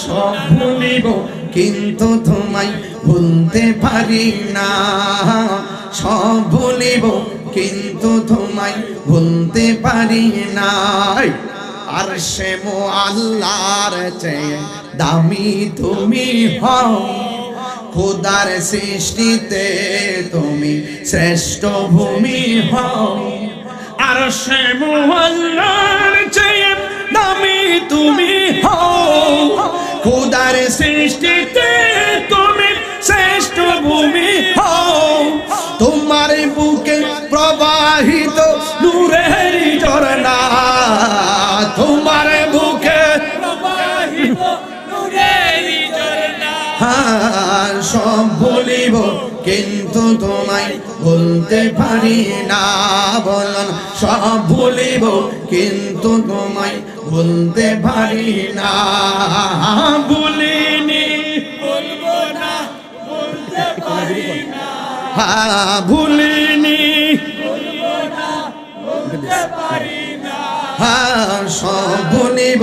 সব ভুলিব কিন্তু তোমায় ভুলতে পারি না, সব ভুলিব কিন্তু তোমায় ভুলতে পারি না। আর সে আল্লাহর চেয়ে দামি তুমি হও, খোদার সৃষ্টিতে তুমি শ্রেষ্ঠ ভূমি হও। আর সে আল্লাহর চেয়ে দামি তুমি হও, খোদার সৃষ্টিতে তুমি শ্রেষ্ঠ ভূমি হও। তোমার বুকে প্রবাহিত নূরের ঝরনা, তোমার বুকে প্রবাহিত নূরের ঝরনা। সব ভুলিব কিন্তু তোমায় ভুলতে পারি না, বলুন সব ভুলিব কিন্তু তোমায় ভুলতে পারি না। ভুলিনি ভুলবো না, ভুলতে পারি না, ভুলিনি ভুলবো না, ভুলতে পারি না। সব ভুলিব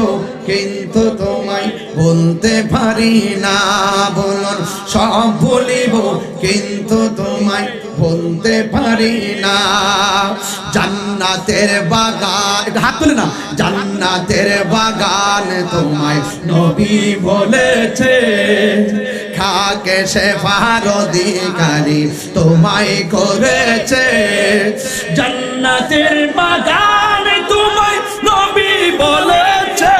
কিন্তু তোমায় ভুলতে পারি না, বলুন সব ভুলিব কিন্তু তোমায় ভুলতে পারি না। জান্নাতের বাগান, হাত তুলে না, জান্নাতের বাগান তোমায় নবী বলেছে, খাকে শেফার অধিকারী তোমায় করেছে। জান্নাতের বাগান তোমায় নবী বলেছে,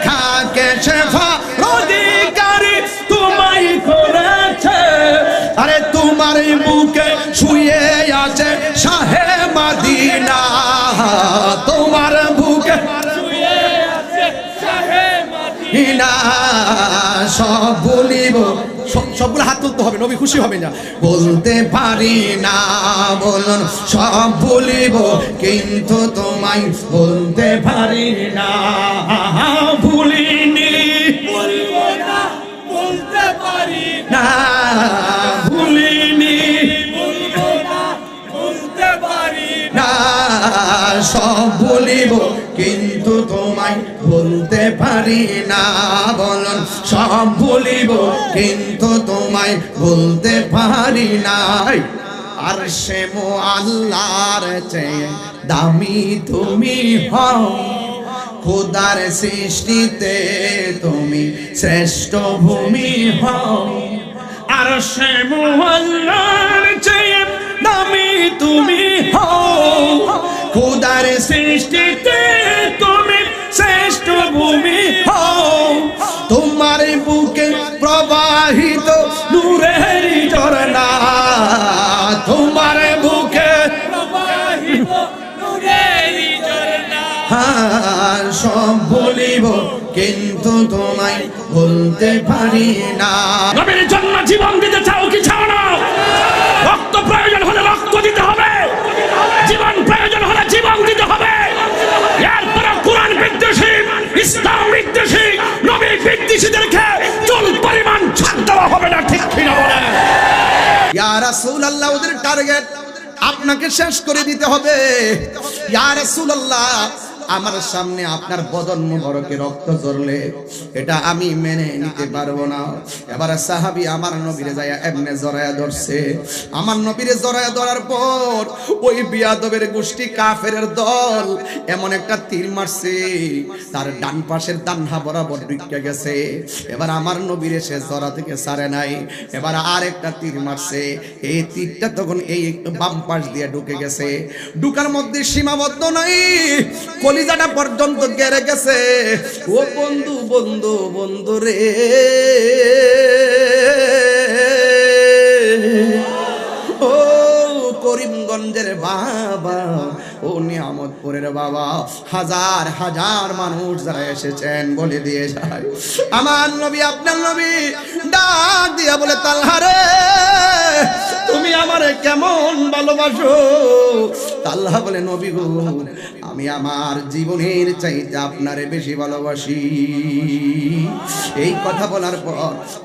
খাকে শেফার অধিকারী তোমায় করেছে। আরে তোমার বুকে শুয়ে আছে শাহে মদিনা, তোমার বুকে শুয়ে আছে শাহে মদিনা। সব ভুলিব, সবগুলো হাত তুলতে হবে, নবী খুশি হবে না। বলতে পারি না, বলুন সব ভুলিব কিন্তু তোমায় বলতে পারি না। ভুলিনি বলবো না, বলতে পারি না, ভুলিনি বলবো না, বলতে পারি না। সব ভুলিব কিন্তু তোমায় বলতে পারি না, বলুন সব ভুলিব কিন্তু তোমায় বলতে পারি না। আর সে আল্লাহর চেয়ে দামি তুমি হও, খোদার সৃষ্টিতে তুমি শ্রেষ্ঠ ভূমি হও। আর সে আল্লাহর চেয়ে দামি তুমি হও, খোদার সৃষ্টিতে তুমি শ্রেষ্ঠ ভূমি হও। তোমার বুকে প্রবাহিত নূরের ঝরনা, তোমার বুকে প্রবাহিত নূরের ঝরনা। সব ভুলিব কিন্তু তোমায় বলতে পারি না। নবীর জন্য জীবন দিতে চাও কি চাও না? রক্ত প্রয়োজন হলে রক্ত দিতে হবে, জীবন প্রয়োজন হলে জীবন দিতে হবে। এরপরে কোরআন বিদ্বেষী, ইসলাম বিদ্বেষী, নবী বিদ্বেষীদেরকে চুল পরিমাণ ছাড় দেওয়া হবে না, ঠিক কিনা বলেন? ইয়া রাসূলুল্লাহ, ওদের টার্গেট আপনাকে শেষ করে দিতে হবে। ইয়া রাসূলুল্লাহ, আমার সামনে আপনার বদন মুবারকে রক্ত ঝরলে এটা আমি মেনে নিতে পারবো না। এবার সাহাবী আমার নবীরে যায়া এমনে জড়ায়া ধরছে। আমার নবীরে জড়ায়া ধরার পর ওই বিয়াদবের গোষ্ঠী কাফেরের দল এমন একটা তীর মারছে, তার ডান পাশের ডানহা বরাবর ঢুকে গেছে। এবার আমার নবীরে সে জড়া থেকে ছাড়ে নাই, এবার আর একটা তীর মারছে। এই তীরটা তখন এই বাম পাশ দিয়ে ঢুকে গেছে। ঢুকার মধ্যে সীমাবদ্ধ নাই, কলিজাটা পর্যন্ত গেড়ে গেছে। ও বন্ধু বন্ধু বন্ধু রে, ও করিমগঞ্জের বাবা, ও নিয়ামতপুরের বাবা, হাজার হাজার মানুষ যারা এসেছেন বলে দিয়ে যায়, আমার নবী আপনার নবী ডাক দিয়া বলে, তালহা রে তুমি আমারে কেমন ভালোবাসো। আল্লাহ বলে নবী গো আমি আমার জীবনের চাইতে আপনারে বেশি ভালোবাসি। এই কথা বলার পর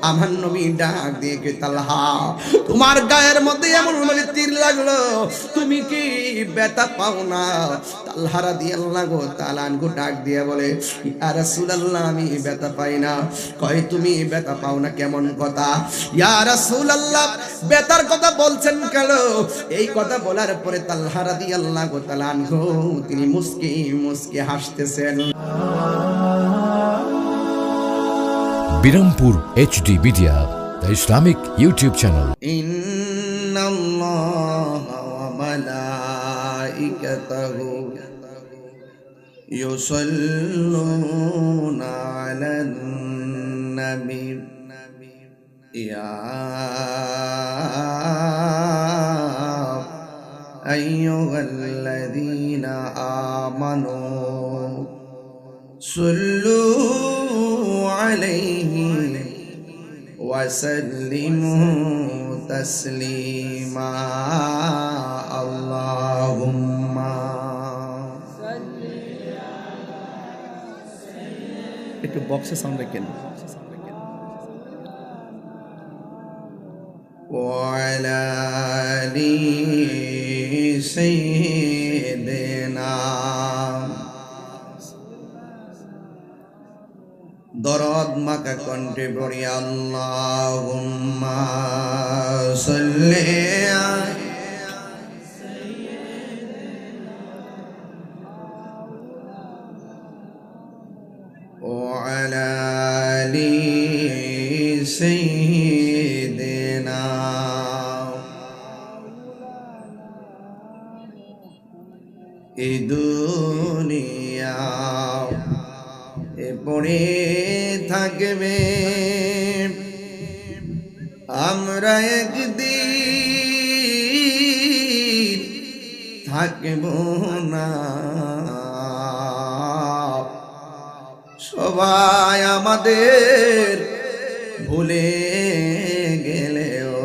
আমার নবী ডাক দিয়ে কে তালহা তোমার গায়ের মধ্যে এমন ভাবে তীর লাগলো তুমি কি ব্যথা পাও না? তালহা রাদিয়াল্লাহু তাআলা আনহু ডাক দিয়ে বলে ইয়া রাসূলুল্লাহ আমি ব্যথা পাই না। কয় তুমি ব্যথা পাও না কেমন কথা? ইয়া রাসূলুল্লাহ ব্যথার কথা বলছেন কেন? এই কথা বলার পরে তালহা রাদিয়াল্লাহু তাআলা আনহু তিনি মুস্কি মুস্কি হাসতেছেন। Birampur HD media, the Islamic YouTube channel. ইন্নাল্লাহা ওয়া মালাইকাতাহু ইউসাল্লুনা আলান নবী ইয়া আইয়ুহাল্লাযীনা আমানু সাল্লু আলাইহি ওয়া সাল্লিমু তাসলিমা। আল্লাহুম্মা একটু বক্সে সাউন্ড রাখেন। وعلى آل سيدنا দরদ মাকা কণ্ঠে পড়ি আল্লাহুম্মা সাল্লি وعلى آل سيدنا এই দুনিয়া পড়ে থাকবে আমরা একদিন থাকব না। সবাই আমাদের ভুলে গেলেও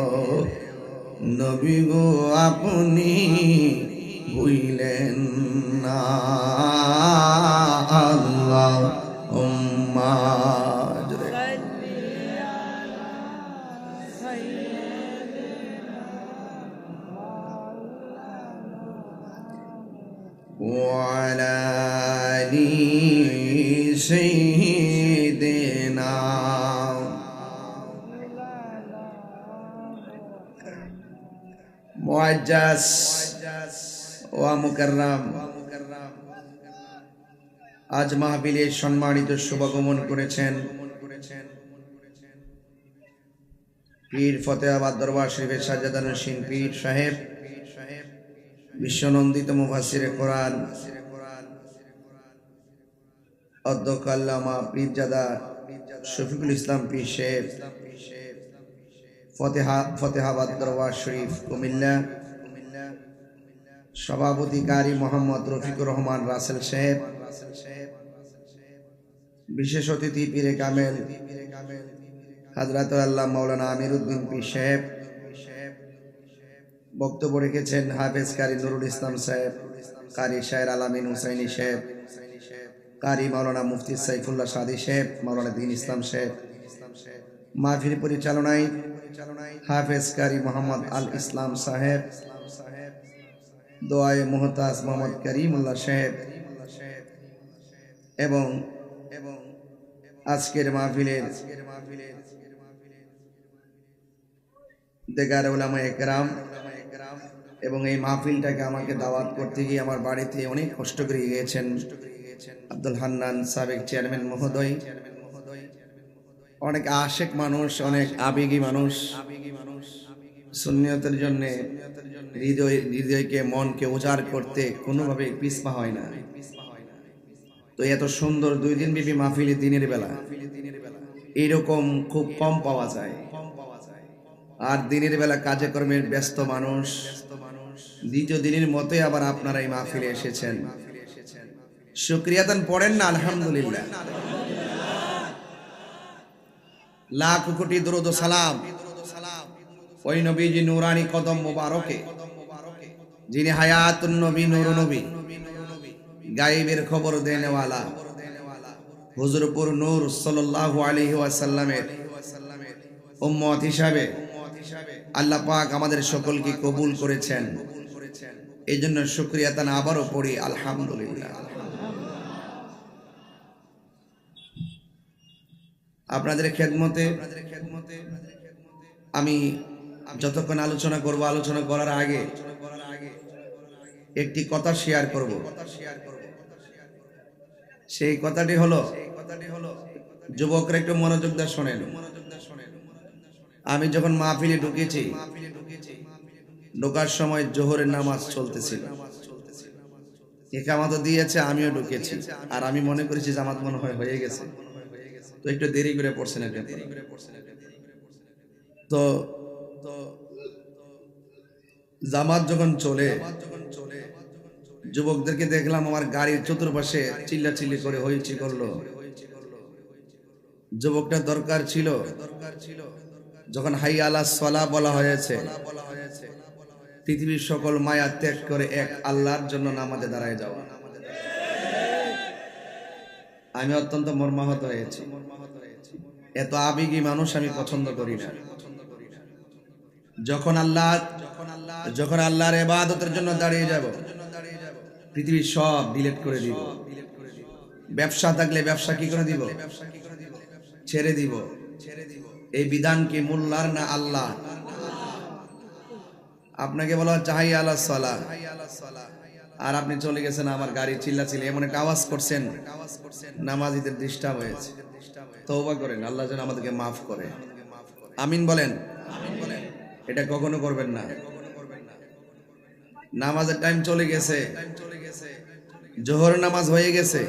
নবী গো আপনি ভুইলেন না। আল্লাহুম্মা وعلى آل سيدنا মুআজ্জাজ ওয়া মুকাররাম আজ মাহফিলে সম্মানিত শুভাগমন করেছেন পীর ফতেহাবাদ দরবার শরীফের সাজ্জাদানুশীন পীর সাহেব, বিশ্বনন্দিত মুফাসসিরে কোরআন অধ্যক্ষ আল্লামা পীরজাদা শফিকুল ইসলাম পীর সাহেব, ফতেহাবাদ দরবার শরীফ কুমিল্লা, সভাপতি কারি মোহাম্মদ রফিকুর রহমান রাসেল সাহেব, বিশেষ অতিথি পীরে কামেল হযরত আল্লাহ মাওলানা আমিরউদ্দিন পীর সাহেব, বক্তব্য রেখেছেন হাফেজ কারি নুরুল ইসলাম সাহেব, কারি শায়ের আলামিন হুসাইনি সাহেব, কারি মাওলানা মুফতি সাইফুল্লাহ সাদি সাহেব, মাওলানা দ্বীন ইসলাম সাহেব। মাহফিল পরিচালনায় হাফেজ কারি মোহাম্মদ আল ইসলাম সাহেব, দোয়ায়ে মুহতাজ মোহাম্মদ করিমুল্লাহ সাহেব এবং আজকের মাহফিলের দেগার উলামায়ে কেরাম এবং এই মাহফিলটাকে আমাকে দাওয়াত করতে গিয়ে আমার বাড়িতে অনেক কষ্ট করে গিয়েছেন আব্দুল হান্নান সাবেক চেয়ারম্যান মহোদয়, অনেক আশেক মানুষ, অনেক আবেগী মানুষ, সুন্নিয়তের জন্য হৃদয়কে মনকে উজাড় করতে কোনোভাবে পিছপা হয় না। তো এত সুন্দর 2 দিন ব্যাপী মাহফিলে দিনের বেলা এইরকম খুব কম পাওয়া যায়। আর দিনের বেলা কাজে কর্মের ব্যস্ত মানুষ, দ্বিতীয় দিনের মতোই আবার আপনারা এই মাহফিলে এসেছেন। শুকরিয়া দান পড়েন না আলহামদুলিল্লাহ। লাখ কোটি দরুদ ও সালাম ওই নবীজি নুরানি কদম মোবারকে, যিনি হায়াতুন নবী, নূর নবী, গায়েবের খবর দেনেওয়ালা, হুজুরপুর নূর সাল্লাল্লাহু আলাইহি ওয়াসাল্লামের উম্মত হিসাবে আল্লাহ পাক আমাদের সকলকে কবুল করেছেন। এই জন্য শুকরিয়া তান আবারও পড়ি আলহামদুলিল্লাহ। আপনাদের খেদমতে আমি যতক্ষণ আলোচনা করব, আলোচনা করার আগে একটি কথা শেয়ার করব। সেই কথাটি হলো, যুবকরা একটু মনোযোগ দিয়ে শোনেন। আমি যখন মাহফিলে ঢুকেছি, ঢোকার সময় জোহরের নামাজ চলতেছিল, ইকামত দিয়েছে, আমিও ঢুকেছি। আর আমি মনে করেছি জামাত মনে হয় হয়ে গেছে, তো একটু দেরি করে পড়ছেন। তো জামাত যখন চলে, যুবকদেরকে দেখলাম আমার গাড়ির চতুর্পাশে চিল্লাচিল্লি করে হইচি করলো। যুবকটা দরকার ছিল, যখন হাইয়া আলাস সালাহ বলা হয়েছে, পৃথিবীর সকল মায়া ত্যাগ করে এক আল্লাহর জন্য নামাজে দাঁড়ায় যাওয়া। আমি অত্যন্ত মর্মাহত হয়েছি। এত আবেগী মানুষ আমি পছন্দ করি না। যখন আল্লাহর ইবাদতের জন্য দাঁড়িয়ে যাব, পৃথিবীর সব ডিলিট করে দিব। ব্যবসা থাকলে ব্যবসা কি করে দিব? ছেড়ে দিব। এই বিধান কি মোল্লার না আল্লাহ? আপনাকে বলা হচ্ছে হাইয়া আলাস সালাহ, আর আপনি চলে গেছেন, আমার গাড়ি চিল্লাচিল্লি এমন একটা আওয়াজ করছেন, নামাজীদের ডিস্টার্ব হয়েছে। তওবা করেন, আল্লাহ যেন আমাদেরকে মাফ করে। আমিন বলেন। এটা কখনো করবেন না। নামাজের টাইম চলে গেছে, জোহর নামাজ হয়ে গেছে,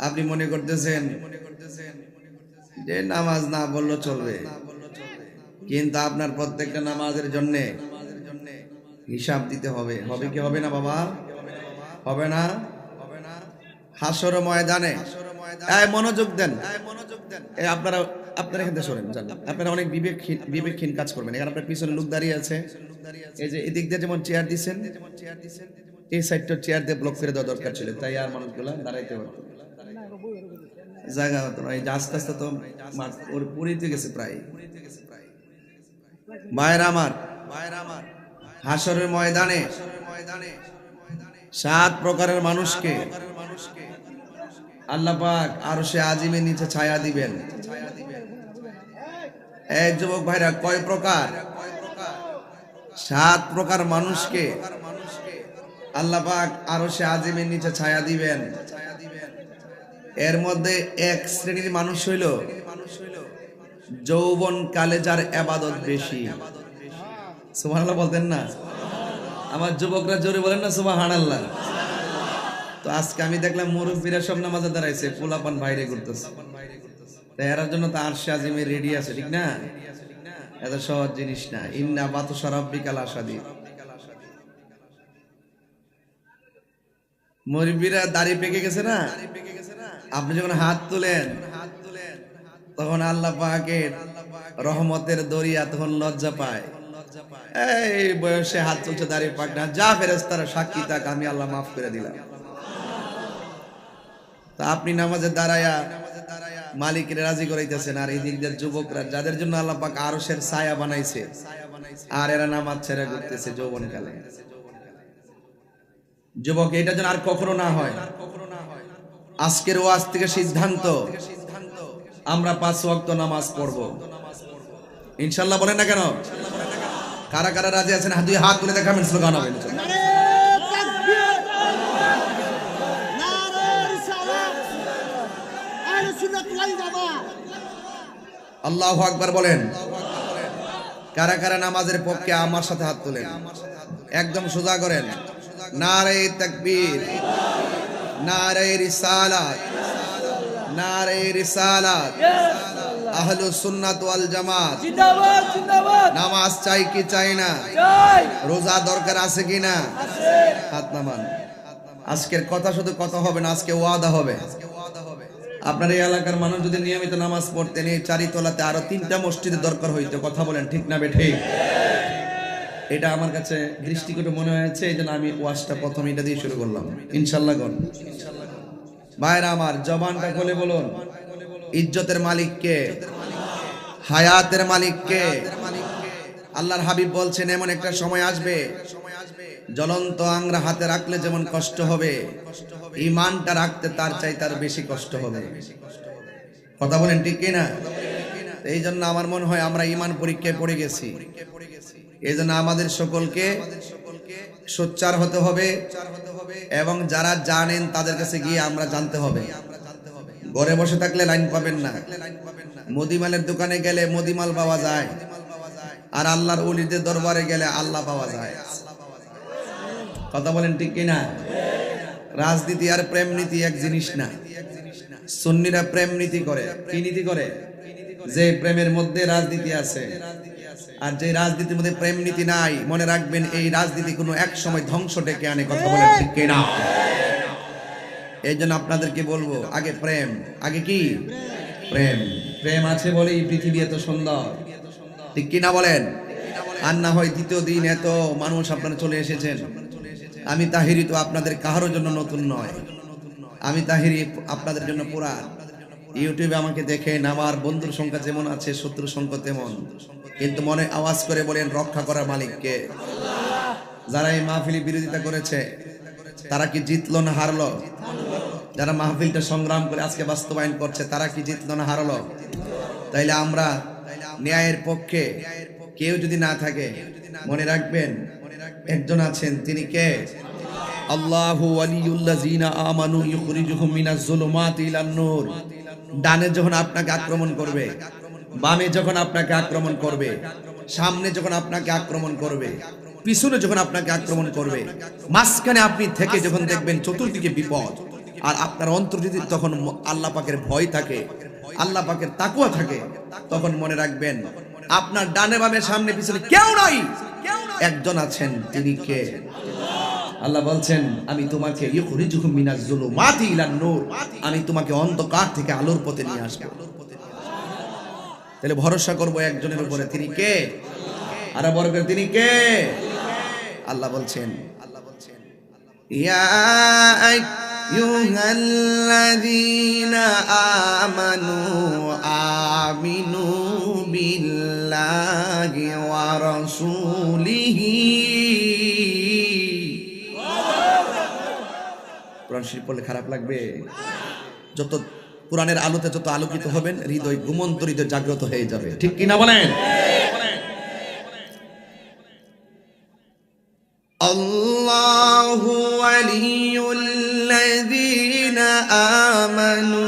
আপনি মনে করতেছেন যে নামাজ না বললো চলবে, কিন্তু আপনার প্রত্যেকটা নামাজের জন্য হিসাব দিতে হবে। হবে কি হবে না বাবা? হবে না? হাসর ময়দানে মনোযোগ দেন। আপনারা এখান থেকে সরেন, আপনারা অনেক বিবেকহীন কাজ করবেন। এখানে আপনার পিছনে লোক দাঁড়িয়ে আছে, এই যে এদিক দিয়ে যেমন চেয়ার দিচ্ছেন, এই সাইডটা চেয়ার দিয়ে ব্লক করে দেওয়া দরকার ছিল, তাই আর মানুষগুলো দাঁড়াইতে পারতো জায়গা হতো না। এই যে আস্তে আস্তে তো পুরিতে গেছে প্রায়। ভাইরা আমার, হাসরের ময়দানে 7 প্রকারের মানুষকে আল্লাহ পাক আরশে আজিমের নিচে ছায়া দিবেন। এই যুবক ভাইরা, কয় প্রকার? 7 প্রকার মানুষকে আল্লাহ পাক আরশে আজিমের নিচে ছায়া দিবেন। এর মধ্যে এক শ্রেণীর মানুষ হইল যৌবন কালে যার ইবাদত বেশি। সুবহানাল্লাহ বলতেন না? আমার যুবকরা জোরে বলেন না সুবহানাল্লাহ। তো আজকে আমি দেখলাম মুরব্বীরা সব নামাজে দাঁড়াইছে, পোলাপান বাইরে ঘুরতেছে। এরার জন্য তো আরশে আজিমে রেডি আছে, ঠিক না? এত সহজ জিনিস না। ইন্না বাতশা রাব্বিকা লাশাদীদ। মুরব্বীরা দাড়ি পেকে গেছে না, আপনি যখন হাত তুলেন তখন আল্লাহ পাকের রহমতের দরিয়া তখন লজ্জা পায়। এই বয়সে হাত তুলছে, দাড়ি পাক না, যা ফেরেশতারা সাক্ষী থাক, আমি আল্লাহ মাফ করে দিলাম। তা আপনি নামাজে দাঁড়ায়া মালিকের রাজি করাইতেছেন, আর এই দিক দিয়ে যুবকরা যাদের জন্য আল্লাহ পাক আরশের ছায়া বানাইছে, আর এরা নামাজ ছেড়ে ঘুরতেছে যৌবনকালে। যুবক, এটা যেন আর কখনো না হয়। আজকের ওয়াজ থেকে সিদ্ধান্ত, আমরা 5 ওয়াক্ত নামাজ পড়বো ইনশাআল্লাহ। বলেন না কেন? কারা কারা রাজি আছেন? দুই হাত তুলে দেখাবেন, স্লোগান হবে। আল্লাহু আকবার বলেন। কারা কারা নামাজের পক্ষে আমার সাথে হাত তুলেন, একদম সোজা করেন। নারে তাকবীর, নারে রিসালাত, নারে রিসালাত। আহলুস সুন্নাত ওয়াল জামাত জিন্দাবাদ, জিন্দাবাদ। নামাজ চাই কি চাই না? চাই। রোজা দরকার আছে কি না? আছে। হাত নামান। আজকের কথা শুধু কথা হবে না, আজকে ওয়াদা হবে। আপনার এই এলাকার মানুষ যদি নিয়মিত নামাজ পড়তেন, এই চারিতলাতে আরো 3টা মসজিদের দরকার হইতো। কথা বলেন ঠিক না বেঠিক? এটা আমার কাছে দৃষ্টিকটু মনে হয়েছে, এই জন্য আমি ওয়াজটা প্রথম এটা দিয়ে শুরু করলাম। ইনশাল্লাহ গণ ভাইরা আমার, জবানটা খুলে বলুন, ইজ্জতের মালিক কে? হায়াতের মালিক কে? আল্লাহর হাবিব বলছেন, এমন একটা সময় আসবে, জ্বলন্ত আংরা হাতে রাখলে যেমন কষ্ট হবে, ঈমানটা রাখতে তার চাই তার বেশি কষ্ট হবে। কথা বলেন ঠিক কিনা? এই জন্য আমার মনে হয় আমরা ঈমান পরীক্ষায় পড়ে গেছি। এই জন্য আমাদের সকলকে সোচ্চার হতে হবে, এবং যারা জানেন তাদের কাছে গিয়ে আমরা জানতে হবে। ঘরে বসে থাকলে লাইন পাবেন না। মুদিমালের দোকানে গেলে মুদিমাল পাওয়া যায়, আর আল্লাহর ওলিদের দরবারে গেলে আল্লাহ পাওয়া যায়। কথা বলেন ঠিক কিনা? রাজনীতি আর প্রেম নীতি এক জিনিস না। সুন্নিরা প্রেম নীতি করে। কি নীতি করে? যে প্রেমের মধ্যে রাজনীতি আছে, আর যে রাজনীতির মধ্যে প্রেম নীতি নাই, মনে রাখবেন এই রাজনীতি কোনো এক সময় ধ্বংস ডেকে আনে। কথা বলেন ঠিক কিনা? এই জন্য আপনাদেরকে বলবো, আগে প্রেম। আগে কি? প্রেম। প্রেম আছে বলেই পৃথিবী এত সুন্দর। ঠিক কিনা বলেন? আর না হয় দ্বিতীয় দিন এত মানুষ আপনারা চলে এসেছেন। আমি তাহিরি তো আপনাদের কারোর জন্য নতুন নয়। আমি তাহিরি আপনাদের জন্য পুরান। ইউটিউবে আমাকে দেখেন, আমার বন্ধুর সংখ্যা যেমন আছে, শত্রুর সংখ্যা তেমন। কিন্তু মনে আওয়াজ করে বলেন, রক্ষা করার মালিককে। যারা এই মাহফিলি বিরোধিতা করেছে, তারা কি জিতলো না হারলো? যারা মাহফিলটা সংগ্রাম করে আজকে বাস্তবায়ন করছে, তারা কি জিতলো না হারলো? তাইলে আমরা ন্যায়ের পক্ষে কেউ যদি না থাকে, মনে রাখবেন একজন আছেন, তিনি কে? আল্লাহু ওয়ালিউল্লাযিনা আমানু ইউখরিজুহুম মিনাজ যুলুমাতি ইলান নূর। ডানে যখন আপনাকে আক্রমণ করবে, বামে যখন আপনাকে আক্রমণ করবে, সামনে যখন আপনাকে আক্রমণ করবে, পিছনে যখন আপনাকে আক্রমণ করবে, মাঝখানে আপনি থেকে যখন দেখবেন চতুর্দিকে বিপদ, আর আপনার অন্তর যদি তখন আল্লাহ পাকের ভয় থাকে, আল্লাহ পাকের তাকওয়া থাকে, তখন মনে রাখবেন আপনার ডানে বামে সামনে পিছনে কেউ নাই, একজন আছেন। তিনি কে? আল্লাহ বলছেন, আমি তোমাকে ইউখরিজুকুম মিনাজ যুলুমাতি ইলান নূর, আমি তোমাকে অন্ধকার থেকে আলোর পথে নিয়ে আসবো। তাহলে ভরসা করব একজনের উপরে। তিনি কে? আর বড় করে, তিনি কে? আল্লাহ বলছেন, ইয়া আইয়ুহাল্লাযীনা আমানু আমিনু বিল্লাহি ওয়া রাসূলিহি। কোরআন শরীফ পড়লে খারাপ লাগবে? যত কোরআনের আলোতে যত আলোকিত হবেন, হৃদয় ঘুমন্ত হৃদয় জাগ্রত হয়ে যাবে। ঠিক কিনা বলেন? আল্লাহু ওয়ালিউল্লাযীনা আমানু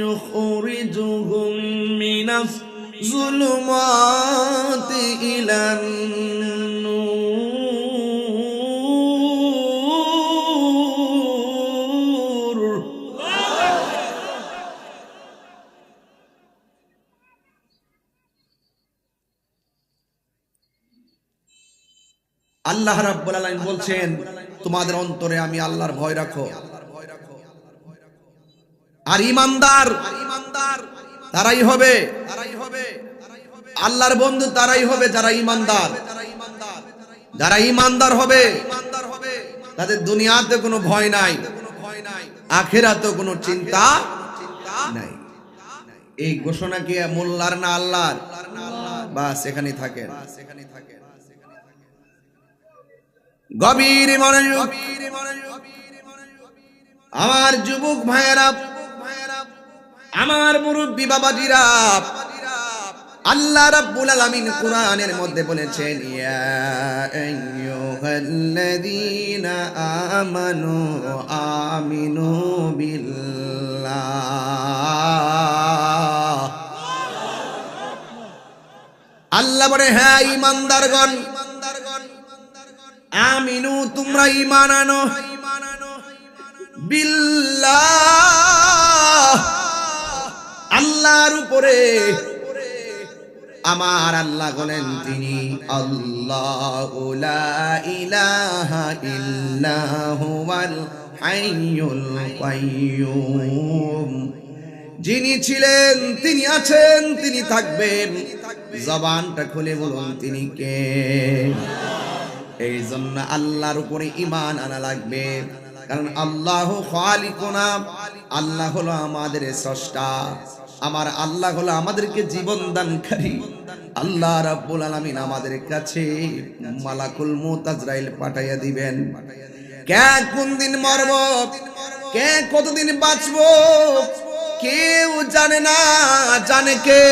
ইউখরিজুহুম মিনাজ যুলুমাতি ইলান নূর। আল্লাহ রাব্বুল আলামিন বলছেন, তোমাদের অন্তরে আমি আল্লাহর ভয় রাখো। আর ঈমানদার তারাই হবে, আল্লাহর বন্ধু তারাই হবে যারা ঈমানদার। যারা ঈমানদার হবে তাদের দুনিয়াতে কোনো ভয় নাই, আখিরাতে কোনো চিন্তা নাই। এই ঘোষণা কি মোল্লার না আল্লাহর? বাস এখানেই থাকেন। গভীর মনোযোগ আমার যুবক ভাইয়েরা, আমার মুরব্বী বাবাজিরা, আল্লাহ রাব্বুল আলামিন কোরআনের মধ্যে বলেছেন, ইয়া আইয়ুহাল্লাযীনা আমানু আমিনু বিল্লাহ। আল্লাহ বলে, হ্যাঁ ঈমানদারগণ, আমিনু তোমরা ঈমান আনো, বিল্লাহ আল্লাহর উপরে। আমার আল্লাহ বলেন তিনি আল্লাহু লা ইলাহা ইল্লা হুয়াল হাইয়ুল কাইয়্যুম। যিনি ছিলেন, তিনি আছেন, তিনি থাকবেন। জবানটা খুলে বলুন তিনি কে। এই জন্য আল্লাহর উপরে ঈমান আনা লাগবে, কারণ আল্লাহু খালিকুনা, আল্লাহ হলো আমাদের স্রষ্টা। আমার আল্লাহ হলো আমাদেরকে জীবন দানকারী। আল্লাহ রাব্বুল আলামিন আমাদের কাছে মালাকুল মউত আজরাইল পাঠাইয়া দিবেন। কে কোন দিন মরব, কে কতদিন বাঁচব, কেউ জানে না, জানে কে?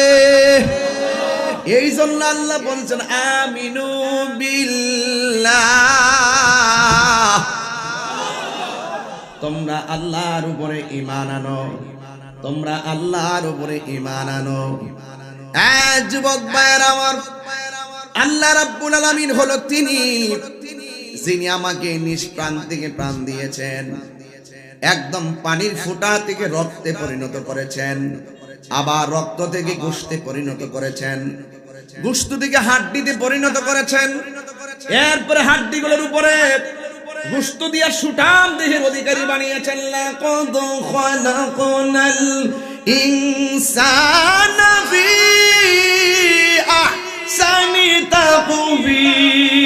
এই জন্য আল্লাহ বলছেন আমিনু বিল্লাহ, তোমরা আল্লাহর উপরে ঈমান আনো, তোমরা আল্লাহর উপরে ঈমান আনো। যুবক ভাইয়েরা আমার, আল্লাহ রাব্বুল আলামিন হলো তিনি যিনি আমাকে নিষ্প্রাণ থেকে প্রাণ দিয়েছেন, একদম পানির ফোঁটা থেকে রক্তে পরিণত করেছেন, আবার রক্ত থেকে গোশতে পরিণত করেছেন, গোশত থেকে হাড্ডিতে পরিণত করেছেন, এরপরে হাড্ডিগুলোর উপরে গোশত দিয়া সুঠাম দেহের অধিকারী বানিয়েছেন। লাকাদ খালাকনাল ইনসানা ফি আহসানি তাকওয়ীম।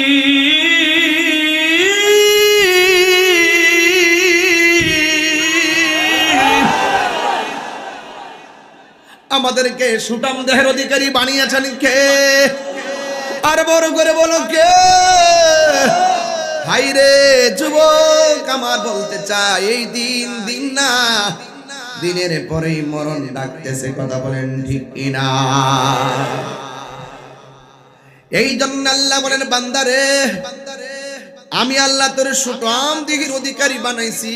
আমাদেরকে সুঠাম দেহের অধিকারী বানিয়েছেন কে? আর বড় করে বলো কে? হাইরে যুবক আমার, বলতে চাই এই দিন দিন না, দিনের পরেই মরণ ডাকতেছে। কথা বলেন ঠিক কিনা? এই জন্য আল্লাহ বলেন বান্দারে, আমি আল্লাহ তোর সুঠাম দেহের অধিকারী বানাইছি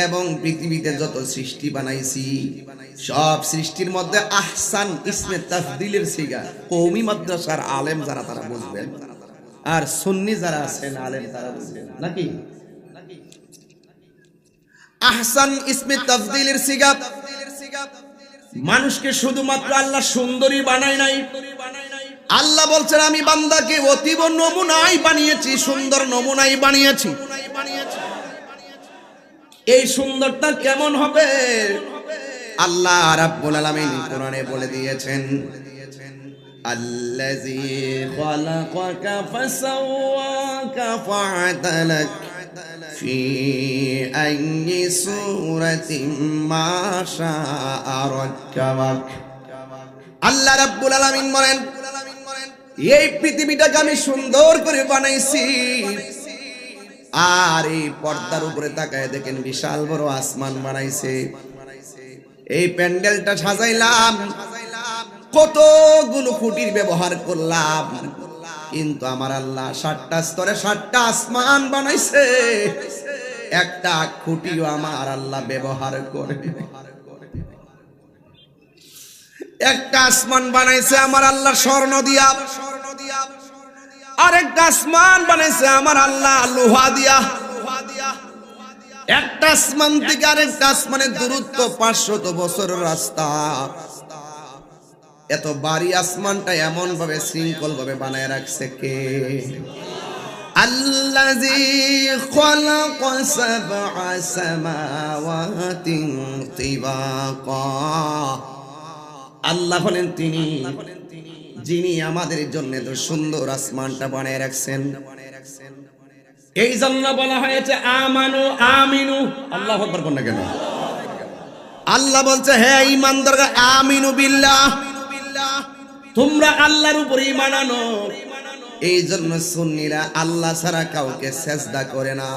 এবং পৃথিবীতে যত সৃষ্টি বানাইছি সব সৃষ্টির মধ্যে আহসান ইসমে তাফদিলের সিগা কওমি মাদ্রাসার আলেম যারা তারা বুঝবেন, আর সুন্নি যারা আছেন আলেম তারা বুঝবেন নাকি? আহসান ইসমে তাফদিলের সিগা মানুষকে শুধুমাত্র আল্লাহ সুন্দরী বানায় নাই, আল্লাহ বলছেন আমি বান্দাকে অতীব নমুনায় বানিয়েছি, সুন্দর নমুনায় বানিয়েছি। এই সুন্দরটা কেমন হবে? আল্লাহ রাব্বুল আলামিন কোরআনে বলে দিয়েছেন আল্লাযী খালাকাকা ফাসাওয়াকা ফাআদালাক ফি আইয়ি সূরাতিন মা শাআ রাক্কাবাক। আল্লাহ রাব্বুল আলামিন বলেন এই পৃথিবীটাকে আমি সুন্দর করে বানাইছি, আর এই পর্দার উপরে তাকায় দেখেন বিশাল বড় আসমান বানাইছে। এই প্যান্ডেলটা সাজাইলাম, কতগুলো খুঁটির ব্যবহার করলাম, কিন্তু আমার আল্লাহ 7টা স্তরে 7টা আসমান বানাইছে, একটা খুঁটিও আমার আল্লাহ ব্যবহার করে। একটা আসমান বানাইছে আমার আল্লাহ স্বর্ণ দিয়া, আরেকটা আসমান বানাইছে আমার আল্লাহ লোহা দিয়া। একটা আসমান থেকে আরেকটা আসমানের দূরত্ব 500 বছরের রাস্তা। এত ভারী আসমানটা এমন ভাবে শৃঙ্খল ভাবে বানায় রাখছে কে? আল্লাযী খালাকা সাবআ সামাওয়াতিন তিবাকা। আল্লাহ হলেন তিনি যিনি আমাদের জন্য এত সুন্দর আসমানটা বানায় রাখছেন। এই জন্য বলা হয়েছে আমানু আমিনু। আল্লাহু আকবার কোন না কেন? আল্লাহ বলছে হে ঈমানদাররা আমিনু বিল্লাহ, তোমরা আল্লাহর উপর ঈমান আনো। এই জন্য সুন্নিরা আল্লাহ ছাড়া কাউকে সিজদা করে না।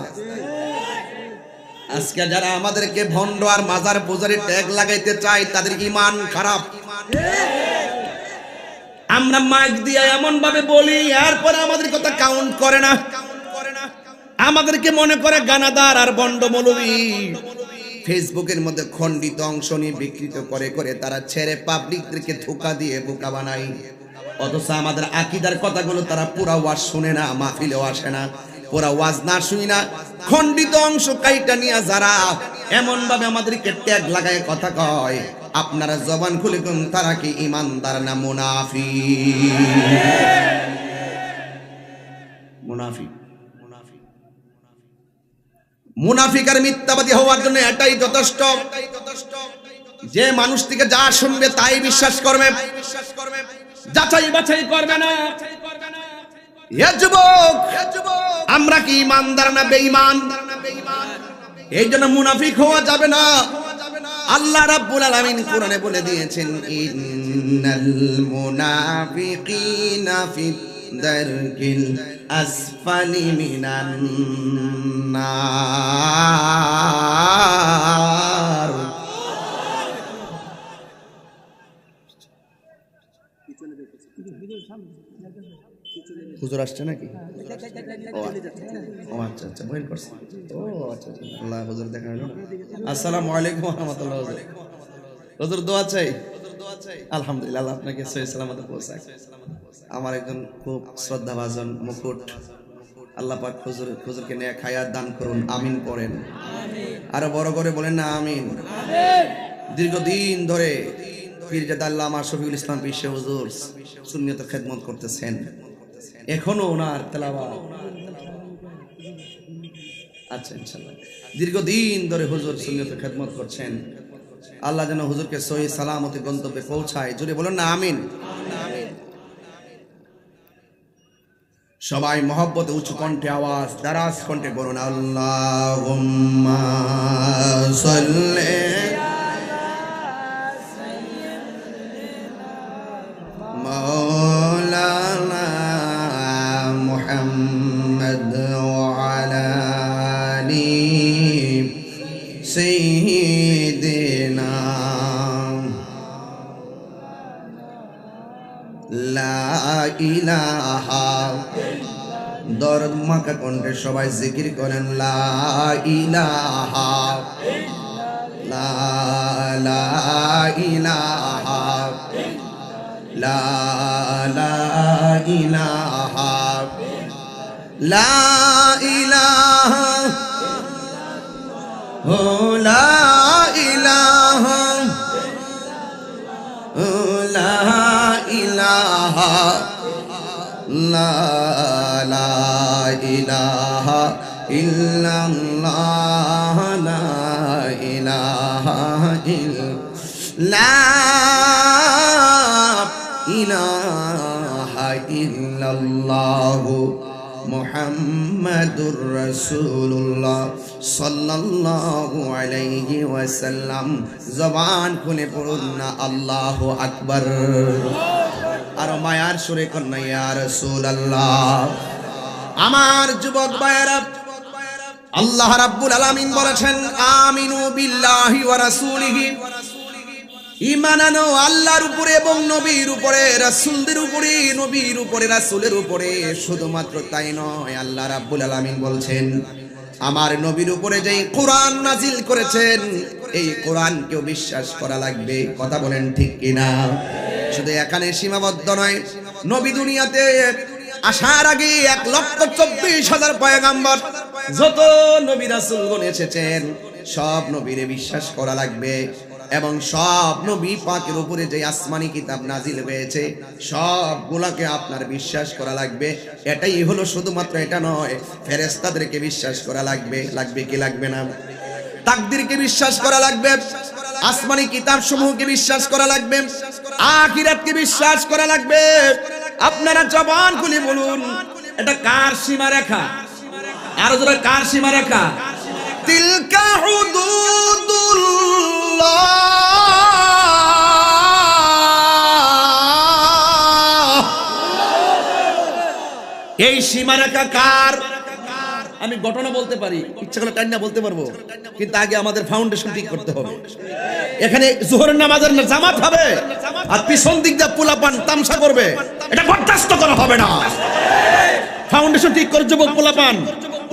আজকে যারা আমাদেরকে ভণ্ড আর মাজার পূজারি ট্যাগ লাগাইতে চায় তাদের ঈমান খারাপ। আমরা মাইক দিয়ে এমন ভাবে বলি, এরপরে আমাদের কথা কাউন্ট করে না, আমাদেরকে মনে করে গানাদার আর বন্ড মৌলবী। ফেসবুকের মধ্যে খণ্ডিত অংশ নিয়ে বিকৃত করে করে তারা ছেড়ে পাবলিকদেরকে ধোঁকা দিয়ে বোকা বানায়। অথচ আমাদের আকীদার কথাগুলো তারা পুরা ওয়াজ শুনে না, মাহফিলেও আসে না, পুরা ওয়াজ না শুনি না, খণ্ডিত অংশ কাইটা নিয়ে যারা এমন ভাবে আমাদেরকে ট্যাগ লাগায় কথা কয়, আপনারা জবান খুলে কোন তারা কি ইমানদার না মুনাফিক? মুনাফিক মুনাফিক আর মিথ্যাবাদী হওয়ার জন্য এটাই যথেষ্ট যে মানুষ থেকে যা শুনবে তাই বিশ্বাস করবে, যাচাই বাছাই করবে না। হে যুবক, আমরা কি ইমানদার না বেঈমান? এই জন্য মুনাফিক হওয়া যাবে না। আল্লাহ রাব্বুল আলামিন কোরআনে বলে দিয়েছেন, ইন্নাল মুনাফিকিনা ফি দারকিল আসফালি মিনান নার। হুজুর আসছে নাকি? ও আচ্ছা আচ্ছা, বইন করছে। ও আচ্ছা আচ্ছা, আল্লাহ হুজুর দেখা হলো। আসসালামু আলাইকুম ওয়া রাহমাতুল্লাহ। হুজুর দোয়া চাই। আলহামদুলিল্লাহ, আল্লাহ আপনাকে সহি সালামতে পৌঁছায়। আমার একজন খুব শ্রদ্ধাভাজন মুকুট, আল্লাহ পাক হুজুরকে নেক হায়াত দান করুন, আমিন পড়েন। আরো বড় করে বলেন না আমিন। দীর্ঘদিন ধরে পীরজাদা আল্লামা শফিউল ইসলাম পিসে হুজুর সুন্নিয়তের খেদমত করতেছেন, এখনো ওনার তেলাওয়াত। আচ্ছা ইনশাআল্লাহ, দীর্ঘদিন ধরে হুজুর সুন্নিয়তের খেদমত করছেন। আল্লাহ যেন হুজুরকে সহি সালামতে গন্তব্যে পৌঁছায়। জুড়ে বলেন না আমিন। সবাই মহব্বতে উঁচু কণ্ঠে আওয়াজ দারাজ কণ্ঠে বলুন, আল্লাহুম্মা সাল্লি মাওলানা মুহাম্মদ ওয়া আলা আলি সাইয়্যিদিনা লা ইলাহা। দরদ মাকা কণ্ঠে সবাই জিকির করেন, লা ইলাহা লা লা ইলাহা লা লা ইলাহা লা ইলাহা ও লা ইলাহা ও লা ইলাহা লা লা ইলাহা ইল্লাল্লাহ লা ইলাহা ইলাহা ইল্লাল্লাহ মুহাম্মাদুর রাসূলুল্লাহ সাল্লাল্লাহু আলাইহি ওয়াসাল্লাম। জবান খুলে পড়ুন না আল্লাহু আকবার। আর মায়ার সুরে কন্যা ইয়া রাসূলুল্লাহ। আমার যুবক ভাইয়েরা, আল্লাহ রাব্বুল আলামিন বলেছেন, আমিনু বিল্লাহি ওয়া রাসূলিহি। ঈমান আনো আল্লাহর উপরে এবং নবীর উপরে, রাসূলদের উপরে, নবীর উপরে, রাসূলের উপরে। শুধুমাত্র তাই নয়, আল্লাহ রাব্বুল আলামিন বলছেন, আমার নবীর উপরে যেই কোরআন নাজিল করেছেন, এই কোরআনকেও বিশ্বাস করা লাগবে। কথা বলেন ঠিক কিনা? শুধু এখানে সীমাবদ্ধ নয়, নবী দুনিয়াতে আসার আগে 1,24,000 পয়গাম্বর, যত নবী রাসূলগণ এসেছেন, সব নবীরে বিশ্বাস করা লাগবে। এবং সব নবী পাকের উপরে যে আসমানি কিতাব নাজিল হয়েছে, সবগুলোকে আপনার বিশ্বাস করা লাগবে। এটাই হলো, শুধুমাত্র এটা নয়, ফেরেশতাদেরকে বিশ্বাস করা লাগবে। লাগবে কি লাগবে না? তাকদীরকে বিশ্বাস করা লাগবে, আসমানি কিতাব সমূহকে বিশ্বাস করা লাগবে, আখিরাতকে বিশ্বাস করা লাগবে। আপনারা জবান খুলে বলুন, এটা কার সীমারেখা? আর যারা কার সীমারেখা? তিলকা হুদুদুল্লাহ। এই সীমারেখা কার? আমি ঘটনা বলতে পারি, ইচ্ছা করলে টাইনা বলতে পারবো, কিন্তু আগে আমাদের ফাউন্ডেশন ঠিক করতে হবে। এখানে জোহরের নামাজের জামাত হবে, আর পিছন দিক দিয়ে পোলাপান তামসা করবে, এটা বরদাস্ত করা হবে না। ফাউন্ডেশন ঠিক করে যুবক পোলাপান,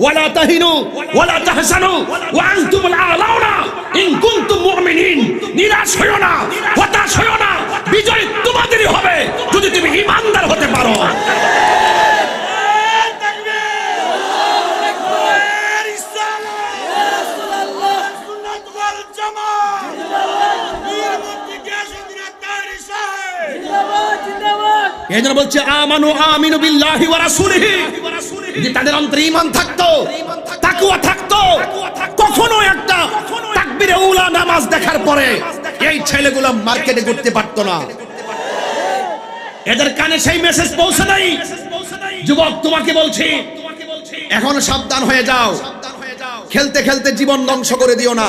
ওয়ালা তাহিনু ওয়ালা তাহসানু ওয়া আনতুমুল আ'লাউনা ইন কুনতুম মুমিনিন। নিরাশ হয়ো না, হতাশ হয়ো না, বিজয় তোমাদেরই হবে যদি তুমি ঈমানদার হতে পারো। এই জন্য বলছে আমানু আমিনু বিল্লাহি ওয়া রাসূলিহি। যদি তাদের অন্তরে ঈমান থাকতো, তাকওয়া থাকতো, কখনো একটা তাকবীরে উলা নামাজ দেখার পরে এই ছেলেগুলো মার্কেটে ঘুরতে পারতো না। এদের কানে সেই মেসেজ পৌঁছে নাই। যুবক, তোমাকে বলছি, এখন সাবধান হয়ে যাও। খেলতে খেলতে জীবন ধ্বংস করে দিও না।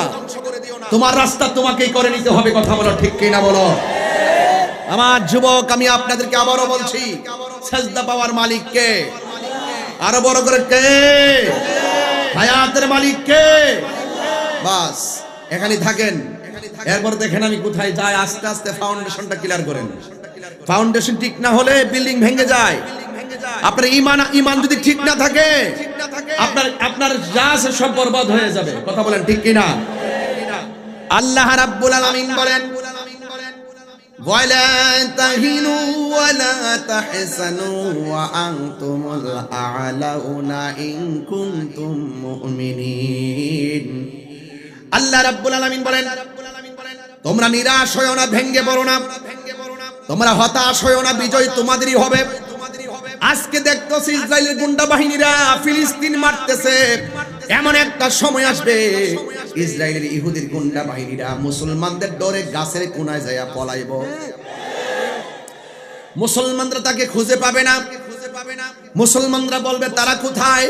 তোমার রাস্তা তোমাকেই করে নিতে হবে। কথা বলো, ঠিক কি না বলো? আমার যুবক, আমি আপনাদেরকে আবারও বলছি, সেজদা পাওয়ার মালিক কে? আরো বড় করে কে? হায়াতের মালিক কে? বাস এখানে থাকেন। এরপর দেখেন আমি কোথায় যাই। আস্তে আস্তে ফাউন্ডেশনটা ক্লিয়ার করেন। ফাউন্ডেশন ঠিক না হলে বিল্ডিং ভেঙে যায়। আপনার ঈমান যদি ঠিক না থাকে, আপনার যা আছে সব বরবাদ হয়ে যাবে। কথা বলেন, ঠিক কি না? আল্লাহ রাব্বুল আলামিন বলেন, ওয়ালা তাহিনু ওয়ালা তাহসানু ওয়া আনতুমুল আ'লাউনা ইন কুনতুম মুমিনিন। আল্লাহ রাব্বুল আলামিন বলেন, তোমরা নিরাশ হয়ো না, ভেঙে পড়ো না, তোমরা হতাশ হয়ো না, বিজয় তোমাদেরই হবে। আজকে দেখতেছি ইসরায়েলের গুন্ডা বাহিনীরা ফিলিস্তিন মারতেছে। এমন একটা সময় আসবে ইসরায়েলের ইহুদির গুন্ডা বাহিনীরা মুসলমানদের ডরে গাছের কোনায় যায় পলাইব। মুসলমানরা তাকে খুঁজে পাবে না। মুসলমানরা বলবে তারা কোথায়?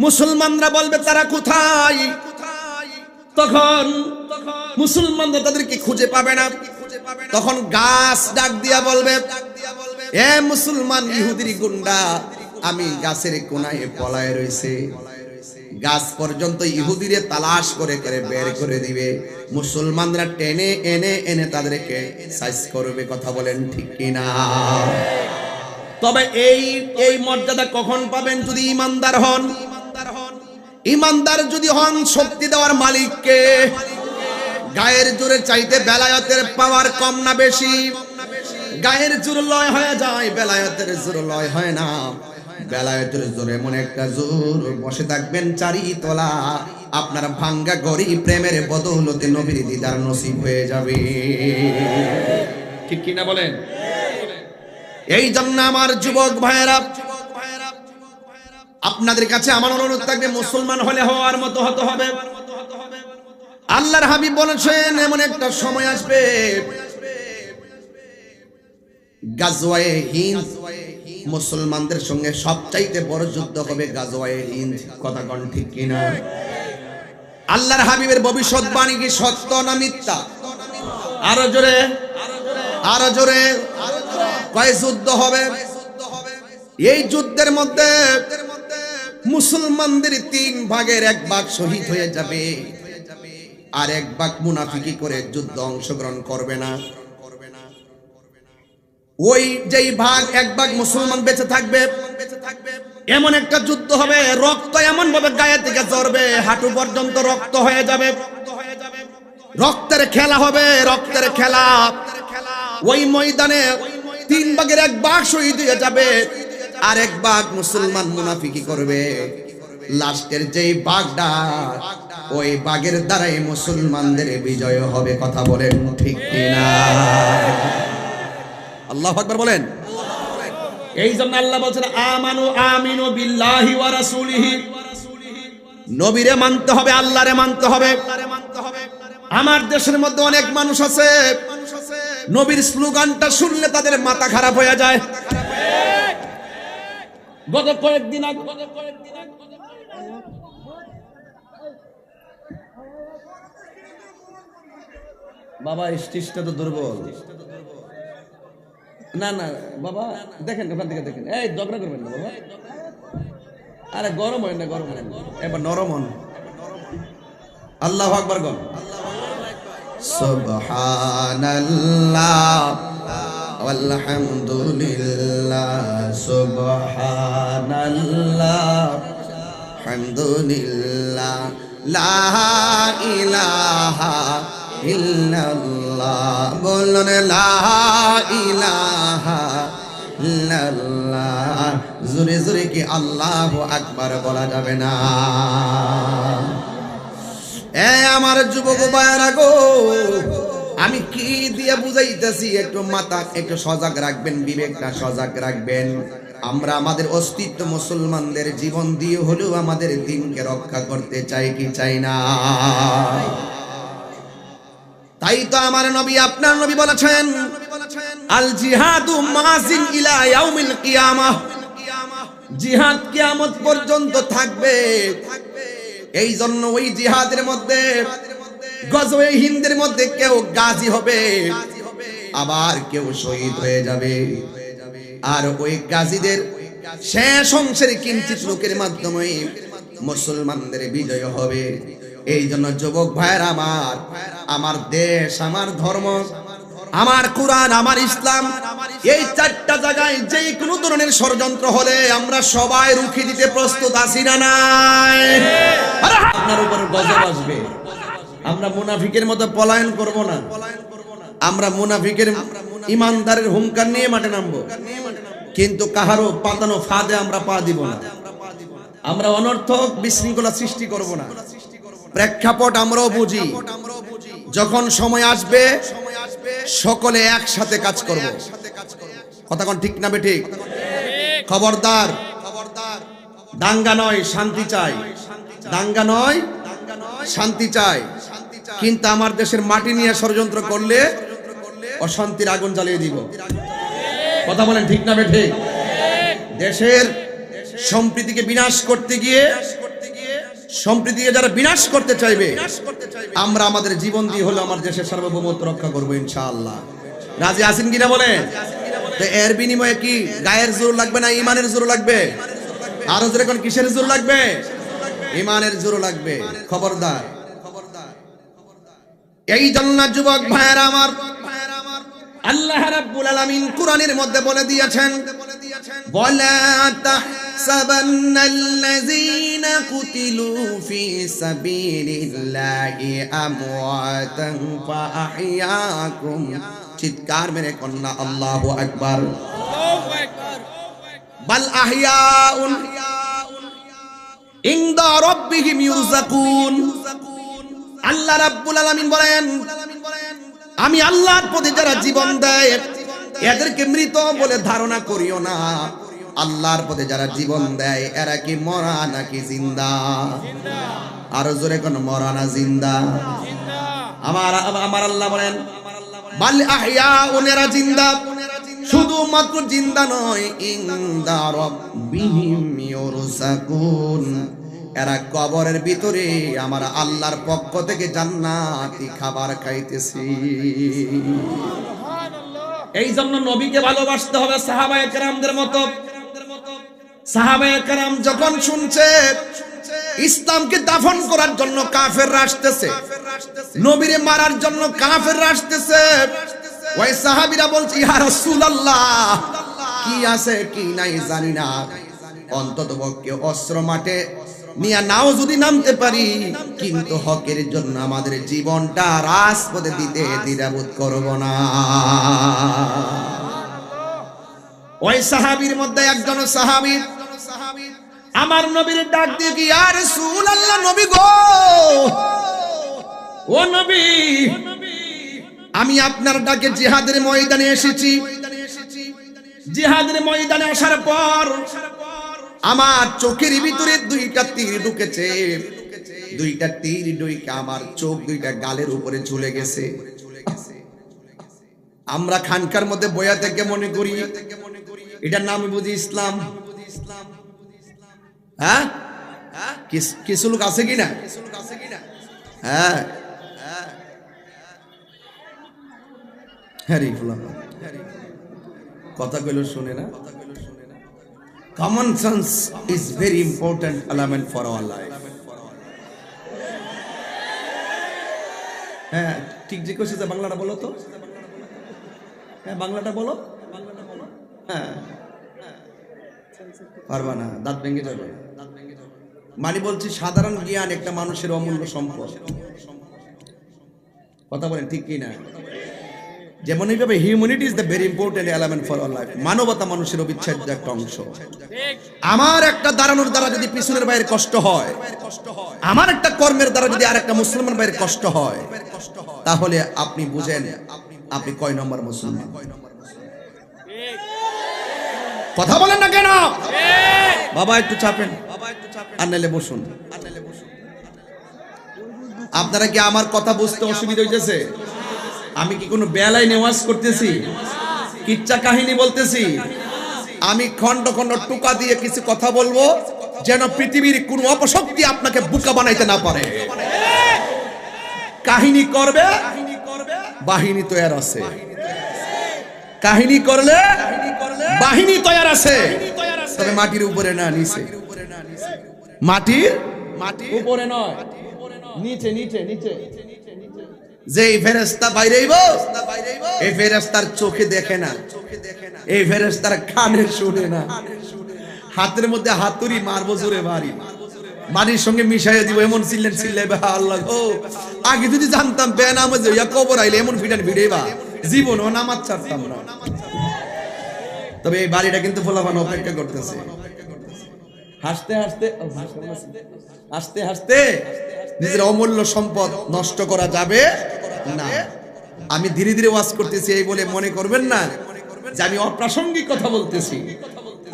মুসলমানরা বলবে তারা কোথায়? তখন মুসলমানরা তাদেরকে খুঁজে পাবে না। তখন গাছ ডাক দিয়া বলবে, এ মুসলমান ইহুদির গুন্ডা, আমি গাছের কোনায় পলায় রয়েছে। গাছ পর্যন্ত ইহুদিরে তালাশ করে করে বের করে দিবে। মুসলমানরা টেনে এনে এনে তাদেরকে সাইজ করবে। কথা বলেন, ঠিক কিনা? তবে এই মর্যাদা কখন পাবেন? যদি ইমানদার হন। ইমানদার যদি হন, শক্তি দেওয়ার মালিককে। গায়ের জোরে চাইতে বেলায়েতের পাওয়ার কম না বেশি? গায়ের জোর লয় হয়ে যায়, বেলায়েতের জোর লয় হয় না। বেলায়েতের জোর এমন একটা জোর, বসে থাকবেন চারি তলা, আপনার ভাঙ্গা গড়ি প্রেমের বদৌলতে নবীর দিদার নসিব হয়ে যাবে। ঠিক কি না বলেন? এই জন্য আমার যুবক ভাইয়েরা, আপনাদের কাছে আমার অনুরোধ থাকবে, মুসলমান হলে হওয়ার মতো হতে হবে। আল্লাহর হাবিব বলেছেন, এমন একটা সময় আসবে গাজওয়ায়ে হিন্দ, মুসলমানদের সঙ্গে সবচাইতে বড় যুদ্ধ হবে গাজওয়ায়ে হিন্দ। কথা কোন ঠিক কিনা? আল্লাহর হাবিবের ভবিষ্যৎবাণী কি সত্য না মিথ্যা? আরো জোরে, আরো জোরে। কয় যুদ্ধ হবে? এই যুদ্ধের মধ্যে মুসলমানদের 3 ভাগের 1 ভাগ শহীদ হয়ে যাবে, আর 1 ভাগ মুনাফিকি করে যুদ্ধ অংশগ্রহণ করবে না। ওই যেই ভাগ 1 ভাগ মুসলমান বেঁচে থাকবে, এমন একটা যুদ্ধ হবে, রক্ত এমন ভাবে গায়ে থেকে ঝরবে, হাঁটু পর্যন্ত রক্ত হয়ে যাবে। রক্তের খেলা হবে, রক্তের খেলা। ওই ময়দানে 3 ভাগের 1 ভাগ শহীদ হয়ে যাবে, আর 1 ভাগ মুসলমান মুনাফিকি করবে। লাস্টের যেই ভাগটা, ওই ভাগের দ্বারাই মুসলমানদের বিজয় হবে। কথা বলেন, ঠিক কিনা? আল্লাহু আকবার বলেন। এই জন্য আল্লাহ বলছেন, আমানু আমিনু বিল্লাহি ওয়া রাসূলিহি। নবীরে মানতে হবে, আল্লাহরে মানতে হবে। আমার দেশের মধ্যে অনেক মানুষ আছে, নবীর স্লোগানটা শুনলে তাদের মাথা খারাপ হয়ে যায়। গত কয়েকদিন আগে বাবা, স্টিজটা তো দুর্বল। না না বাবা, দেখেন ওখান থেকে দেখেন। এই ঝগড়া করবেন না বাবা। আরে গরম হয় না, গরম হয় না, এবার নরম হন। আল্লাহু আকবার বল। সুবহানাল্লাহ আলহামদুলিল্লাহ, সুবহানাল্লাহ হামদুলিল্লাহ, লা ইলাহা ইল্লাল্লাহ। বলুন, লা ইলাহা ইল্লাল্লাহ। জোরে জোরে কি আল্লাহু আকবার বলা যাবে না? এ আমার যুবক ভাইরা গো, আমি কি দিয়ে বুঝাইতেছি, একটু মাথা একটু সজাগ রাখবেন, বিবেকটা সজাগ রাখবেন। আমরা আমাদের অস্তিত্ব মুসলমানদের জীবন দিয়ে হলেও আমাদের দিনকে রক্ষা করতে চাই কি চাই না? তাই তো আমার নবী, আপনার নবী বলেছেন, আল জিহাদু মাযিন ইলা ইয়াউমিল কিয়ামাহ, জিহাদ কিয়ামত পর্যন্ত থাকবে। এই জন্য ওই জিহাদের মধ্যে, গজওয়ে হিন্দের মধ্যে কেউ গাজী হবে, আবার কেউ শহীদ হয়ে যাবে। আর ওই গাজীদের শেষ অংশের কিঞ্চিত লোকের মাধ্যমে মুসলমানদের বিজয় হবে। এই জন্য যুবক ভাইয়ের আমার, আমার দেশ, আমার ধর্ম, আমার কোরআন, আমার ইসলাম, এই চারটা জায়গায় যে কোনো ধরনের ষড়যন্ত্র হলে আমরা সবাই রুখে দিতে প্রস্তুত আছি না নাই? আপনার উপর গজব আসবে, আমরা মুনাফিকের মতো পলায়ন করব না। আমরা মুনাফিকের, ইমানদারের হুঙ্কার নিয়ে মাঠে নামবো, কিন্তু কাহারও পাতানো ফাঁদে আমরা পা দিব না। আমরা অনর্থক বিশৃঙ্খলা সৃষ্টি করব না। প্রেক্ষাপট আমরাও বুঝি, যখন সময় আসবে সকলে একসাথে কাজ করব। কথা কোন ঠিক না বেঠিক? খবরদার, দাঙ্গা নয় শান্তি চাই, দাঙ্গা নয় শান্তি চাই। কিন্তু আমার দেশের মাটি নিয়ে ষড়যন্ত্র করলে অশান্তির আগুন জ্বালিয়ে দিব। কথা বলেন ঠিক না বেঠিক? দেশের সম্প্রীতিকে বিনাশ করতে গিয়ে, সম্প্রীতিকে যারা বিনাশ করতে চাইবে, আমরা আমাদের জীবন দিয়ে হলো আমার দেশের সার্বভৌমত্ব রক্ষা করবো ইনশাআল্লাহ। রাজি আছেন কিনা বলেন? তো এর বিনিময়ে কি গায়ের জোর লাগবে না ইমানের জোর লাগবে? আরো জোরে কোন কিসের জোর লাগবে? ইমানের জোর লাগবে। খবরদার। এই জন্য যুবক ভাইয়েরা আমার, আল্লাহ রাব্বুল আলামিন কোরআনের মধ্যে বলে দিয়েছেন, ওয়ালা তাহসাবান্নাল্লাযীনা কুতিলু ফি সাবিলিল্লাহি আমওয়াতান ফাআহইয়াকুম। চিৎকার মেরে কন্যা আল্লাহু আকবার। বাল আহইয়াউন ইনদা রাব্বিহিম ইউরযাকুন। আল্লাহ রাব্বুল আলামিন বলেন, আমি আল্লাহর পথে যারা জীবন দেয় এদেরকে মৃত বলে ধারণা করিও না। আল্লাহর পথে যারা জীবন দেয় এরা কি মরা নাকি জিন্দা? আরো জোরে কোন মরা না জিন্দা? আমার আল্লাহ বলেন, বাল আহইয়াউন, এরা জিন্দা। শুধুমাত্র জিন্দা নয়, ইনদা রাব্বিহিম ইউরযাকুন, এরা কবরের ভিতরে আমার আল্লাহর পক্ষ থেকে জান্নাতি খাবার খাইতেছি। এই জন্য নবীকে ভালোবাসতে হবে সাহাবায়ে কেরামদের মতো। সাহাবায়ে কেরাম যখন শুনছে ইসলামকে দাফন করার জন্য কাফেররা আসতেছে, নবীরে মারার জন্য কাফেররা আসতেছে, ওই সাহাবীরা বলছে, ইয়া রাসূলুল্লাহ, কি আছে কি নাই জানি না, অন্ততপক্ষে অস্ত্র মাঠে নিয়ে নাও যদি নামতে পারি, কিন্তু হকের জন্য আমাদের জীবনটা রাজপথে দিতে দ্বিধাবোধ করব না। ওই সাহাবীর মধ্যে একজন সাহাবী আমার নবীর ডাক দিয়ে কি, ইয়া রাসূলুল্লাহ, নবী গো, ও নবী, আমি আপনার ডাকে জিহাদের ময়দানে এসেছি। জিহাদের ময়দানে আসার পর আমার চোখের ভিতরে দুইটা তীর ঢুকেছে। দুইটা তীর ঢুকে আমার চোখ দুইটা গালের উপরে ঝুলে গেছে। আমরা খানকার মধ্যে বয়া থেকে মনে করি এটার নাম বুঝি ইসলাম। হ্যাঁ, কিছু লোক আছে কিনা? হ্যাঁ, কথা কইল শুনে না। Common sense is very important element for our life. হ্যাঁ, ঠিক যে কইছে যে বাংলাটা বলো তো। হ্যাঁ, বাংলাটা বলো। হ্যাঁ, পারবা না, দাঁত ভেঙে যাবে। মানে বলছি সাধারণ জ্ঞান একটা মানুষের অমূল্য সম্পদ। কথা বলেন ঠিক কি না? যেমন এইভাবে humanity is the very important element for our life. মানবতা মানুষের অবিচ্ছেদ্য একটা অংশ। আমার একটা দাঁড়ানোর দ্বারা যদি পিছনের ভাইয়ের কষ্ট হয়, আমার একটা কর্মের দ্বারা যদি আর একটা মুসলমান ভাইয়ের কষ্ট হয়, তাহলে আপনি বুঝেন আপনি কয় নম্বর মুসলমান। কথা বলেন না কেন? বাবা একটু চাপেন, আর নাইলে বসুন। আপনারা কি আমার কথা বুঝতে অসুবিধা হইতেছে? আমি কি কোনো বেলায় নেওয়াজ করতেছি, কিচ্ছা কাহিনী বলতেছি? আমি খন্ড খন্ড টুকা দিয়ে কিছু কথা বলবো যেন পৃথিবীর কোন অপশক্তি আপনাকে বোকা বানাইতে না পারে। কাহিনী করবে, বাহিনী তৈরি আছে। কাহিনী করলে বাহিনী তৈরি আছে, তবে মাটির উপরে না, নিচে। মাটির উপরে নয়, নিচে নিচে নিচে। যেই ফেরেশতা বাইরেইব, এই ফেরেশতার চোখে দেখে না, এই ফেরেশতার কানে শুনে না। হাতের মধ্যে হাতুড়ি মারবো জোরে বাড়ি, বাড়ির সঙ্গে মিশাইয়া দিব, এমন চিল্লেন চিল্লাইবে আল্লাহ গো। আগে যদি জানতাম বেনামাজ হইয়া কবর আইলে এমন ফিটান ভিড়াইবা, জীবনও নামাজ ছাড়তাম না। তবে এই বাড়িটা কিন্তু ফলাফল অপেক্ষা করতেছে। হাসতে হাসতে হাসতে হাসতে নিজের অমূল্য সম্পদ নষ্ট করা যাবে না। আমি ধীরে ধীরে ওয়াজ করতেছি এই বলে মনে করবেন না যে আমি অপ্রাসঙ্গিক কথা বলতেছি।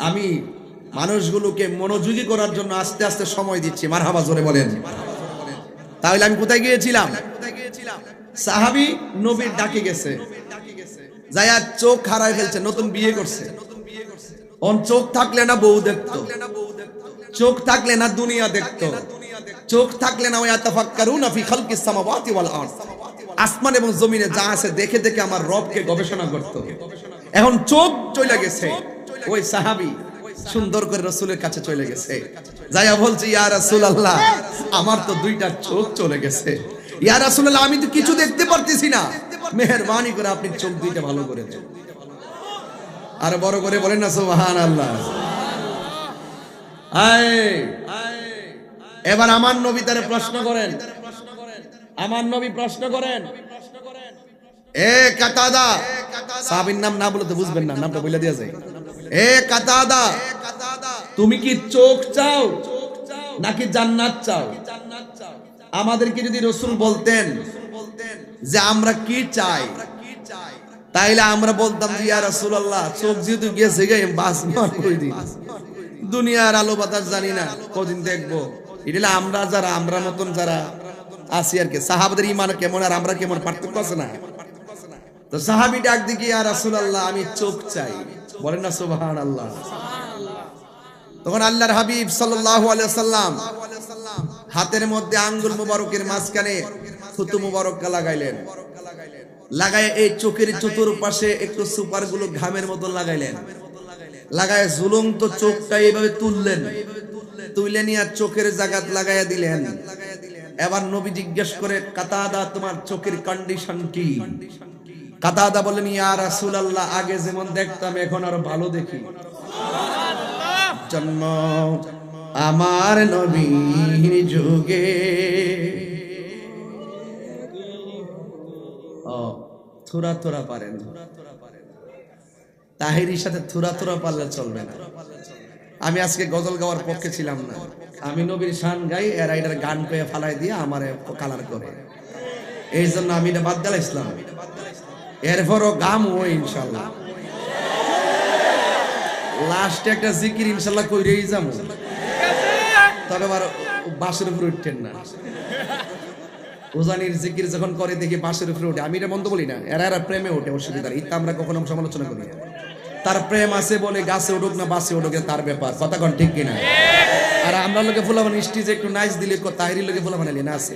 আমি মানুষগুলোকে মনোযোগী করার জন্য আস্তে আস্তে সময় দিচ্ছি। মারহাবা জোরে বলেন। তাহলে আমি কোথায় গিয়েছিলাম? সাহাবী নবীর ডাকে গেছে, যায়া চোখ হারায় ফেলছে, নতুন বিয়ে করছে। ওন চোখ থাকলে না বউ দেখতো, চোখ থাকলে না দুনিয়া দেখতো, চোখ থাকলে না ওয়াতাফাক্কারুনা ফি খালকিস সামাওয়াতি ওয়াল আরদ, আসমান এবং জমিনে যা আছে দেখে দেখে আমার রবকে গবেষণা করত। এখন চোখ চলে গেছে, ওই সাহাবী সুন্দর করে রাসূলের কাছে চলে গেছে, যায়া বলছে ইয়া রাসূলুল্লাহ আমার তো দুইটা চোখ চলে গেছে, ইয়া রাসূলুল্লাহ আমি তো কিছু দেখতে পারতেছি না, মেহেরবানি করে আপনি চোখ দুইটা ভালো করে দেন। আর বড় করে বলেন না সুবহানাল্লাহ। এবার আমার নবী তারে প্রশ্ন করেন, আমার নবী প্রশ্ন করেন, এ কাতাদা, সাহাবীর নাম না বলে তো বুঝবেন না, নামটা বলে দেয়া যায়। এ কাতাদা তুমি কি চোখ চাও নাকি জান্নাত চাও? আমাদেরকে যদি রাসূল বলতেন যে আমরা কি চাই, তাইলে আমরা বলতাম যে ইয়া রাসূলুল্লাহ চোখ যেহেতু গেছে গে বাস মার কই দিন, দুনিয়ার আলো বাতাস জানি না কদিন দেখবো। এটা আমরা যারা আমরা মতন যারা আছি আর কি, সাহাবাদের ঈমান কেমন আর আমরা কেমন পার্থক্য আছে না? তো সাহাবী ডাক দিকে ইয়া রাসূলুল্লাহ আমি চোখ চাই, বলেন না সুবহানাল্লাহ। তখন আল্লাহর হাবিব সাল্লাল্লাহু আলাইহি ওয়াসাল্লাম হাতের মধ্যে আঙ্গুল মুবারকের মাঝখানে থুতু মুবারক লাগাইলেন, লাগায় এই চোখের চতুর্পাশে একটু সুপার গুলো ঘামের মতো লাগাইলেন, লাগায় ঝুলন্ত চোখটা এইভাবে তুললেন, তুলে নিয়ে চোখের জায়গাত লাগাইয়া দিলেন। এবার নবী জিজ্ঞেস করে কাতাদা তোমার চোখের কন্ডিশন কি? কাতাদা বলেন ইয়া রাসূলুল্লাহ আগে যেমন দেখতাম এখন আরো ভালো দেখি। জন্ম আমার নবীর যুগে, থুরা থুরা পারেন, তাহিরির সাথে থুরা থুরা পারলে চলবে না। আমি আজকে গজল গাওয়ার পক্ষে ছিলাম না, আমি নবীর শান গাই, এরা এটার গান পেয়ে ফালাই দিয়ে আমারে কালার করে, এই জন্য আমি এটা বাদ দিলাম ইসলাম। এরপরও গাম ও ইনশাল্লাহ লাস্টে একটা জিকির ইনশাল্লাহ কইরেই যাবো, তবে আবার বাসের উপরে উঠতেন না। উজানির জিকির যখন করে দেখি বাসের উপরে উঠে, আমি এটা মন্দ বলি না, এরা এরা প্রেমে ওঠে, অসুবিধা ইতা আমরা কখনো সমালোচনা করি না। তার প্রেম আছে বলে গাছে উঠুক না বাসে উঠুক তার ব্যাপার, কথা কোন ঠিক কিনা? আর আমরা লোকে ফুলাবান স্টেজে একটু নাইচ দিলে তাহিরি লোকে ফুলাবান না আছে,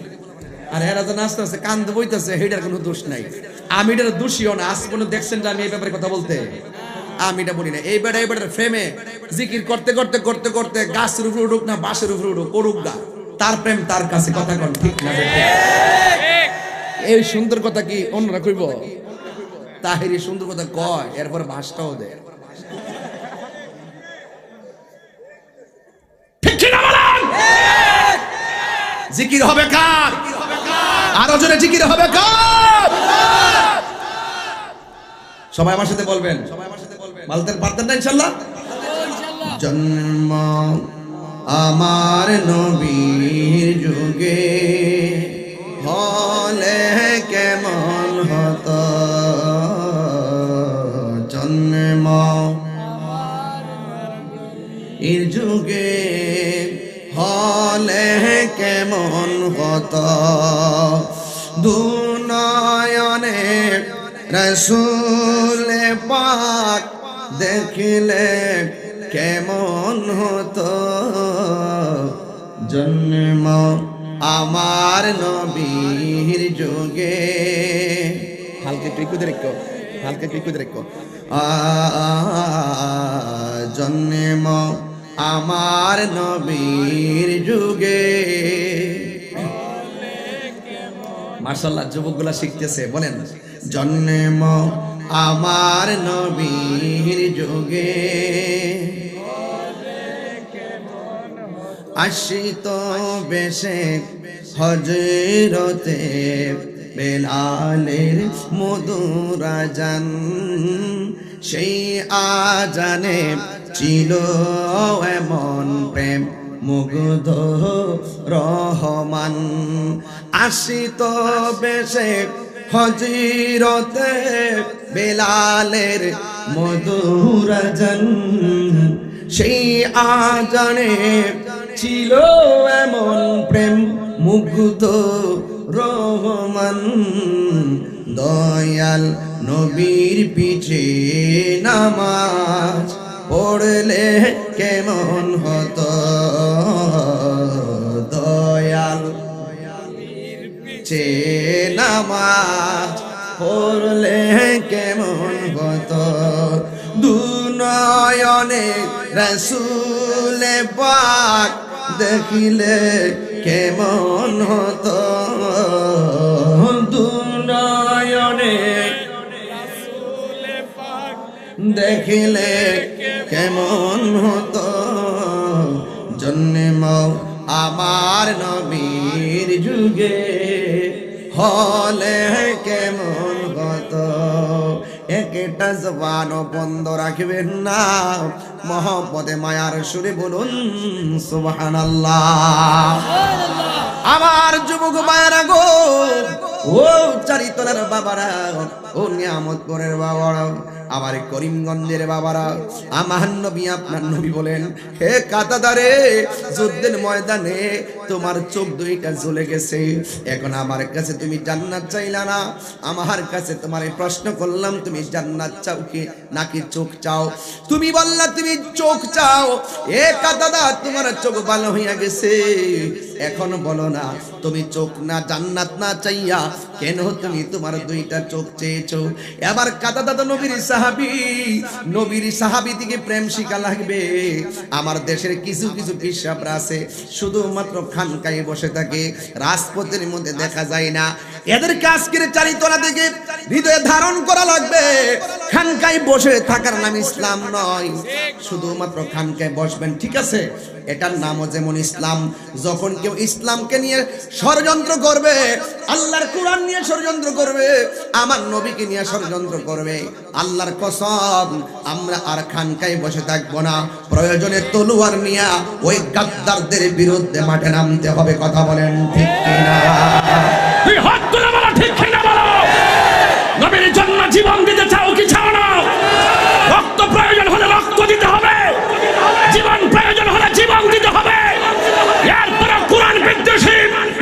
আর এরা যে নাচতে আছে কান্দ বইতেছে, হেটার কোনো দোষ নাই। আমি এটার দোষীও না, আজ কোনো দেখছেন যে আমি এই ব্যাপারে কথা বলতে, আমি এটা বলি না। এই বেটার ফ্রেমে জিকির করতে করতে করতে করতে গাছের উপরে উঠুক না বাসের উপরে উঠুক, করুক গা, তার প্রেম তার কাছে, কথা কোন ঠিক না? এই সুন্দর কথা কি অন্যরা কইব? তাহিরি সুন্দর কথা কয়, এরপরে ভাষটাও দেয়, ঠিক কি না বলেন? জিকির হবে কার? আরো জোরে জিকির হবে কার? সবাই আমার সাথে বলবেন, বলতে পারতেন না ইনশাআল্লাহ? জন্ম আমার নবীর যুগে হল হলে কেমন হতো জন্ম এর যুগে হলে কেমন হতো দুনয়নে রসুল পাক দেখিলে কেমন হতো জন্ম আমার নবীর যুগে হালকা একটু রেখো জন্ম আমার নবীর যুগে মাশাআল্লাহ যুবকগুলা শিখতেছে বলেন জন্ম আমার নবীর যুগে আশিত বেশে হজরতে বেলালের মধুর আজান সেই আজানে ছিল এমন প্রেম মুগ্ধ রহমান আশিত বেশে হজরতে বেলালের মধুর আজান সেই আজানে ছিল এমন প্রেম মুগ্ধ রহমান দয়াল নবীর পিছে নামাজ পড়লে কেমন হতো দয়াল পিছে নামাজ পড়লে কেমন হতো দুনয়নে রসুল পাক দেখিলে কেমন হতো দুনয়নে রসুল পাক দেখিলে কেমন হতো জন্ম আমার নবীর যুগে হলে কেমন হতো একটা জবান বন্ধ রাখবেন না মহব্বতে মায়ার সুরে বলুন সুবহানাল্লাহ আমার যুবক মায়েরা গো ও চারিতলার বাবারা ও নিয়ামতপুরের বাবারা আমার করিমগঞ্জের বাবারা আমার নবী আপনার নবী বলেন হে কাতাদারে যুদ্ধের ময়দানে তোমার চোখ দুইটা জ্বলে গেছে এখন আমার কাছে তুমি জান্নাত চাইলা না আমার কাছে তোমারে প্রশ্ন করলাম তুমি জান্নাত চাও কি নাকি চোখ চাও তুমি বললা তুমি চোখ চাও এ কাতাদা তোমার চোখ ভালো হইয়া গেছে এখন বলো না তুমি চোখ না জান্নাত না চাইয়া কেন তুমি তোমার দুইটা চোখ চেয়েছো এবার কাতাদা তো নবীর সাহাবী থেকে প্রেম শিখা লাগবে আমার দেশের কিছু কিছু পিসাবরা আছে শুধুমাত্র খানকায় বসে থাকে রাজপথের মধ্যে দেখা যায় না এদেরকে আজকের চারিতলা থেকে হৃদয়ে ধারণ করা লাগবে খানকায় বসে থাকার নাম ইসলাম নয় শুধুমাত্র খানকায় বসবেন ঠিক আছে এটার নামও যেমন ইসলাম যখন কেউ ইসলামকে নিয়ে ষড়যন্ত্র করবে আল্লাহর কোরআন নিয়ে ষড়যন্ত্র করবে আমার নবীকে নিয়ে ষড়যন্ত্র করবে আল্লাহর কসম আমরা আর খানকায় বসে থাকবো না প্রয়োজনে তলোয়ার নিয়ে ওই গাদ্দারদের বিরুদ্ধে মাঠে নামতে হবে কথা বলেন ঠিক কিনা তুই হাত তুলে বলো ঠিক কিনা বলো নবীর জন্য জীবন দিতে চাও কি চাও না রক্ত প্রয়োজন হলে রক্ত দিতে হবে জীবন প্রয়োজন হলে জীবন দিতে হবে এরপরে কোরআন বিদ্বেষী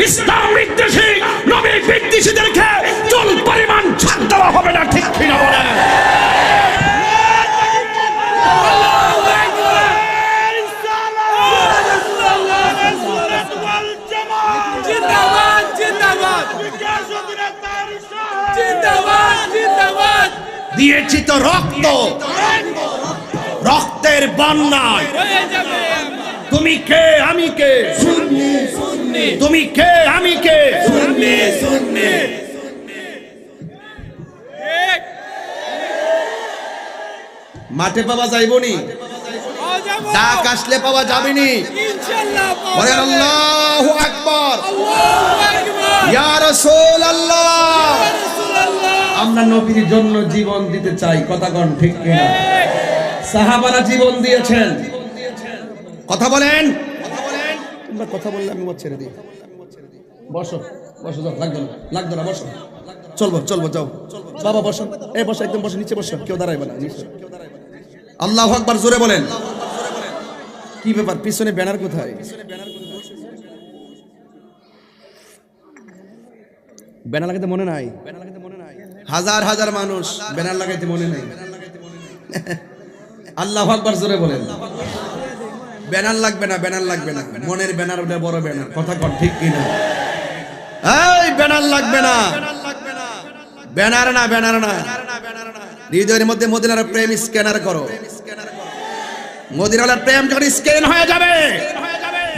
ইসলাম বিদ্বেষী নবী বিদ্বেষীদেরকে চুল পরিমাণ ছাড় দেওয়া হবে না ঠিক কিনা বলেন দিয়েছি তো রক্ত রক্তের বন্যায় তুমি কে আমি কে তুমি কে আমি কে মাঠে পাওয়া যাইবনি ডাক আসলে পাওয়া যাবেনি বলেন আল্লাহু আকবার ইয়া রাসূলুল্লাহ আমরা নবীর জন্য জীবন দিতে চাই কথা কোন ঠিক কিনা সাহাবারা জীবন দিয়েছেন কথা বলেন তোমরা কথা বললে আমি ছেড়ে দিই বসো বসো, যাও, লাগতো না, বসো, চলবো যাও বাবা, বসো, এই বসো, একদম বসো, নিচে বসো, কেউ দাঁড়াইবে না, নিচে। আল্লাহু আকবার, জোরে বলেন। কি ব্যাপার, পিছনে ব্যানার কোথায়? ব্যানার লাগাইতে মনে নাই? হাজার হাজার মানুষ, ব্যানার লাগাইতে মনে নাই। আল্লাহু আকবার, জোরে বলেন। ব্যানার লাগবে না, মনের ব্যানার, ওটা বড় ব্যানার, কথা কর ঠিক কিনা? এই ব্যানার লাগবে না, ব্যানার না, হৃদয়ের মধ্যে মদিনার প্রেম স্ক্যানার করো। মদিনার প্রেম যখন স্ক্যান হয়ে যাবে,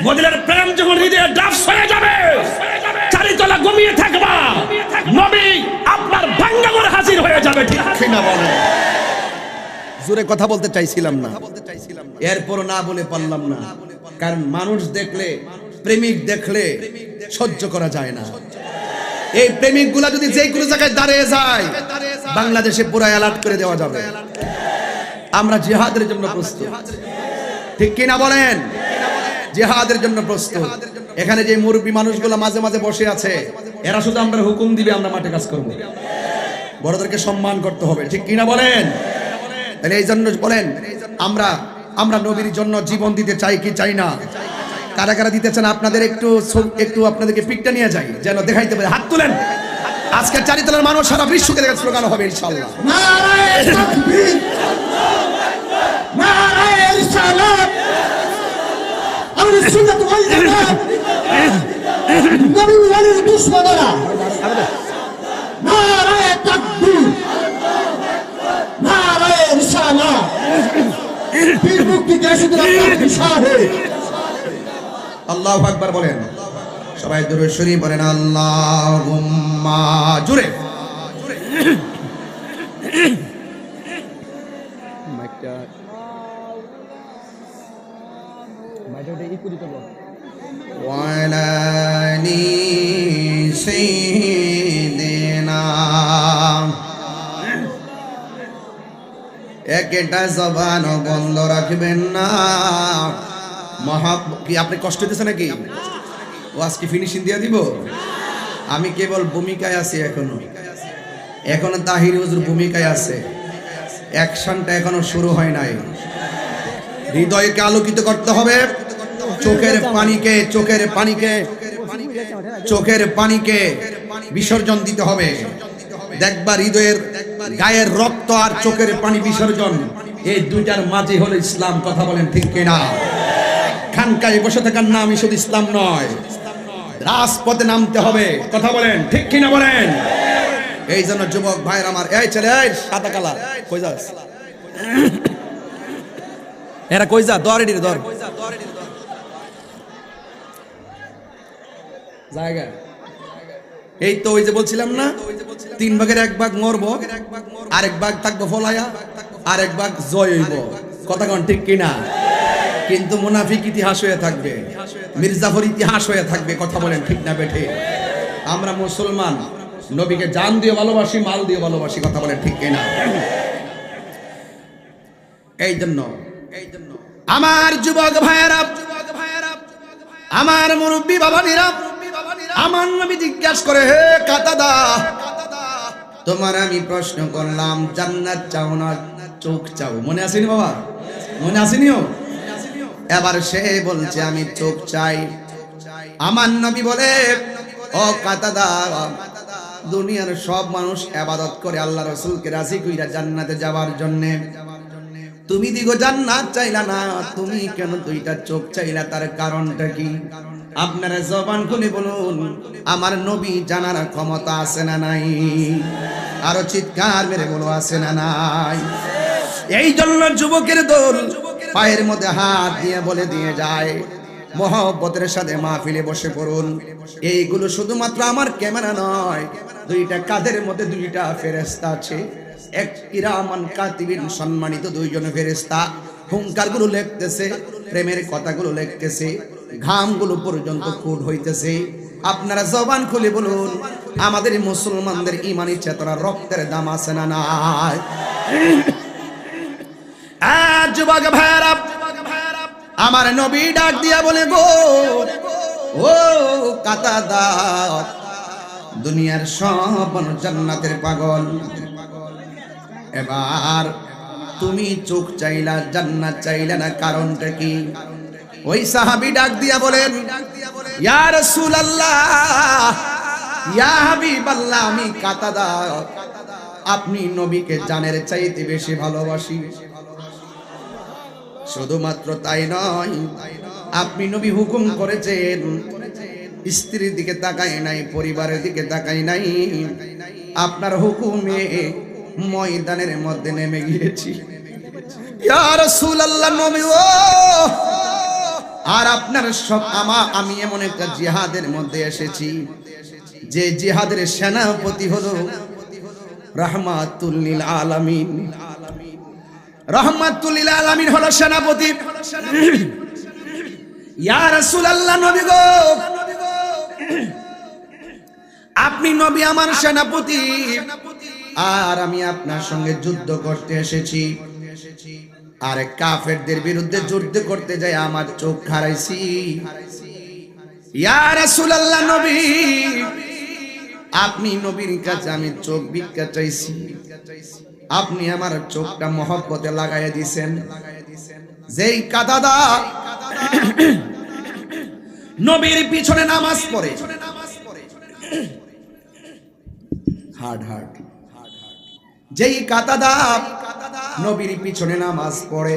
মদিনার প্রেম যখন হৃদয়ে ড্রাফট হয়ে যাবে, চারিতলা ঘুমিয়ে থাকবা, নবী আপনার ভাঙ্গা করে হাজির হয়ে যাবে, ঠিক কিনা বলেন? জোরে কথা বলতে চাইছিলাম না, এরপর না বলে পারলাম না, কারণ মানুষ দেখলে, প্রেমিক দেখলে সহ্য করা যায় না। এই প্রেমিক গুলা যদি যে কোনো জায়গায় দাঁড়িয়ে যায়, বাংলাদেশে পুরো অ্যালার্ট করে দেওয়া যাবে। আমরা জিহাদের জন্য প্রস্তুত, ঠিক কিনা বলেন? জিহাদের জন্য প্রস্তুত। এখানে যে মুরব্বী মানুষগুলো মাঝে মাঝে বসে আছে, এরা শুধু আমরা হুকুম দিবে, আমরা মাঠে কাজ করব। বড়দেরকে সম্মান করতে হবে, ঠিক কিনা বলেন? তাহলে এই জন্য বলেন, আমরা নবীর জন্য জীবন দিতে চাই কি চাই না? কারা কারা দিতে চান? আপনাদের একটু আপনাদেরকে পিকটা নিয়ে যাই, যেন দেখাইতে পারে। হাত তুলেন। আজকে চারিতলার মানুষ সারা বিশ্বকে দেখে স্লোগান হবে ইনশাআল্লাহ। নারায়ে তাকবীর, নারায়ে রিসালাত, আহলে সুন্নাত ওয়াল জামাত, নবী ওয়ালির দুশমনেরা, নারায়ে তাকবীর, নারায়ে রিসালাত, পীর মুক্তি দেশদের শাহে। আল্লাহু আকবার বলেন, সবাই দুরূদ শরীফ বলেন, আল্লাহুম্মা, জোরে। ওয়ালা আলি সাইয়্যিদিনা, একটা জবান বন্ধ রাখবেন না। কি আপনি কষ্ট দিতেছেন নাকি? ও আজকে ফিনিশিং দিয়ে দিব? আমি কেবল ভূমিকায় আছি, এখনো তাহির হুজুর ভূমিকায় আছে, অ্যাকশনটা এখনো শুরু হয় নাই। হৃদয়কে আলোকিত করতে হবে, চোখের পানিকে বিসর্জন দিতে হবে। দেখবা হৃদয়ের, গায়ের রক্ত আর চোখের পানি বিসর্জন, এই দুইটার মাঝে হলো ইসলাম। কথা বলেন ঠিক কিনা? খানকায় বসে থাকার নাম শুধু ইসলাম নয়, রাজপথে নামতে হবে। কথা বলেন ঠিক কিনা বলেন? এই জন্য যুবক ভাইয়ের আমার, এই ছেলে, এই সাদা কালা কই যাস? এরা কই যা? দর এডি দর জায়গা। এই তো ওই যে বলছিলাম না, 3 ভাগের 1 ভাগ মরবো, আরেক ভাগ থাকবো ফলায়া, আরেক ভাগ জয় হইব। কথা কোন ঠিক কিনা? কিন্তু মুনাফিক ইতিহাস হয়ে থাকবে, মির্জাফর ইতিহাস হয়ে থাকবে। কথা বলেন ঠিক না বেঠে? আমরা মুসলমান, নবীকে জান দিয়ে ভালোবাসি, মাল দিয়ে ভালোবাসি। কথা বলেন ঠিক কিনা? এই জন্য আমার যুবক ভাইয়েরা, আমার মুরব্বী বাবানীরা, আমার নবী জিজ্ঞাসা করে, হে কাতাদা, তোমার আমি প্রশ্ন করলাম, জান্নাত চাও না চোখ চাও? মনে আসেনি বাবা? মনে আসেনিও? এবার সে বলছে আমি চোখ চাই। আমার নবী বলে, ও কাতাদা, দুনিয়ার সব মানুষ ইবাদত করে আল্লাহ রাসূলকে রাজি কইরা জান্নাতে যাওয়ার জন্য, তুমি দিগো জান্নাত চাইলা না, তুমি কেন দুইটা চোখ চাইলা? তার কারণটা কি? আপনারা জবান খুলে বলুন, আমার নবী জানার ক্ষমতা আছে না নাই? আরো চিৎকার মেরে বলো, আছে না নাই? এই জন্য যুবকের দল পায়ের মধ্যে হাত দিয়ে বলে দিয়ে যায়, মহব্বতের সাথে মাহফিলে বসে পড়ুন। এইগুলো শুধুমাত্র আমার ক্যামেরা নয়, দুইটা কাঁধের মধ্যে দুইটা ফেরেশতা আছে, এক কিরামান কাতিবিন, সম্মানিত দুইজন ফেরেশতা হুঙ্কারগুলো লিখতেছে, প্রেমের কথাগুলো লিখতেছে, ঘামগুলো পর্যন্ত কুট হইতেছে। আপনারা জবান খুলে বলুন, আমাদের মুসলমানদের ইমানি চেতনা, রক্তের দাম আছে না নাই? যুবক ভাইরা, আমার নবী ডাক দিয়া বলে, গো ও কাতাদা, দুনিয়ার সব মানুষ জান্নাতের পাগল, এবার তুমি চোখ চাইলা জান্নাত চাইলা না, কারণটা কি? ওই সাহাবী ডাক দিয়া বলেন, ইয়া রাসূলুল্লাহ, ইয়া হাবিবাল্লাহ, আমি কাতাদা, আপনি নবীকে জানের চাইতে বেশি ভালোবাসি। শুধুমাত্র তাই নয়, আপনি নবী হুকুম করেছেন, স্ত্রীর দিকে তাকাই নাই, পরিবারের দিকে তাকাই নাই, আপনার হুকুমে ময়দানের মধ্যে নেমে গিয়েছি। ইয়া রাসূলুল্লাহ, নবী ও, আর আপনার সব আমি এমন একটা জিহাদের মধ্যে এসেছি যে জিহাদের সেনাপতি হলো রাহমাতুল লিল আলামিন। রাহমাতুল লিল আলামিন হলো সেনাপতি। ইয়া রাসূলুল্লাহ, নবী গো, আপনি নবী আমার সেনাপতি, আর আমি আপনার সঙ্গে যুদ্ধ করতে এসেছি। আর কাফেরদের বিরুদ্ধে যুদ্ধ করতে যাই আমার চোখ হারাইছি। ইয়া রাসূলুল্লাহ, নবী, আপনি নবীর কাছে আমি চোখ ভিক্ষা চাইছি, আপনি আমার চোখটা মহব্বতে লাগাইয়া দিয়েছেন। যেই কাতাদা নবীর পিছনে নামাজ পড়ে, হার্ড হার্ড, যেই কাতাদা নবীর পিছনে নামাজ পড়ে,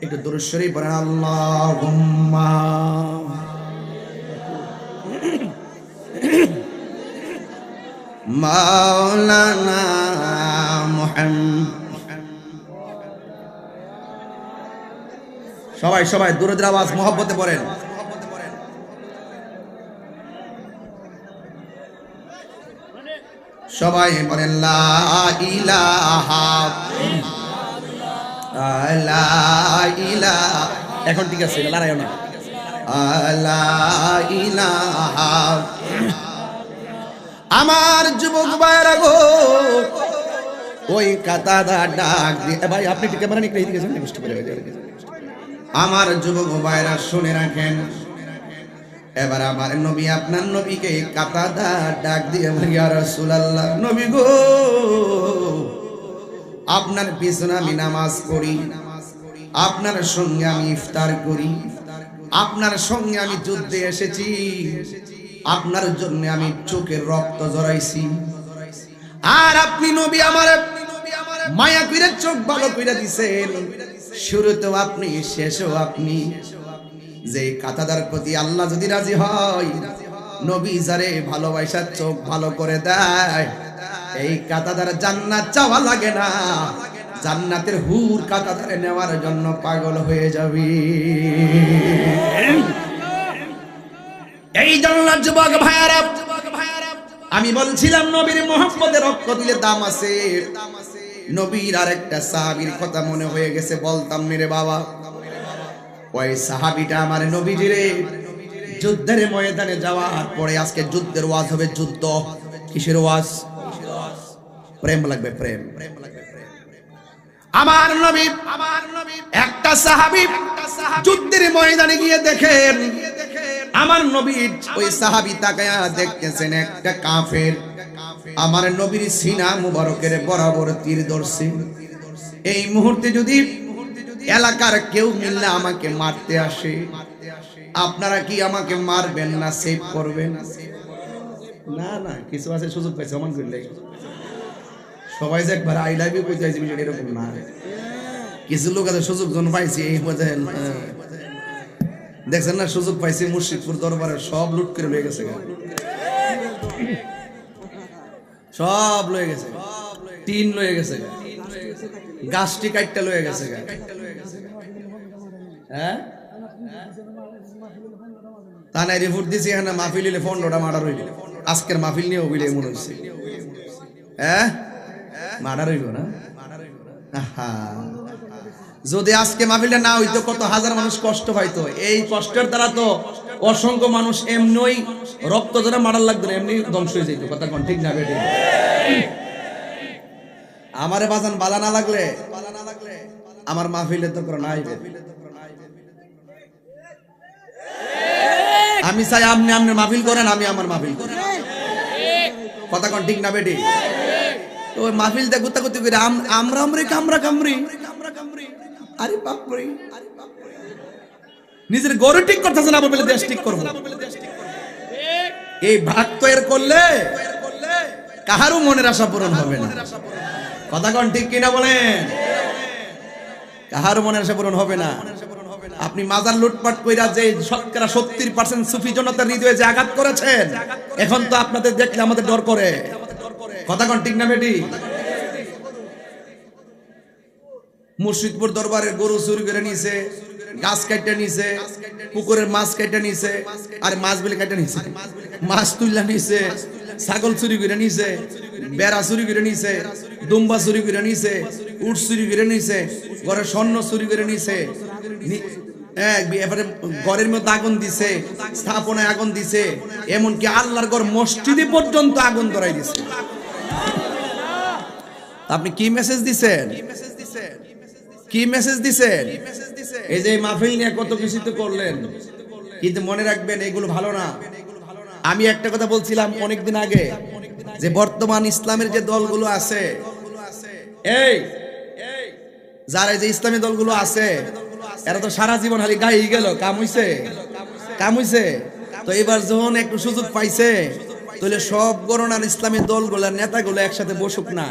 একটু দুরূদ শরীফ পড়েন, আল্লাহুম্মা মাওলানা মুহাম্মদ। সবাই সবাই দুরূদের আওয়াজ মহব্বতে পড়েন। সবাই বলেন লা ইলাহা লা ইলাহা। এখন ঠিক আছে, লড়াইও না। লা ইলাহা। আমার যুবক ভাইরা গো, ওই কাতাদা ডাক দিয়ে, ভাই আপনি ঠিক ক্যামেরা নিয়ে এদিকে যান, কষ্ট করে। আমার যুবক ভাইরা শুনে রাখেন, এবার আমার নবী আপনার নবীকে কাতাদা ডাক দিয়ে, ইয়া রাসূলুল্লাহ, নবী গো, আপনার পিছনে আমি নামাজ পড়ি, আপনার সঙ্গে আমি ইফতার করি, আপনার সঙ্গে আমি যুদ্ধে এসেছি, আপনার জন্য আমি চোখের রক্ত ঝরাইছি, আর আপনি নবী আমার মায়া কইরা চোখ ভালো কইরা দিছেন। শুরুতেও আপনি, শেষেও আপনি। যে কাতাদার প্রতি আল্লাহ যদি রাজি হয়, নবী যারে ভালোবাসার চোখ ভালো করে দেয়, এই কাতাদার জান্নাত চাওয়া লাগে না, জান্নাতের হুর কাতাদারে নেওয়ার জন্য পাগল হয়ে যাবে। এই জান্নাত যুবক ভাইয়ারা, আমি বলছিলাম নবীর মহব্বতে রক্ত দিলে দাম আছে। নবীর আরেকটা সাহাবীর কথা মনে হয়ে গেছে, বলতাম মেরে বাবা। ওই সাহাবীটা আমার নবীজিরে যুদ্ধের ময়দানে যাওয়ার পরে, আজকে যুদ্ধের ওয়াজ হবে। যুদ্ধ কিসের ওয়াজ? প্রেম লাগবে, প্রেম। আমার নবী একটা সাহাবী যুদ্ধের ময়দানে গিয়ে দেখেন, আমার নবী ওই সাহাবী তাকায়া দেখতেছেন একটা কাফের আমার নবীর সিনা মুবারকের বরাবর তীর ধরছে। এই মুহূর্তে যদি এলাকার কেউ মিললে আমাকে মারতে আসে, আপনারা কি আমাকে মারবেন না সেভ করবেন? না না, কিছু আছে সুযোগ পাইছে অমান করলে, সবাই যে একবার আই লাভ ইউ কইতে আইছে বিষয়টা এরকম না। কিছু লোক আছে সুযোগ জন পাইছে, এই বোঝেন, দেখছেন না, সুযোগ পাইছে মুর্শিদপুর দরবারে সব লুট করে লয়ে গেছে, সব লয়ে গেছে, টিন লয়ে গেছে, গাছটি কাটতে লয়ে গেছে। হ্যাঁ, তা নাই রিপোর্ট দিছি, এখানে মাহফিল হইলে 15টা মার্ডার হইল। আজকের মাহফিল নিয়ে হইলে মনে হচ্ছে, হ্যাঁ মার্ডার হইল না। যদি আজকে মাহফিলটা না হইতো, কত হাজার মানুষ কষ্ট পাইতো। এই কষ্টের দ্বারা তো অসংখ্য মানুষ এমনই রক্ত ধরে মারার লাগতো না, এমনি ধ্বংস হয়ে যেত। কথা কোন ঠিক না বেটে? আমারে বাজান বালা না লাগলে আমার মাহফিলে তো করে না আইবে। আমি চাই আপনি আপনার মাহফিল করেন, আমি আমার মাহফিল করি। কথা কোন ঠিক না বেটি? তো ওই মাহফিল দিয়ে গুতাগুতি করে আমরা কামরা কামরি, আরে বাপরে, নিজের গরু ঠিক করতেছে না বলে দেশ ঠিক করবো। এই ভাগ তো এর করলে কাহারও মনের আশা পূরণ হবে না। কথা কোন ঠিক কিনা বলেন? কাহারও মনের আশা পূরণ হবে না। আপনি মাজার লুটপাট কইরা যে শতকরা 70% সুফি জনতার হৃদয়ে যে আঘাত করেছেন, এখন তো আপনাদের দেখলে আমাদের ডর করে। কথা কোন ঠিক না বেটি? মুর্শিদপুর দরবারের গরু চুরি করে নিছে, গাছ কাটতে নিছে, পুকুরের মাছ কাটতে নিছে, আর মাছ বলে কাটতে নিছে, মাছ তুইলা নিছে, ছাগল চুরি করে নিছে, বেড়া চুরি করে নিছে, দুম্বা চুরি করে নিছে, উট চুরি করে নিছে, ঘরের স্বর্ণ চুরি করে নিছে, এবারে ঘরের মধ্যে আগুন দিছে, স্থাপনায় আগুন দিছে, এমনকি আল্লাহর ঘর মসজিদে পর্যন্ত আগুন ধরাই দিছে। আপনি কি মেসেজ দিছেন? কি মেসেজ দিছেন? এই যে মাহফিল নিয়ে কত কিছু তো করলেন, কিন্তু মনে রাখবেন এগুলো ভালো না। আমি একটা কথা বলছিলাম অনেকদিন আগে, যে বর্তমান ইসলামের যে দলগুলো আছে, এই যারা যে ইসলামী দলগুলো আছে, এরা তো সারা জীবন খালি গাই গেল, কাম হইছে। তো এবার যখন একটু সুযোগ পাইছে, তাহলে সব গণনার ইসলামী দলগুলোর নেতাগুলো একসাথে বসুক না,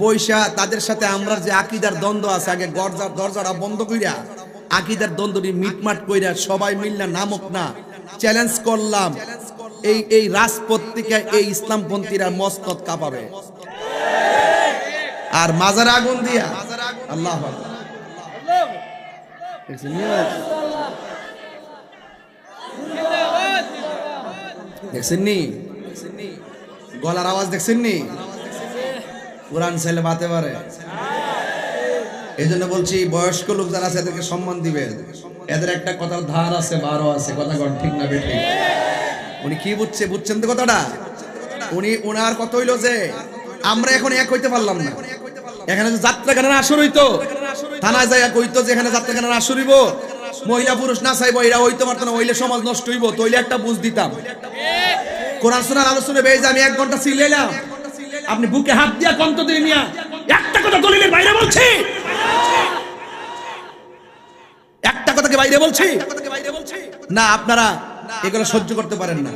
বৈশা তাদের সাথে আমরা যে আকীদার দ্বন্দ্ব আছে, আগে দরজাটা বন্ধ কইরা আকীদার দ্বন্দ্বটি মিটমাট কইরা সবাই মিলনা নামক না, চ্যালেঞ্জ করলাম, এই রাজপথ থেকে এই ইসলামপন্থীরা মসনদ কাঁপাবে। আর মাজার আগুন দিয়া আল্লাহু আকবার, দেখছেন নি গলার আওয়াজ? দেখছেন নি? কোরআন ছেলে বাতে পারে। এই জন্য বলছি বয়স্ক লোক যারা আছে এদেরকে সম্মান দিবেন। এদের একটা কথার ধার আছে, বারো আছে। কথা কন ঠিক না বেটি? উনি কি বুঝছেন তো কথাটা? ওনার কথা হইলো যে আমরা এখন এক হইতে পারলাম না। এখানে যে যাত্রা গানের আসর হইতো, থানায় যাইয়া কইতো যে এখানে যাত্রা গানের আসর হইব, মহিলা পুরুষ না চাইবো, এরা হইতে পারতো না, হইলে সমাজ নষ্ট হইব। তইলে একটা বুঝ দিতাম। কোরআন শোনার আলোচনা বেয়ে আমি 1 ঘন্টা চিল্লাইলাম, আপনি বুকে হাত দিয়া কন্ত দিলি মিয়া একটা কথা দলিলের বাইরে বলছি, একটা কথাকে বাইরে বলছি না, আপনারা এগুলো সহ্য করতে পারেন না।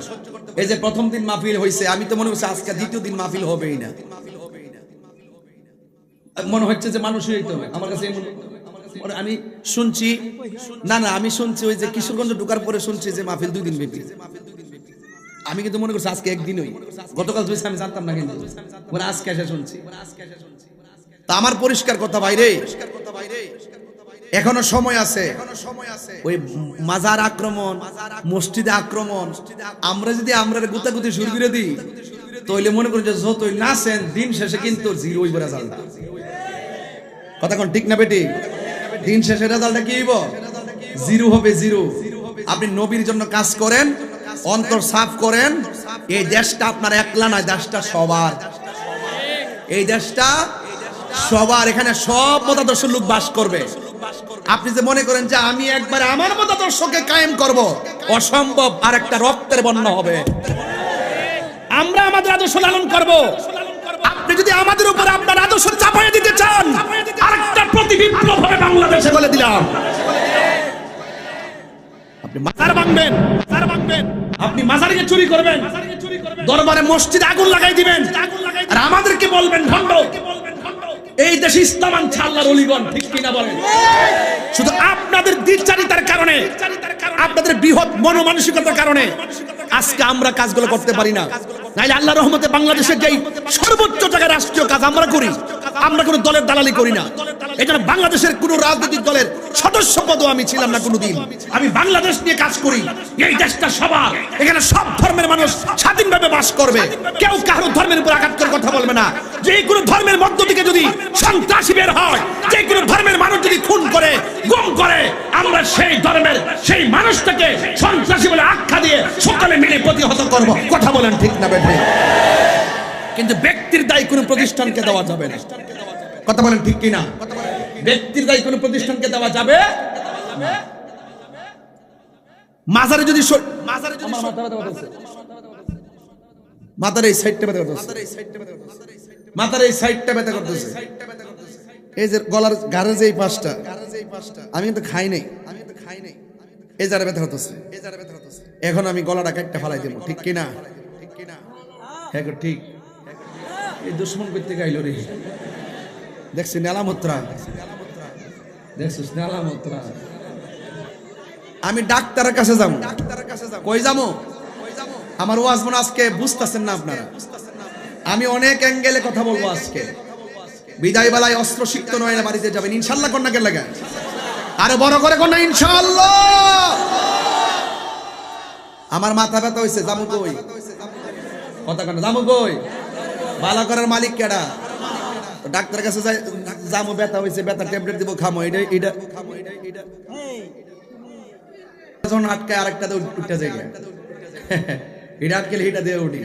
এই যে প্রথম দিন মাহফিল হইছে, আমি তো মনে করছি আজকে দ্বিতীয় দিন মাহফিল হবেই না। মনে হচ্ছে যে মানুষই হইতো আমার কাছে। আমি শুনছি না, আমি শুনছি ওই যে কিশোরগঞ্জ ঢোকার পরে শুনছি যে মাহফিল 2 দিন ব্যাপী। আমি কিন্তু মনে করছি আজকে একদিনই, গতকাল হয়েছে আমি জানতাম না, কিন্তু আজকে এসে শুনছি। তা আমার পরিষ্কার কথা বাইরে, এখনো সময় আছে। ওই মাজার আক্রমণ, মসজিদে আক্রমণ, আমরা যদি আমরা গুতাগুতি শুরু করে দিই, তাইলে মনে করি যে যতই নাচেন দিন শেষে কিন্তু জিরোই রেজাল্ট। কথা কোন ঠিক না বেটি? দিন শেষে রেজাল্টটা কি হইব? জিরো হবে, জিরো। আপনি নবীর জন্য কাজ করেন, অন্তর সাফ করেন। এই দেশটা আপনার একলা নয়, দেশটা সবার। এই দেশটা সবার, এখানে সব মতাদর্শ লোক বাস করবে। আপনি যে মনে করেন যে আমি একবার আমার মতাদর্শকে কায়েম করব, অসম্ভব। আর একটা রক্তের বন্যা হবে। আমরা আমাদের আদর্শ লালন করব। আপনি যদি আমাদের উপর আপনার আদর্শ চাপাইয়ে দিতে চান, আরেকটা প্রতিবিপ্লব হবে বাংলাদেশে, বলে দিলাম। আপনি মাজার ভাঙবেন, আপনি মাজারে চুরি করবেন, দরবারে মসজিদে আগুন লাগাই দিবেন, আর আমাদেরকে বলবেন ভণ্ড। এই দেশে ইসলাম আনছে আল্লাহর ওলিগণ, ঠিক কিনা বলেন? শুধু আপনাদের দ্বিচারিতার কারণে, আপনাদের বৃহৎ মনোমানসিকতার কারণে আজকে আমরা কাজগুলো করতে পারি না। নাইলে আল্লাহর রহমতে বাংলাদেশের যেই সর্বোচ্চ জায়গায় রাষ্ট্রীয় কাজ আমরা করি, আমরা কোনো দলের দালালি করি না। এই জন্য বাংলাদেশের কোনো রাজনৈতিক দলের সদস্য পদও আমি ছিলাম না কোনোদিন। আমি বাংলাদেশ নিয়ে কাজ করি। এই দেশটা সবার, এখানে সব ধর্মের মানুষ স্বাধীনভাবে বাস করবে। কেউ কারো ধর্মের উপর আঘাত করে কথা বলবে না। যে কোনো ধর্মের মধ্য থেকে যদি সন্ত্রাসী বের হয়, যে কোনো ধর্মের মানুষ যদি খুন করে, গুম করে, আমরা সেই ধর্মের সেই মানুষটাকে সন্ত্রাসী বলে আখ্যা দিয়ে সকলে মিলে প্রতিহত করব। কথা বলেন ঠিক না বেঠিক? কিন্তু ব্যক্তির দায় কোনো প্রতিষ্ঠানকে দেওয়া যাবে না। কথা বলেন ঠিক কিনা? ব্যক্তির দায় কোনো প্রতিষ্ঠানকে দেওয়া যাবে না। মাজারে যদি আমার মাথা ব্যথা করতেছে। মাথার এই সাইডটা ব্যথা করতেছে, মাথার এই সাইডটা ব্যথা করতেছে, এই যে গলার ঘাড়ের যে এই পাশটা, আমি কিন্তু খাই নাই, এই জায়গায় ব্যথা করতেছে। এখন আমি গলাটা কাটতে ফালাই দেবো, ঠিক কিনা? হ্যাঁ ঠিক। এই দুশ্মন করতে গাইল রে, দেখছি নেলামুত্রা, দেখছিস নেলামুত্রা। আমি ডাক্তারের কাছে যাবো, কই যাবো? আমার ওয়াজ মনে আজকে বুঝতেছেন না আপনারা, আমি অনেক অ্যাঙ্গেলে কথা বলবো আজকে। বিদায় বেলায় অস্ত্র শিক্ত নয় না, বাড়িতে যাবেন ইনশাল্লাহ। কন্যাকে লাগে আরে বড় করে কন্যা ইনশাল্লাহ। আমার মাথা ব্যথা হয়েছে, যাবো কই? কথা কন্যা যাবো কই? বালা করার মালিক কেডা? ডাক্তারের কাছে যাই, যাবো, ব্যথা হয়েছে, ব্যথা ট্যাবলেট দিব, খামো, এটা যখন আটকায় আরেকটা উঠতে যায়, এটা আটকে এটা দিয়ে উঠি।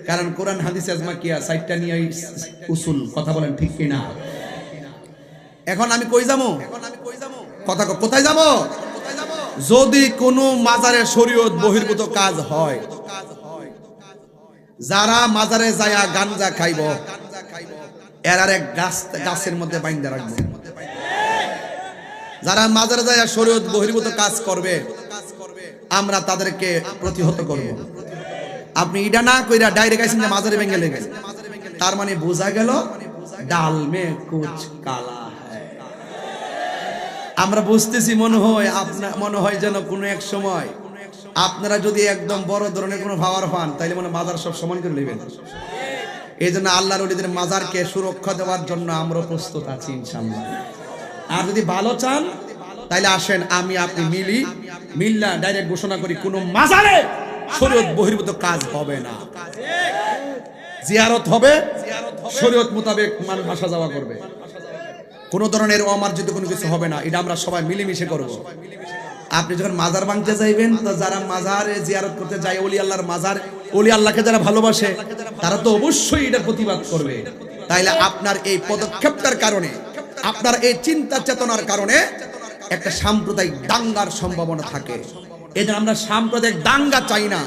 কারণ কোরআন হাদিস আজমা কিয়া সাইটটা নিয়ে উসুল, কথা বলেন ঠিক কিনা? এখন আমি কই যাবো? কথা কোথায় যাবো? যদি কোনো মাজারে শরীয়ত বহির্ভূত কাজ হয়, যারা মাজারে যায়া গাঞ্জা খাইব, এরারে গাছের মধ্যে বাইন্ধা রাখবো। যারা মাজারে যায়া শরীয়ত বহির্ভূত কাজ করবে, আমরা তাদেরকে প্রতিহত করব। আপনি এটা না কইরা ডাইরেক্ট আইছেন যে মাজারে ভেঙে লেগে, তার মানে বোঝা গেল ডাল মে কুছ কালা হ্যায়। আমরা বুঝতেছি, মনে হয় যেন কোনো এক সময় আপনারা যদি একদম বড় ধরনের কোনো পাওয়ার পান, তাইলে মনে মাজার সব সমান করে নেবেন। এই জন্য আল্লাহর ওলিদের মাজারকে সুরক্ষা দেওয়ার জন্য আমরা প্রস্তুত আছি ইনশাআল্লাহ। আর যদি ভালো চান তাইলে আসেন, আমি আপনি মিল্লা ডাইরেক্ট ঘোষণা করি, কোন মাজারে শরীয়ত বহির্ভূত কাজ হবে না। জিয়ারত হবে, শরীয়ত মোতাবেক মানুষ আসা যাওয়া করবে, কোন ধরনের অমার্জিত কোনো কিছু হবে না। এটা আমরা সবাই মিলেমিশে করব। আপনি যখন মাজার ভাঙতে যাইবেন, তো যারা মাজারে জিয়ারত করতে যায়, ওলি আল্লাহর মাজার, ওলি আল্লাহকে যারা ভালোবাসে, তারা তো অবশ্যই এটার প্রতিবাদ করবে। তাইলে আপনার এই পদক্ষেপটার কারণে, আপনার এই চিন্তা চেতনার কারণে একটা সাম্প্রদায়িক দাঙ্গার সম্ভাবনা থাকে। এজন্য আমরা সাম্প্রদায়িক দাঙ্গা চাই না,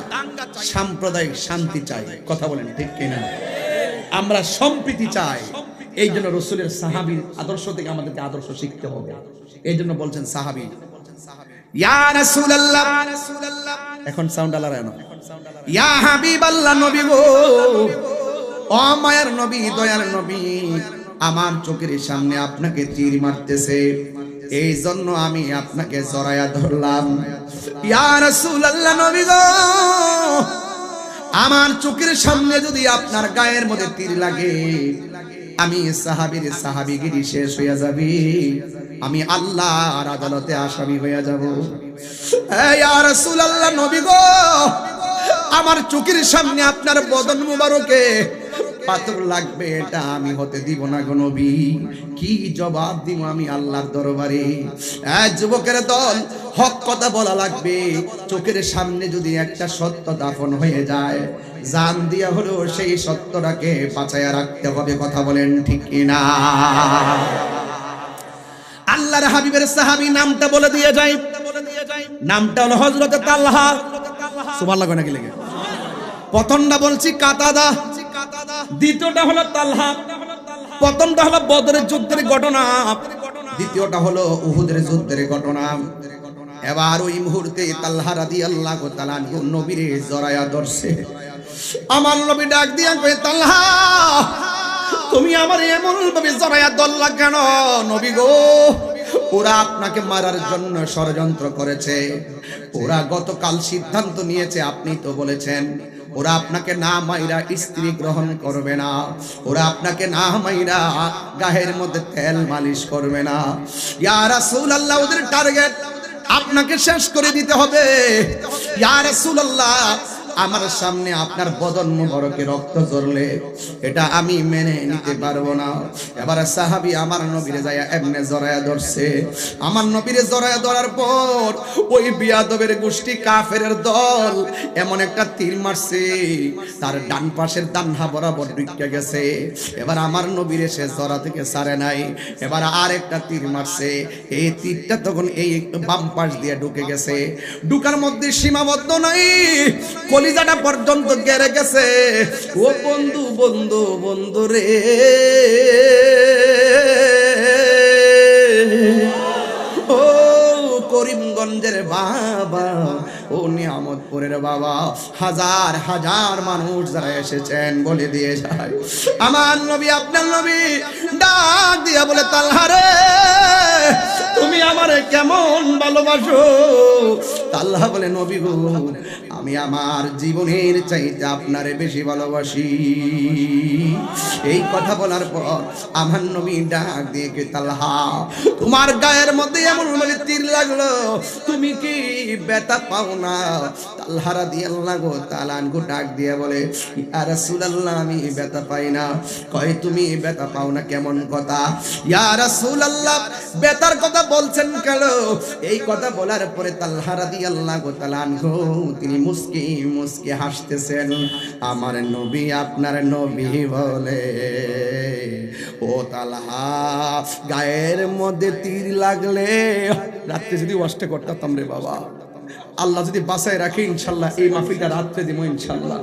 সাম্প্রদায়িক শান্তি চাই। কথা বলেন ঠিক কিনা? আমরা সম্প্রীতি চাই। এই জন্য রাসূলের সাহাবীর আদর্শ থেকে আমাদেরকে আদর্শ শিখতে হবে। এই জন্য বলছেন সাহাবী, ইয়া রাসূলুল্লাহ, এখন সাউন্ড আলাদা না, ইয়া হাবিবাল্লাহ, নবী গো, ও মায়ের নবী, দয়ার নবী, আমার চোখের সামনে আপনাকে তীর মারতেছে, এই জন্য আমি আপনাকে জড়ায়া ধরলাম। ইয়া রাসূলুল্লাহ, নবী গো, আমার চোখের সামনে যদি আপনার গায়ের মধ্যে তীর লাগে, আমি সাহাবীগিরি শেষ হয়ে যাবে, আমি আল্লাহর আদালতে আসামি হয়ে যাব। ইয়া রাসূলুল্লাহ, নবী গো, আমার চোখের সামনে আপনার বদন মুবারকে পাথর লাগবে, এটা আমি হতে দিব না গো নবী। কি জবাব দিব আমি আল্লাহর দরবারে? যুবকের দল, হক কথা বলা লাগবে। চোখের সামনে যদি একটা সত্য দাফন হয়ে যায়, জান দিয়া হলো সেই সত্যটাকে বাঁচায়া রাখতে হবে। কথা বলেন ঠিক কিনা? আল্লাহর হাবিবের সাহাবী নামটা বলে দিয়ে যাই, নামটা হলো হযরত তালহা। সুবহানাল্লাহ নাকি লাগে? প্রথমটা বলছি কাতাদা, দ্বিতীয়টা হলো তালহা। প্রথমটা হলো বদরের যুদ্ধের ঘটনা, দ্বিতীয়টা হলো উহুদের যুদ্ধের ঘটনা। এবার ওই মুহূর্তে তালহা রাদিয়াল্লাহু তাআলা নবীর জড়ায়া ধরছে। আমার নবী ডাক দিয়া কয়, তালহা, তুমি আমার এমন ভাবে জড়ায়া ধরলা কেন? নবী গো, ওরা আপনাকে মারার জন্য ষড়যন্ত্র করেছে। ওরা গতকাল সিদ্ধান্ত নিয়েছে, আপনি তো বলেছেন ওরা আপনাকে না মাইরা স্ত্রী গ্রহণ করবে না, ওরা আপনাকে না মাইরা গায়ের মধ্যে তেল মালিশ করবে না। ইয়া রাসূলুল্লাহ, ওদের টার্গেট আপনাকে শেষ করে দিতে হবে। ইয়া রাসূলুল্লাহ, আমার সামনে আপনার বদন মুবারকে রক্ত ঝরলে এটা আমি মেনে নিতে পারবো না। এবার সাহাবী আমার নবীরে যায়া এমনে জড়ায়া ধরছে। আমার নবীরে জড়ায়া ধরার পর ওই বিয়াদবের গোষ্ঠী কাফেরের দল এমন একটা তীর মারছে, তার ডান পাশের ডানহা বরাবর ঢুকে গেছে। এবার আমার নবীরে সে জড়া থেকে ছাড়ে নাই, এবার আর একটা তীর মারছে। এই তীরটা তখন এই বাম পাশ দিয়ে ঢুকে গেছে। ঢুকার মধ্যে সীমাবদ্ধ নাই, কলিজাটা পর্যন্ত গেড়ে গেছে। ও বন্ধু বন্ধু বন্ধু রে, ও করিমগঞ্জের বাবা, ও নিয়ামতপুরের বাবা, হাজার হাজার মানুষ যারা এসেছেন বলে দিয়ে যায় আমার নবী, আপনার নবী ডাক দিয়া বলে, তালহা রে তুমি আমারে কেমন ভালোবাসো? তালহা বলে, নবী গো আমি আমার জীবনের চাইতে আপনারে বেশি ভালোবাসি। এই কথা বলার পর আমার নবী ডাক দিয়ে কে, তালহা তোমার গায়ের মধ্যে এমন ভাবে তীর লাগলো, তুমি কি ব্যথা পাও না? তালহা রাদিয়াল্লাহু তাআলা আনহু ডাক দিয়ে বলে, ইয়া রাসূলুল্লাহ আমি ব্যথা পাই না। কয় তুমি ব্যথা পাও না কেমন কথা? ইয়া রাসূলুল্লাহ ব্যথার কথা বলছেন কেন? এই কথা বলার পরে তালহা রাদিয়াল্লাহু তাআলা আনহু তিনি মুস্কি মুস্কি হাসতেছেন। আমার নবী আপনার নবী বলে, ও তালহা গায়ের মধ্যে তীর লাগলে রাত্রে যদি ওয়াশটা করতাম রে বাবা, আল্লাহ যদি বাঁচায় রাখে ইনশাল্লাহ এই মাহফিলটা রাত্রে দিব ইনশাল্লাহ।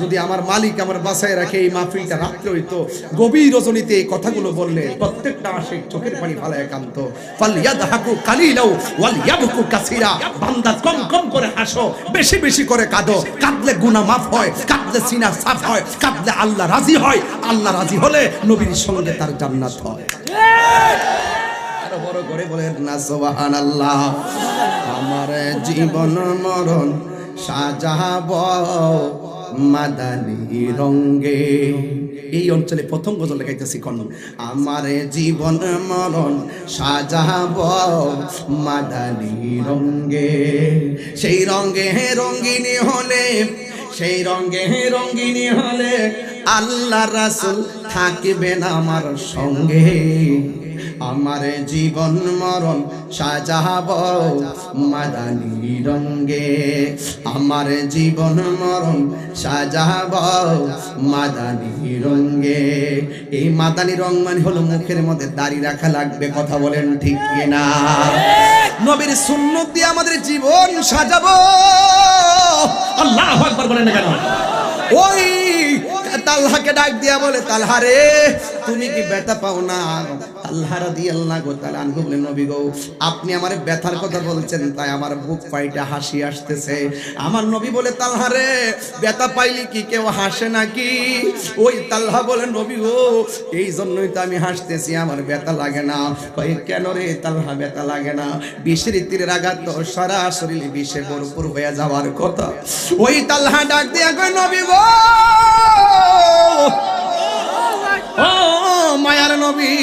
যদি আমার মালিক আমার বাঁচায় রাখে এই মাহফিলটা রাত্রে হইতো, গভীর রজনীতে এই কথাগুলো বললে প্রত্যেকটা আশিক চোখের পানি ফালায় কাঁদতো। ফালইয়াদহাকু কালিলাও ওয়ালইয়াবকু কাসীরা, বান্দা কম কম করে হাসো, বেশি বেশি করে কাঁদো। কাঁদলে গুনাহ মাফ হয়, কাঁদলে সিনা সাফ হয়, কাঁদলে আল্লাহ রাজি হয়, আল্লাহ রাজি হলে নবীর সঙ্গে তার জান্নাত হয়। বড় করে বলেন না সুবহানাল্লাহ। আমার জীবন মরণ সাজাবো মাদানী রঙ্গে। এই অঞ্চলে প্রথম গজল লেখাইতেছি কোন, আমার জীবন মরণ সাজাবো মাদানী রঙ্গে। সেই রঙ্গে রঙ্গিনী হলে, সেই রঙ্গে রঙ্গিনী হলে আল্লাহ রাসূল থাকবেন আমার সঙ্গে। আমার জীবন মরণ সাজাবো মাদানী রঙ্গে, আমার জীবন মরণ সাজাবো মাদানী রঙ্গে। এই মাদানী রং মানে হলো মুখের মধ্যে দাড়ি রাখা লাগবে, কথা বলেন ঠিক কিনা? নবীর সুন্নত দিয়ে আমাদের জীবন সাজাবো। আল্লাহু আকবার বলেন না কেন? ওই তালহাকে ডাক দিয়া বলে, তালহা রে তুমি কি ব্যথা পাও না? তালহা রাদিয়াল্লাহু তাআলা আনহু বলেন, নবী গো আপনি আমার ব্যথার কথা বলছেন তাই আমার বুক ফাইটা হাসি আসতেছে। আমার নবী বলে, তালহা রে ব্যথা পাইলি কি কেউ হাসে নাকি? ওই তালহা বলেন, নবী গো এই জন্যই তো আমি হাসতেছি, আমার ব্যথা লাগে না। কই কেন রে তালহা ব্যথা লাগে না? বিষের তীরের আঘাত তো সারা শরীরে বিষে ভরপুর হয়ে যাওয়ার কথা। ওই তালহা ডাক দিয়া কই, নবী গো ও মায়ার নবী,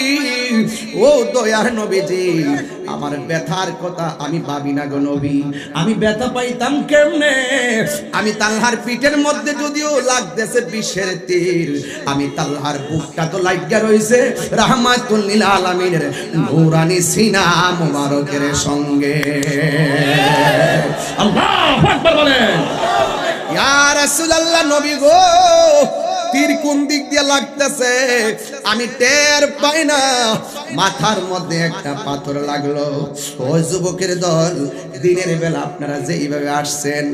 ও দয়ার নবীজি আমার ব্যথার কথা আমি ভাবি না গো নবী। আমি ব্যথা পাইতাম কেমনে? আমি তালহার পিঠের মধ্যে যদিও লাগতেছে বিষের তীর, আমি তালহার বুকটা তো লাগিয়া রইছে রাহমাতুল লিল আলামিনের নূরানি সিনা মুবারকের সঙ্গে। আল্লাহু আকবার বলেন। ইয়া রাসূলুল্লাহ নবী গো তীর কোন দিক দিয়ে লাগতেছে আমি টের পাই না। মাথার মধ্যে একটা পাথর লাগলো। ও যুবকের দল, দিনের বেলা আপনারা যেইভাবে আসছেন,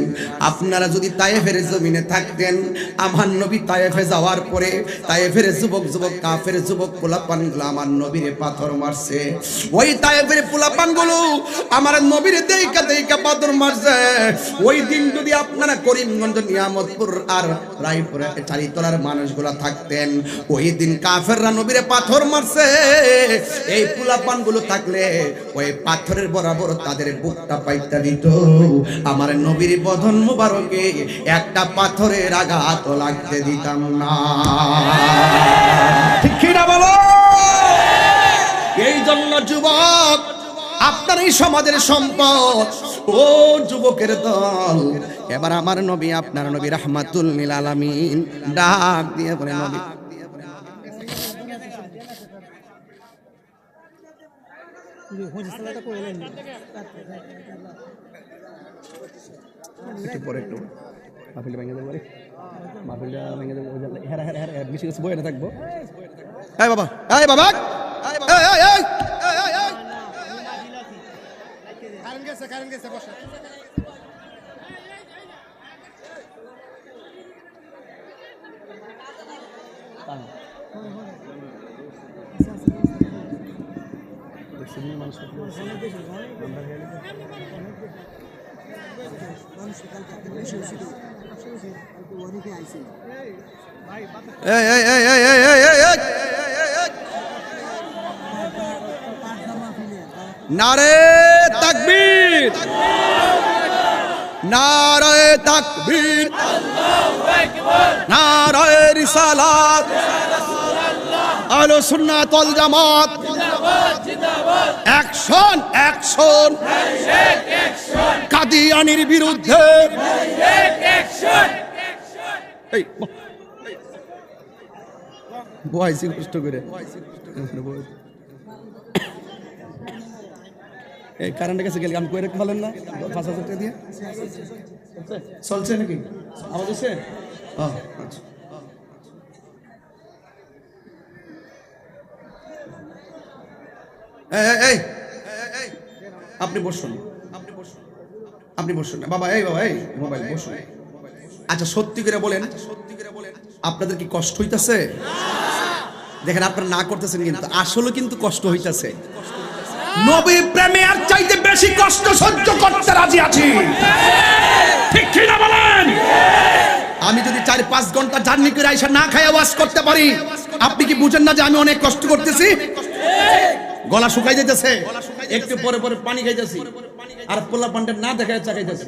আপনারা যদি তায়েফের জমিনে থাকতেন, আমার নবী তায়েফে যাওয়ার পরে তায়েফের যুবক যুবক কাফের যুবক পোলাপানগুলো আমার নবীরে পাথর মারছে। ওই তায়েফের পোলাপানগুলো আমার নবীরে দেইকা দেইকা পাথর মারছে। ওই দিন যদি আপনারা করিমগঞ্জ নিয়ামতপুর আর রায়পুরে চারিতলার মানুষগুলা থাকতেন, ওই দিন কাফেররা নবীরে পাথর মারছে। এই পোলাপানগুলো থাকলে ওই পাথরের বরাবর তাদের বুকটা পাইতা দিত। আমার নবীর বদন মুবারকে একটা পাথরের আঘাত লাগতে দিতাম না। ঠিক কি না বলো? এই জন্য যুবক আপনার এই সমাজের সম্পদ। ও যুবকের দল, এবার আমার নবী, আপনার নবী রাহমাতুল লিল আলামিন ডাক দিয়ে বলে, নবী একটু পরে একটু মাহফিলটা ভেঙে দেবো, মাহফিলটা ভেঙে দেবো, হেরা হেরা হেরা বেশি কিছু বয়ে না থাকবো। এই বাবা, এই বাবা, নারে তাকবীর, নারে তাকবীর, নারে রিসালাত, আহলে সুন্নাত ওয়াল জামাত, অ্যাকশন অ্যাকশন, কাদিয়ানির বিরুদ্ধে, এই বয়সি কষ্ট করে এই কারেন্টের কাছে গেলে আমি কই রাখতে পারলেন না ৫,০০০ টাকা দিয়ে চলছে নাকি আওয়াজ হচ্ছে? আচ্ছা, এই আপনি বসুন, আপনি বসুন না বাবা, এই বাবা, এই মোবাইল বসুন। আচ্ছা সত্যি করে বলেন, আপনাদের কি কষ্ট হইতাছে? দেখেন আপনারা না করতেছেন, কিন্তু আসলে কিন্তু কষ্ট হইতাছে। নবী প্রেমে আর চাইতে বেশি কষ্ট সহ্য করতে রাজি আছি, ঠিক কি না বলেন? আমি যদি ৪-৫ ঘন্টা জার্নি করে আইসা না খায় ওয়াজ করতে পারি, আপনি কি বুঝেন না যে আমি অনেক কষ্ট করতেছি? গলা শুকাই যাইতেছে, একটু পরে পরে পানি খাইতেছি, আর পোলা পান্ডের না দেখা চা খাইতেছি।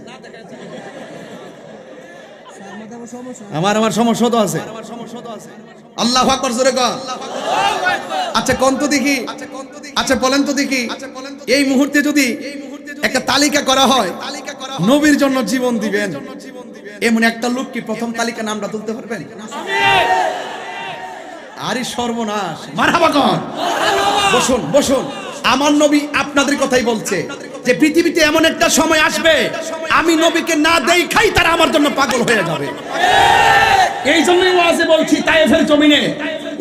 আমার সমস্যা তো আছে। আল্লাহু আকবার জোরে কর। আচ্ছা কোন তো দেখি, আচ্ছা বলেন তো দেখি, এই মুহূর্তে যদি একটা তালিকা করা হয়, নবীর জন্য জীবন দিবেন এমন একটা লোক কি প্রথম তালিকা নামটা তুলতে পারবেন? আরে সর্বনাশ, মারহাবা কর। বসুন বসুন, আমার নবী আপনাদের কথাই বলছে যে পৃথিবীতে এমন একটা সময় আসবে, আমি নবীকে না দেখাই তারা আমার জন্য পাগল হয়ে যাবে। এই জন্যই ওয়াজে বলছি, তায়েফের জমিনে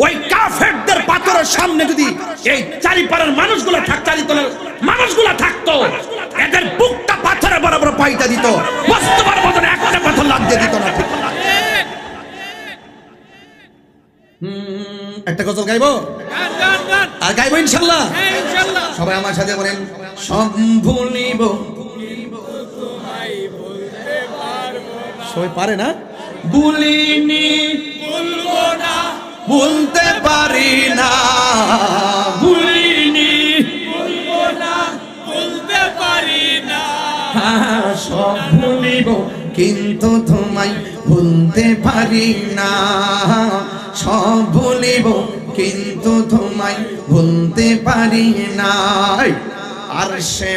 ওই কাফেরদের পাথরের সামনে যদি এই চারিপাড়ার মানুষগুলো চারিতলার মানুষগুলো থাকতো, এদের বুকটা পাথরে বরাবর পাইটা দিত, বস্তুবার মতন একটা পাথর লাগিয়ে দিত না। একটা গজল গাইবো, আর গাইবো ইনশাআল্লাহ। সবাই আমার সাথে বলেন, সব ভুলিব। সবাই পারে না? ভুলিনি, ভুলবো না, ভুলতে পারি না, ভুলিনি, ভুলবো না, ভুলতে পারি না। সব ভুলিব কিন্তু তোমায় ভুলতে পারি না, সব ভুলিব কিন্তু তোমায় ভুলতে পারি না। আর সে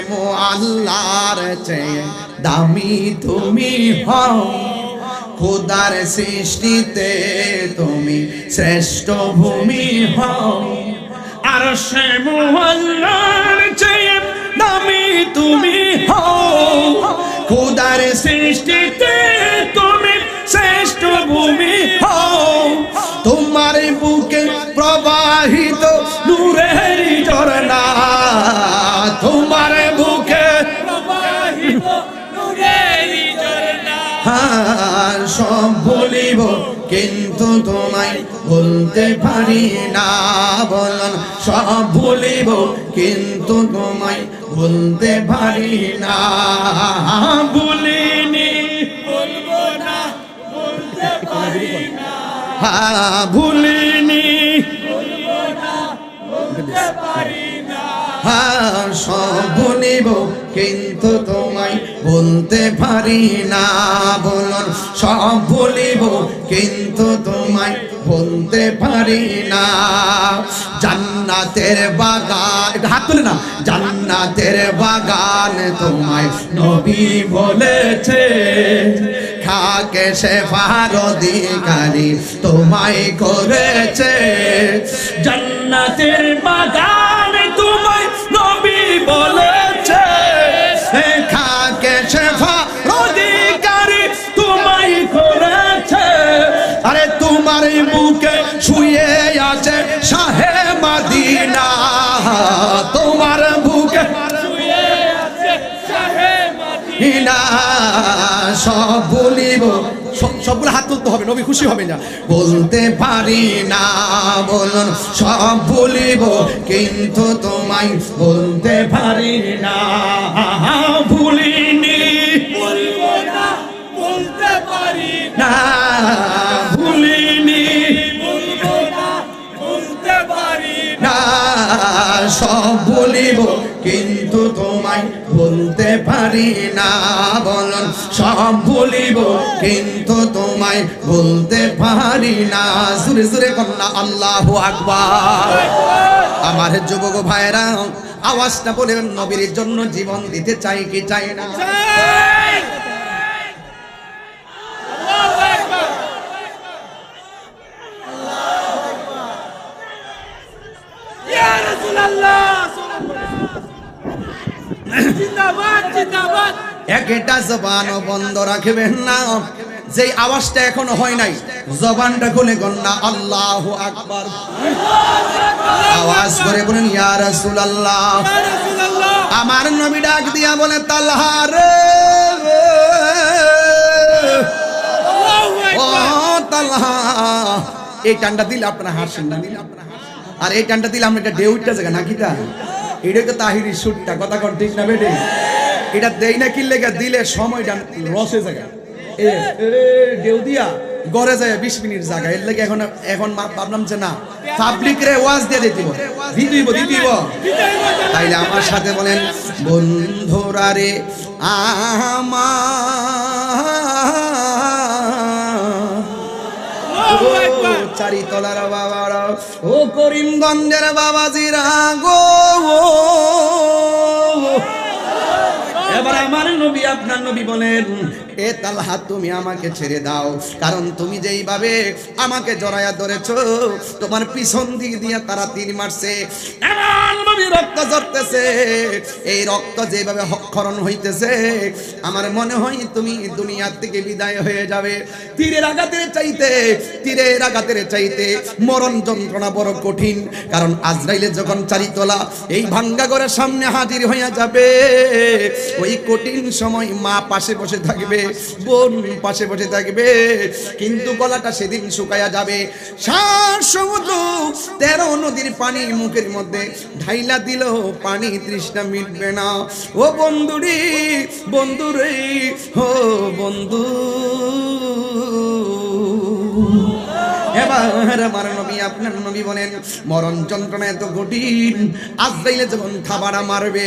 আল্লাহর চেয়ে দামি তুমি হও, খোদার সৃষ্টিতে তুমি শ্রেষ্ঠ ভূমি হও। আর সে আল্লাহর চেয়ে দামি তুমি হও, খোদার সৃষ্টিতে তুমি শ্রেষ্ঠ ভূমি হও। তোমার বুকে প্রবাহিত নূরের ঝরনা, তোমার বুকে প্রবাহিত নূরের ঝরনা। সব ভুলিব কিন্তু তোমায় ভুলতে পারি না, বলুন সব ভুলিব কিন্তু তোমায় ভুলতে পারি না। ভুলিনি, ভুলবো না, ভুলতে পারি না। ভুলিনি, ভুলবো না, ভুলতে পারি না। সব ভুলিব কিন্তু তোমায় বলতে পারি না। বলুন সব ভুলিব কিন্তু তোমায় বলতে পারি না। জান্নাতের বাগান, এটা হাত তুলে না, জান্নাতের বাগান তোমায় নবী বলেছে, খাকে শেফার অধিকারী তোমায় করেছে। জান্নাতের বাগান তোমায় নবী বলেছে, খাকে শেফার অধিকারী তোমায় করেছে। আরে তোমার বুকে শুয়ে আছে শাহে মদিনা, তোমার বুকে শুয়ে আছে শাহে মদিনা। সব বলিব, সবগুলো হাত তুলতে হবে, নবী খুশি হবে না। বলতে পারি না, বলুন সব বলিব কিন্তু তোমায় বলতে পারি না। ভুলিনি, বলবো না, বলতে পারি না ভুলিনি, বলবো না, বলতে পারি না, সব বলিব কিন্তু তোমায় বলতে পারি না। বলুন সব বলিব কিন্তু তোমায় বলতে পারি না। জোরে জোরে কন্যা আল্লাহু আকবার। আমার যুবক ভাইরা আওয়াজটা বলে নবীর জন্য জীবন দিতে চাই কি চাই না? ইয়া রাসূলুল্লাহ, জিন্দাবাদ জিন্দাবাদ। একটা জবানও বন্ধ রাখবেন না। যেই আওয়াজটা এখনো হয় নাই, জবানটা খুলে গন্না আল্লাহু আকবার। আওয়াজ করে বলেন ইয়া রাসূলুল্লাহ। আমার নবী ডাক দিয়া বলে তালহা রে, ও তালহা, এই টানটা দিলে আপনারা হাসেন না, আর এই টানটা দিলে আমরা একটা ডেউটটা জায়গা নাকি তা এটাই তো তাহিরি শুটটা, কথা কর ঠিক না বেটে? এটা দেই না কি লেগে দিলে সময়টা রসে জায়গা ডেউ দিয়া গড়ে যায় 20 মিনিট জায়গা। এর লেগে এখন ভাবলাম যে না, পাবলিক রে ওয়াজ দিয়ে দিতিব দিতিব। তাইলে আমার সাথে বলেন বন্ধুরা রে আমার চারি তলার বাবারা, ও করিমগঞ্জের বাবাজিরা গো, এবার আমার নবী আপনার নবী বলেন এ তালহা তুমি আমাকে ছেড়ে দাও, কারণ তুমি যেইভাবে আমাকে জড়ায়া ধরেছো, তোমার পিছন দিক দিয়ে তারা তীর মারছে, এমন ভাবে রক্ত ঝরতেছে, এই রক্ত যেভাবে ক্ষরণ হইতেছে, আমার মনে হয় তুমি দুনিয়ার থেকে বিদায় হয়ে যাবে। তীরের আঘাতের চাইতে মরণ যন্ত্রণা বড় কঠিন, কারণ আজরাইলে যখন চারিতলা এই ভাঙ্গা ঘরের সামনে হাজির হইয়া যাবে, ওই কঠিন সময় মা পাশে বসে থাকবে, বোন পাশে বসে থাকবে, কিন্তু গলাটা সেদিন শুকায়া যাবে। 7 সমুদ্র 13 নদীর পানি মুখের মধ্যে ঢাইলা দিল, পানি তৃষ্ণা মিটবে না। ও বন্ধুরে ও বন্ধু, এবার আমার নবী আপনার নবী বলেন মরণ যন্ত্রণা এত কঠিন, আজরাইলে যখন থাবাড়া মারবে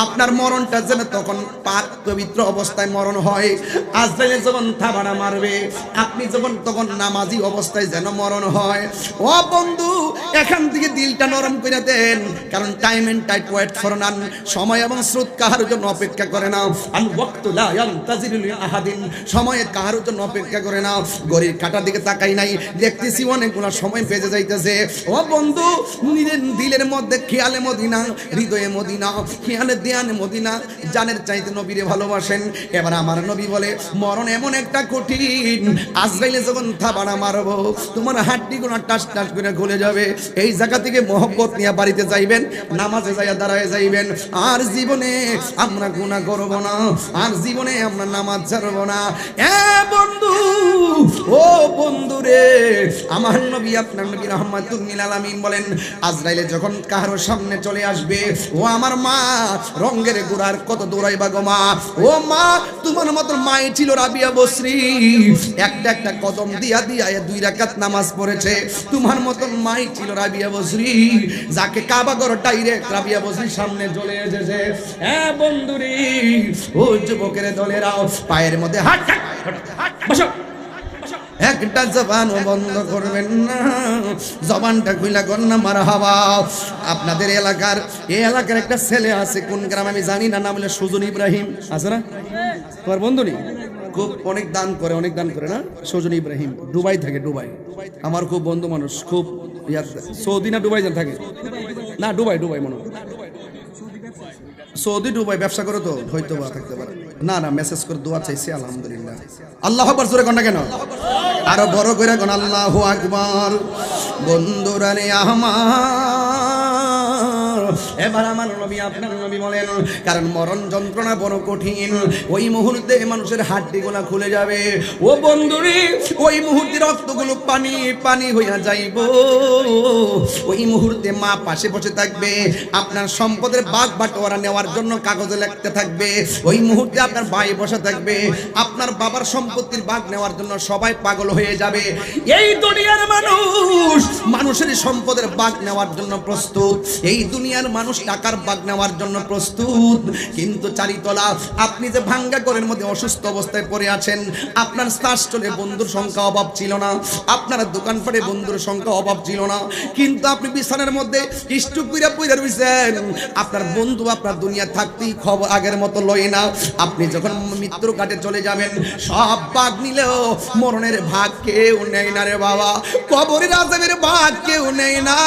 আপনার মরণটা যেন তখন পাক পবিত্র অবস্থায় মরণ হয়। আজরাইলে যখন থাবাড়া মারবে আপনি যখন তখন নামাজি অবস্থায় যেন মরণ হয়। ও বন্ধু, এখান থেকে দিলটা নরম করে দেন, কারণ time and tide wait for none, সময় এবং স্রোত কাহার জন্য অপেক্ষা করে না। আল ওয়াক্তু লা ইয়ানতাজিরু লিআহাদিন, সময় কাহার জন্য অপেক্ষা করে না। ঘড়ির কাঁটার দিকে তাকাই নাই, দেখতেছি অনেকগুলো সময় বেজে যাইতেছে। ও বন্ধু, নিজের দিলের মধ্যে খেয়ালে মদিনা, হৃদয়ে মদিনা, খেয়ালে দেয়ানে মদিনা, জানের চাইতে নবীরে ভালোবাসেন। এবার আমার নবী বলে মরণ এমন একটা কঠিন, আজরাইলে যখন থাবাড়া মারবো তোমার হাড্ডিগুলো টাস টাস করে খুলে যাবে। এই জায়গা থেকে মহব্বত নিয়ে বাড়িতে যাইবেন, নামাজে যাইয়া দাঁড়ায় যাইবেন, আর জীবনে আমরা গুনাহ করব না, আর জীবনে আমরা নামাজ ছাড়ব না। এ বন্ধু, ও বন্ধু রে, আমার নবী আপনার নবী রাহমাতুল লিল আলামিন বলেন আজরাইলে যখন কারো সামনে চলে আসবে, ও আমার মা রঙ্গের গোড়ার কত দৌড়াইবা গো মা, ও মা, তোমার মতো মাই ছিল রাবিয়া বসরি, একটা একটা কদম দিয়া দিয়া 2 রাকাত নামাজ পড়েছে। তোমার মতো মাই ছিল রাবিয়া বসরি, যাকে কাবা ঘর ডাইরেক্ট রাবিয়া বসরির সামনে চলে এসেছে। হ্যাঁ বন্ধুরি, ও যুবকের দলেরাও পায়ের মধ্যে হাত বসো, একটা জবানও বন্ধ করবেন না, জবানটা খুইলা কর না মারহাবা। আপনাদের এলাকার, এই এলাকার একটা ছেলে আছে, কোন গ্রাম আমি জানি না, নাম হলো সুজন ইব্রাহিম, আছে না তোমার বন্ধু? নেই, খুব অনেক দান করে না, সুজন ইব্রাহিম দুবাই থাকে, দুবাই আমার খুব বন্ধু মানুষ, খুব সৌদি না দুবাই থাকে না, দুবাই মনে হয় সৌদি দুবাই ব্যবসা করে তো হয়তো বা থাকতে পারে। না মেসেজ করে দোয়া চাইছি, আলহামদুলিল্লাহ। আল্লাহু আকবার জোরে কোন না কেন, আরো বড় করে কোন আল্লাহু আকবার। বন্ধুরা রে আমার, এবার আমার নবী আপনার নবী বলেন, কারণ মরণ যন্ত্রণা বড় কঠিন, ওই মুহূর্তে মানুষের হাড্ডিগুলা খুলে যাবে। ও বন্ধুরি, ওই মুহূর্তে রক্তগুলো পানি পানি হইয়া যাইব। ওই মুহূর্তে মা পাশে বসে থাকবে, আপনার সম্পদের ভাগ বাটোয়ারা নেওয়ার জন্য কাগজে লিখতে থাকবে। ওই মুহূর্তে আপনার ভাই বসে থাকবে, আপনার বাবার সম্পত্তির ভাগ নেওয়ার জন্য সবাই পাগল হয়ে যাবে। এই দুনিয়ার মানুষ মানুষের সম্পদের ভাগ নেওয়ার জন্য প্রস্তুত, এই দুনিয়ার মানুষ টাকার ভাগ নেওয়ার জন্য প্রস্তুত। কিন্তু চারিতলা আপনি যে ভাঙ্গা ঘরের মধ্যে অসুস্থ অবস্থায় পড়ে আছেন, আপনার শ্বাস চলে বন্ধুর সংখ্যা অভাব ছিল না, আপনার দোকানপাটে বন্ধুর সংখ্যা অভাব ছিল না, কিন্তু আপনি বিছানার মধ্যে স্টুক কইরা পইরা রইছেন। আপনার বন্ধু আপনার দুনিয়া থাকতেই খবর আগের মতো লয় না। আপনি যখন মৃত্যুর ঘাটে চলে যাবেন, সব ভাগ নিলেও মরণের ভাগ কেউ নেই না রে বাবা, কবরের আযাবের ভাগ কেউ নেই না।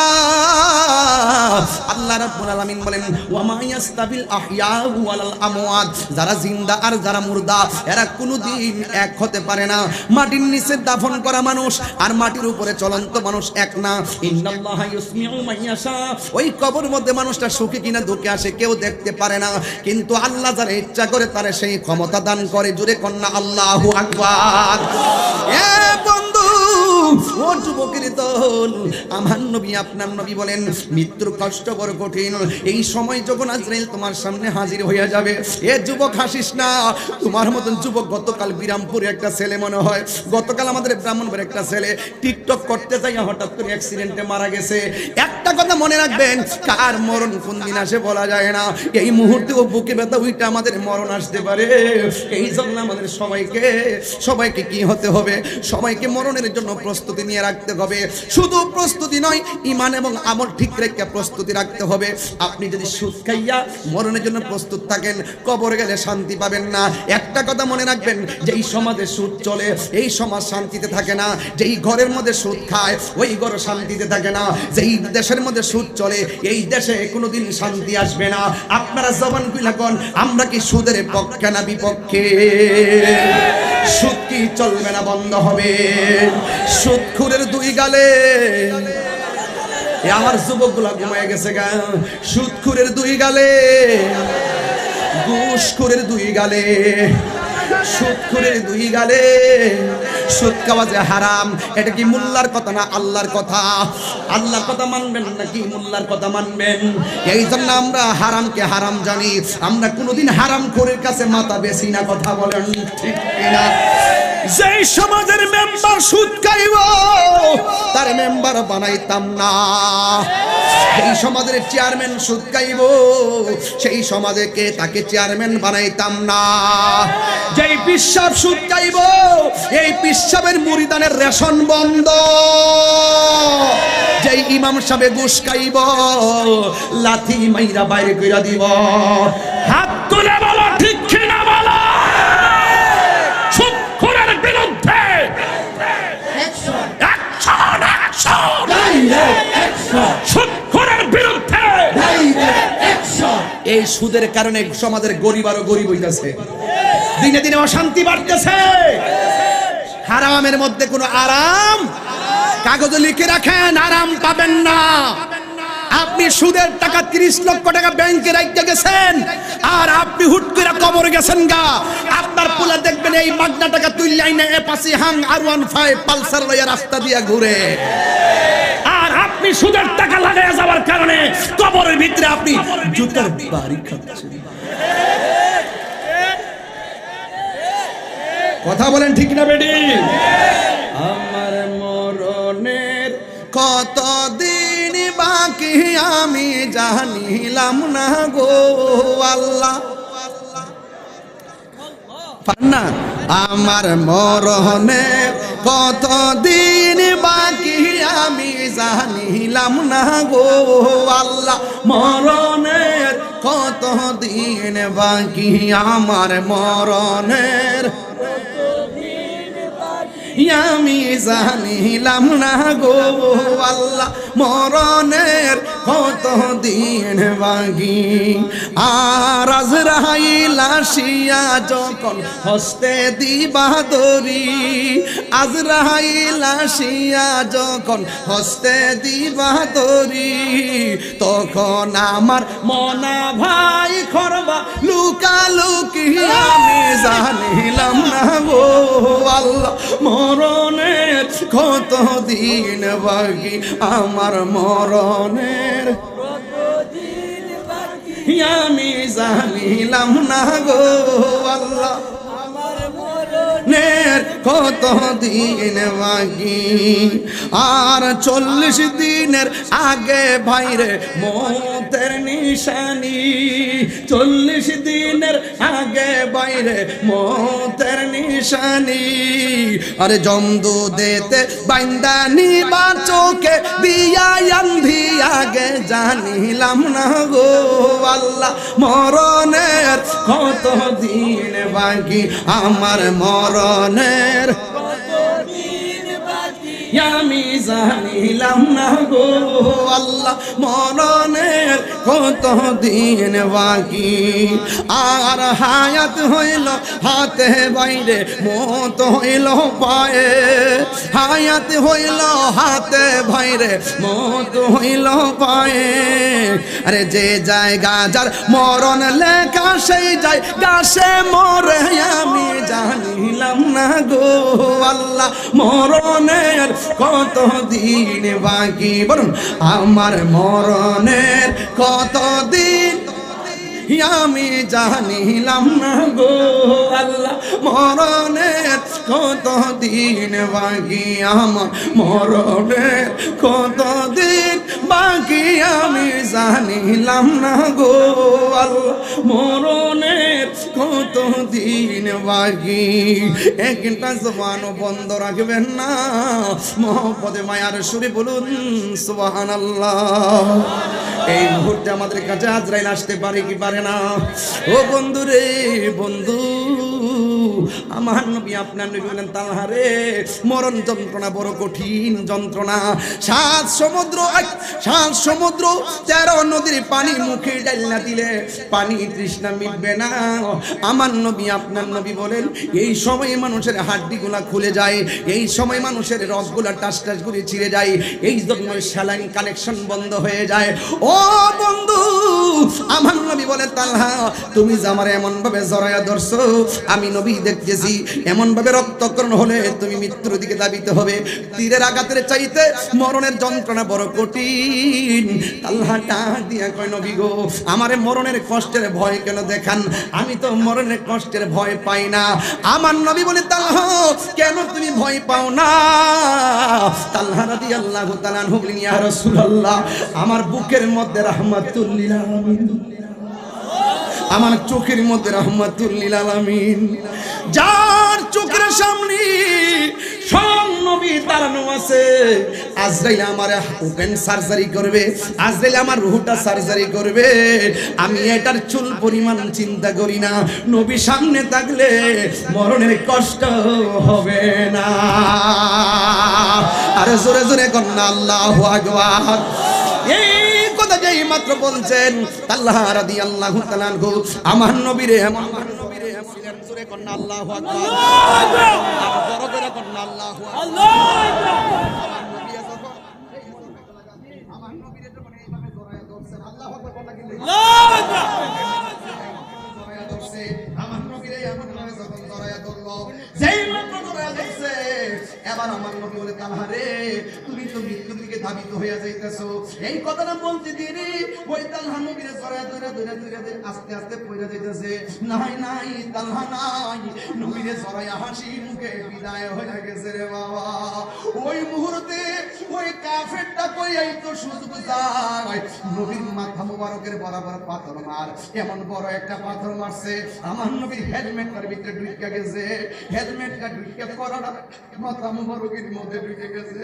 আল্লাহ রাব্বুল আলামিন বলেন, ওয়া মা ইয়াস্তাবিল আহইয়াউ ওয়ালাল আমওয়াত, যারা জিন্দা আর যারা মুর্দা এরা কোনোদিন এক হতে পারে না। মাটির নিচে দাফন করা মানুষ আর মাটির উপরে চলন্ত মানুষ এক না। ইন্নাল্লাহা ইউসমিউ মান ইয়াশা, ওই কবরের মধ্যে মানুষটা সুখে কিনা দুঃখে আসে কেউ দেখতে পারে না, কিন্তু আল্লাহ যারা ইচ্ছা করে তারে সেই ক্ষমতা দান করে। জোরে কন্না আল্লাহু আকবার। এ বন্ধু, ও যুবকের দল, আমার নবী আপনার নবী বলেন, মৃত্যুর কষ্ট বড় কঠিন। এই সময় যখন আজরাইল তোমার সামনে হাজির হয়ে যাবে, এ যুবক হাসিস না। তোমার মতন যুবক গতকাল বিরামপুরে একটা ছেলে, মনে হয় গতকাল আমাদের ব্রাহ্মণবাড়ির একটা ছেলে টিকটক করতে যাই হঠাৎ করে অ্যাক্সিডেন্টে মারা গেছে। একটা কথা মনে রাখবেন, কার মরণ কোন দিন আসে বলা যায় না। এই মুহূর্তে ও বুকে ব্যথা উইটা আমাদের মরণ আসতে পারে। এই জন্য আমাদের সবাইকে কি হতে হবে, সবাইকে মরণের জন্য প্রস্তুতি নিয়ে রাখতে হবে। শুধু প্রস্তুতি নয়, ঈমান এবং আমল ঠিক রেখে প্রস্তুতি রাখতে হবে। আপনি যদি সুদ খাইয়া মরণের জন্য প্রস্তুত থাকেন, কবরে গেলে শান্তি পাবেন না। একটা কথা মনে রাখবেন, যেই সমাজে সুদ চলে এই সমাজ শান্তিতে থাকে না, যেই ঘরের মধ্যে সুদ খায় ওই ঘর শান্তিতে থাকে না, যেই দেশের মধ্যে সুদ চলে এই দেশে কোনোদিন শান্তি আসবে না। আপনারা জবান খুলে কোন, আমরা কি সুদের পক্ষে না বিপক্ষে? সুদ কি চলবে না বন্ধ হবে? সুদখোরের দুই গালে, আমার যুবকগুলা ঘুমায় গেছে গা। সুদখোরের দুই গালে, ঘুষখোরের দুই গালে, সুদখোরের দুই গালে। সুদ খাওয়া যে হারাম, এটা কি মোল্লার কথা না আল্লাহর কথা? আল্লাহর কথা মানবেন নাকি মোল্লার কথা মানবেন? এই জন্য আমরা হারামকে হারাম জানি, আমরা কোনোদিন হারামখোরের কাছে মাথা বেশি না। কথা বলেন ঠিক কিনা? যেই সমাজের মেম্বার সুদ খাইব তার মেম্বার বানাইতাম না। এই সমাজের চেয়ারম্যান সুদ খাইব, সেই সমাজে কে তাকে চেয়ারম্যান বানাইতাম না। যেই পিশাব সুদ খাইব, এই পিশাবের মুরিদানের রেশন বন্ধ। যেই ইমাম সাহেব ঘুষ খাইব, লাথি মাইরা বাইরে কইরা দিব। হাত তুলে বলো ঠিক কিনা বলো, সুদখোরের বিরুদ্ধে সুদখোরের বিরুদ্ধে। এই সুদের কারণে সমাজের গরিব আরো গরিব হইতাছে, দিনে দিনে অশান্তি বাড়তেছে। হারামের মধ্যে কোনো আরাম, কাগজে লিখে রাখেন, আরাম পাবেন না। আপনি সুদের টাকা 30 লক্ষ টাকা ব্যাংকে রাখতে গেছেন, আর আপনি হুট করে কবরে গেছেন গা। আপনার পোলা দেখবেন এই মাগনা টাকা তুইলাই না এপাসি হাং R15 পালসার লইয়া রাস্তা দিয়া ঘুরে। আর আপনি সুদের টাকা লাগাইয়া যাওয়ার কারণে কবরের ভিতরে আপনি জুতার বাড়ি খাচ্ছেন। কথা বলেন ঠিক না বেডি? আমার মরণের কতদিন বাকি আমি জানিলাম না গো আল্লাহ। পান্না আমার মরণের কতদিন বাকি আমি জানিলাম না গো আল্লাহ। মরণের কতদিন বাকি আমার মরণের আমি জানিলাম না গো আল্লাহ। মরণের কতদিন বাকি আর আজরাইল আসিয়া যখন হস্তে দিবা দড়ি, আজরাইল আসিয়া যখন হস্তে দিবা দড়ি, তখন আমার মনা ভাই খরবা লুকালুকি আমি জানিলাম না গো আল্লাহ। মরণের কতদিন বাকি আমার মরণের আমি জানিলাম না গো আল্লাহ। নের কতদিন বাকি আর 40 দিনের আগে বাইরে মৌতের নিশানি, 40 দিনের আগে বাইরে মৌতের নিশানি। আরে জমদু দেতে বাইন্দা নিবা চোখে দিয়া আন্ধি আগে জানিলাম না গো আল্লাহ। মরণের কতদিন বাকি আমার মরণের আমি জানিলাম না গো আল্লাহ। মরণের কতদিন বাকি আর হায়াত হইল হাতে বাইরে মত হইল পায়ে, হায়াত হইল হাতে বাইরে মত হইল পায়ে। আরে যে জায়গা যার মরণ লেখা সেই জায়গা সে মরে আমি জানিলাম না গো আল্লাহ। মরণের কতদিন বাকি বলুন আমার মরণের কতদিন আমি জানিলাম না গো আল্লাহ। মরণের কতদিন বাকি আমার মরণের কতদিন বাকি আমি জানিলাম না গো আল্লাহ। মরণের কতদিন বাকি একটা জবানও বন্ধ রাখবেন না, মহব্বতে মায়ার সুরে বলুন সুবহানাল্লাহ। এই মুহূর্তে আমাদের কাছে আজরাইল আসতে পারে কি পারে না? ও বন্ধু রে বন্ধু, আমার নবী আপনার নবী বলেন তালহা রে মরণ যন্ত্রণা বড় কঠিন যন্ত্রণা। 7 সমুদ্র 13 নদীর পানি মুখে ডাইলা দিলে পানি তৃষ্ণা মিটবে না। আমার নবী আপনার নবী বলেন এই সময় মানুষের হাড্ডিগুলা খুলে যায়, এই সময় মানুষের রসগুলা টাস টাস করে ছিঁড়ে যায়, এই জন্য স্যালাইন কালেকশন বন্ধ হয়ে যায়। ও বন্ধু আমার নবী বলে তালহা তুমি যে আমার এমন ভাবে জড়ায়া ধরছো আমি নবী দেখতেছি, এমন ভাবে রক্তকরণ হলে তুমি মৃত্যুর দিকে ধাবিত হবে। তীরের আঘাতের চাইতে মরণের যন্ত্রণা বড় কঠিন। তালহা ডাক দিয়া কয় নবী গো আমারে মরণের কষ্টের ভয় কেন দেখান, আমি তো মরণের কষ্টের ভয় পাই না। আমার নবী বলে তালহা কেন তুমি ভয় পাও না? তালহা রাদিয়াল্লাহু তাআলা আনহু বলেন ইয়া রাসূলুল্লাহ আমার বুকের মধ্যে রাহমাতুল লিল আলামিন, আমার চোখের মধ্যে রাহমাতুল লিল আলামিন, যার চোখের সামনে সব নবী দাঁড়ানো আছে। আজরাইল আমার ওপেন সার্জারি করবে, আজরাইল আমার রূহটা সার্জারি করবে, আমি এটার চুল পরিমাণ চিন্তা করি না। নবী সামনে থাকলে মরণের কষ্ট হবে না। আরে জোরে জোরে কন্যা আল্লাহু আকবার। এই কথা যেই মাত্র বলছেন আল্লাহ রাদিয়াল্লাহু তাআলা আনহু আমার নবীরে আমার নবীরে ছিলেন। জোরে কন্যা আল্লাহু আকবার, আর বড় করে কন্যা আল্লাহু আকবার। আমার নবীরে যখন এইভাবে জড়ায়া ধরছেন আল্লাহু আকবার কথা কি আল্লাহু আকবার জড়ায়া ধরছে। আমার নবীরে এমন ভাবে যখন জড়ায়া ধরলো যেই মাত্র জড়ায়া ধরছে এবার আমার নবী বলে তালহা রে তুমি তো মৃত্যুর দিকে ধাবিত হয়ে যাইতেছো। এই কথাটা বলতে দেরি ওই তালহা নবীরে জড়ায় ধরে আস্তে আস্তে পড়ে যাইতেছে। নাই নাই তালহা নাই, নবীরে জড়ায় হাসি মুখে বিদায় হয়ে গেছে রে বাবা। ওই মুহূর্তে ওই কাফেরটা কই এই তো সুযোগ যায়, নবীর মাথা মুবারকের বরাবর পাথর মার। এমন বড় একটা পাথর মারছে, আমার নবীর হেলমেটটার ভিতরে ঢুকে গেছে। হেলমেটটা ঢুকে করাটা মাথা মুবারকের মধ্যে ঢুকে গেছে।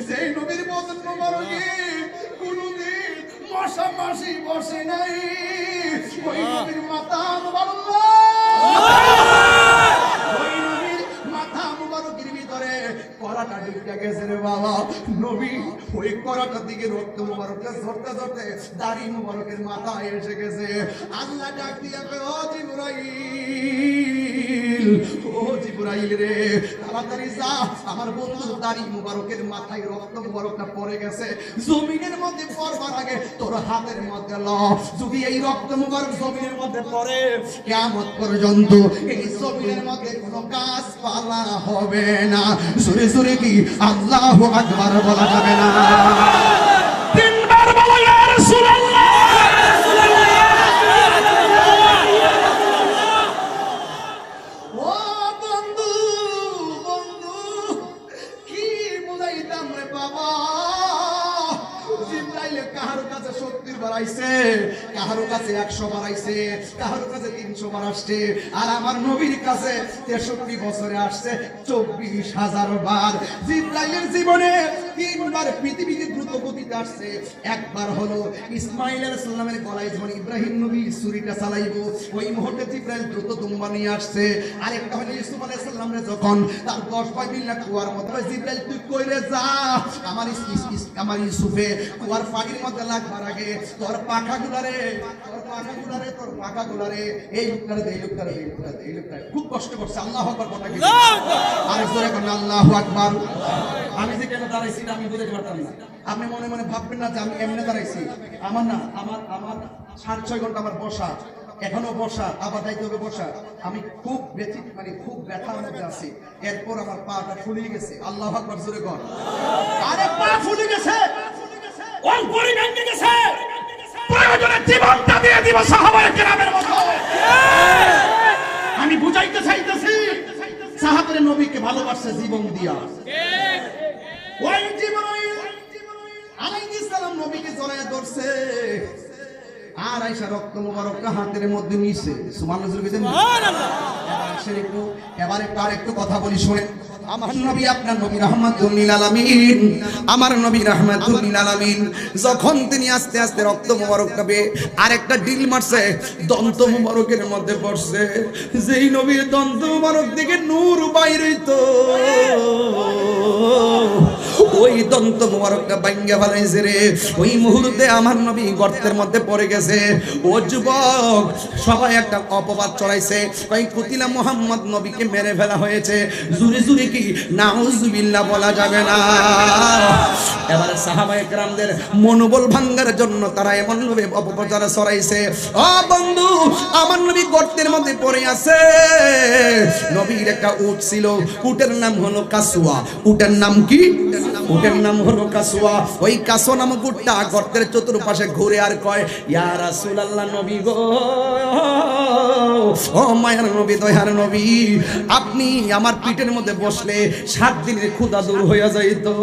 সেই নবীর বদন মুবারকে কোনদিন মশা মাসি বসে নাই, ওই নবীর মাথা মুবারক, ওই নবীর মাথা মুবারকের ভিতরে করাটা ঢুকে গেছে রে বাবা। নবী ওই করাটার দিকে রক্ত মুবারকটা ধরতে ধরতে দাড়ি মুবারকের মাথায় এসে গেছে। আল্লাহ ডাক দিয়া কয়, ও জিবরাইল, ও জিবরাইল রে, তাড়াতাড়ি যা, আমার বন্ধুর দাড়ি মুবারকের মাথায় রক্ত মুবারকটা পড়ে গেছে। জমিনের মধ্যে পড়বার আগে তোর হাতের মধ্যে ল, যদি এই রক্ত মুবারক জমিনের মধ্যে পড়ে কিয়ামত পর্যন্ত এই জমিনের মধ্যে কোনো গাছপালা হবে না। সুরে সুরে কি আল্লাহু আকবার বলা যাবে না? তিনবার বলো ইয়া রাসূলুল্লাহ। ও বন্ধু বন্ধু, কি বুঝাইতাম রে বাবা। জিবরাইল কাহার কাছে শক্তির বাড়াইছে, কাহার কাছে 100 বাড়াইছে, কাহার কাছে 300 বার আসছে, আর আমার নবীর কাছে 63 বছরে আসছে 24,000 বার। জিবরাইলের জীবনে 3 বার পৃথিবীতে দ্রুত গতিতে আসছে। একবার হলো ইসমাইল আলাইহিস সালামের গলায় যখন ইব্রাহিম নবী ছুরিটা চালাইবো, ওই মুহূর্তে জিবরাইল দ্রুত দুম্বা নিয়ে আসছে। আরেকটা হলো ইউসুফ আলাইহিস সালামের যখন তার 10 বিল্লা কুয়ার মধ্যে, জিবরাইল তুই কইরে যা, আমার ইউসুফে কুয়ার পানির মধ্যে লাগবার আগে তোর পাখাগুলারে এই লোকটারে দে, এই লোকটারে দে, এই লোকটারে দে, এই লোকটারে। খুব কষ্ট করছে। আল্লাহু আকবার কথা কি? আরেক জোরে কোন আল্লাহু আকবার। আমি যে কেন দাঁড়াইছি না আমি বুঝতে পারতাম না। আপনি মনে মনে ভাববেন না যে আমি এমনি দাঁড়াইছি। আমার না, আমার 6.5 ঘন্টা আমার বসা, এখনো বসা, আবার যাইতে হবে বসা। আমি খুব খুব ব্যথার মধ্যে আছি। এরপর আমার পাটা ফুলে গেছে। আল্লাহু আকবার জোরে কর। আরে পা ফুলে গেছে, অঙ্কুরি ভেঙে গেছে, প্রয়োজনে জীবনটা দিয়ে দিব সাহাবায়ে কেরামের মতো। আমি বুঝাইতে চাইতেছি সাহাবায়ে নবীকে ভালোবাসছে জীবন দিয়া। ওই জিবরাইল আলাইহিস সালাম নবীকে জড়ায় ধরছে, আর আয়েশা রক্ত মুবারকটা হাতের মধ্যে নিছে। সুবহানাল্লাহ। এবার একটু আরেকটু কথা বলি শুনেন। আমার নবী, আপনার নবী রাহমাতুল লিল আলামিন, আমার নবী রাহমাতুল লিল আলামিন যখন তিনি আস্তে আস্তে রক্ত মুবারকটা আরেকটা ডিল মারছে, দন্ত মুবারকের মধ্যে পড়ছে। যেই নবীর দন্ত মুবারক থেকে নূর বাইর হইতো, ওই দন্ত মুবারকটা ভাঙ্গা ফেলাইছে রে। ওই মুহূর্তে আমার নবী গর্তের মধ্যে পড়ে গেছে। ও যুবক, সবাই একটা অপবাদ চড়াইছে, কই কুতিলা মুহাম্মদ নবীকে মেরে ফেলা হয়েছে। জুরে জুরে কি নাউজুবিল্লাহ বলা যাবে না। এবারে সাহাবায়ে কেরামদের মনোবল ভাঙার জন্য তারা এমন ভাবে অপপ্রচার ছড়াইছে। ও বন্ধু, আমার নবী গর্তের মধ্যে পড়ে আছে। নবীর একটা উট ছিল, উটের নাম হলো কাসুয়া। উটের নাম কি? উটের নাম হলো কাসুয়া। ওই কাসুয়া নামক উটটা গর্তের চতুর্পাশে ঘুরে আর কয়, ইয়া রাসূলুল্লাহ, নবী গো, ও মায়ার নবী, দয়ার নবী, আপনি আমার পিঠের মধ্যে বসলে 7 দিনের ক্ষুধা দূর হয়ে যাইতো।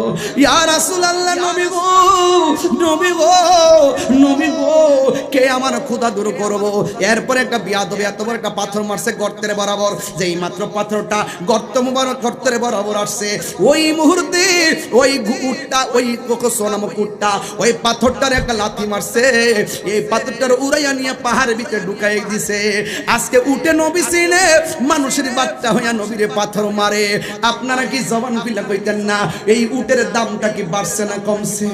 ইয়া রাসূলুল্লাহ, নবী গো, নবী গো, নবী গো, কে আমার ক্ষুধা দূর করবো? এরপর একটা বিয়াদব এত বড় একটা পাথর মারছে গর্তের বরাবর। যেই মাত্র পাথরটা গর্ত মুবারক গর্তের বরাবর আসছে, ওই মুহূর্তে ওই উটটা, ওই কোকসো নামক উটটা ওই পাথরটার একটা লাথি মারছে। এই পাথরটার উড়াইয়া নিয়ে পাহাড়ের ভিতরে ঢুকাই দিছে। আজকে উটে নবী চিনে, মানুষের বাচ্চা হইয়া নবীরে পাথর মারে। আপনারা কি জবান খুলে কইতেন না, এই উটের দামটা কি বাড়ছে না কমছে?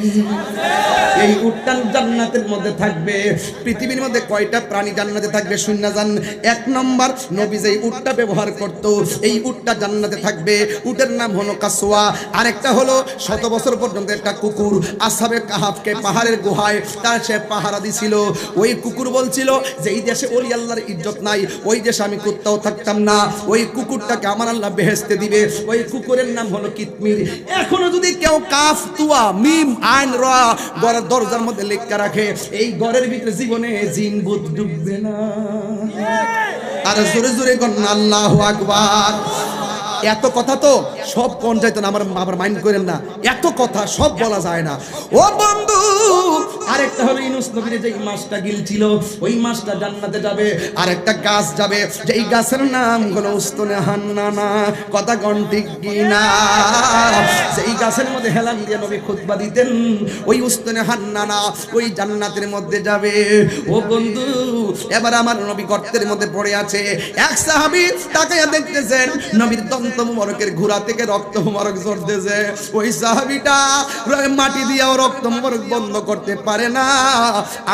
এই উটটা জান্নাতের মধ্যে থাকবে। পৃথিবীর মধ্যে কয়টা প্রাণী জান্নাতে থাকবে শূন্য জান? 1 নম্বর, নবী যেই উটটা ব্যবহার করত, এই উটটা জান্নাতে থাকবে। উটের নাম হলো কাসওয়া। আরেকটা হলো শত বছর পর্যন্ত একটা কুকুর আসহাবে কাহাফকে পাহাড়ের গুহায় তার সে পাহারা দিছিল। ওই কুকুর বলছিল যে এই দেশে ওলি আল্লাহর ইজ্জত নাই, ওই দেশে আমি কুত্তাও থাকতাম না, ওই কুকুরটাকে আমার আল্লাহ বেহেশতে দিবে। ওই কুকুরের নাম হলো কিতমির। এখনো যদি কেউ কাফ তুয়া মিম আইন র ঘরের দরজার মধ্যে লেখা রাখে, এই ঘরের ভিতরে জীবনে জিন ভূত ডুববে না। আর জোরে জোরে করেন আল্লাহু আকবার। এত কথা তো সব কোন যাইতো না, আমার মাইন্ড করেন না, এত কথা সব বলা যায় না। ও বন্ধু, আরেকটা হলো ইউনূস নবীর যে মাছটা গিলছিল, ওই মাছটা জান্নাতে যাবে। আরেকটা গাছ যাবে, যেই গাছের নাম হলো উস্তনে হান্নানা। কথা কোন ঠিক কিনা? যেই গাছের মধ্যে হেলান দিয়ে নবী খুতবা দিতেন, ওই উস্তনে হান্নানা ওই জান্নাতের মধ্যে যাবে। ও বন্ধু, এবার আমার নবী গর্তের মধ্যে পড়ে আছে। এক সাহাবী তাকায়া দেখতেছেন নবীর দন্ত মুবারকের ঘোড়া থেকে রক্ত মুবারক ঝরতেছে। ওই সাহাবীটা মাটি দিয়েও রক্ত মুবারক বন্ধ করতে পারে না।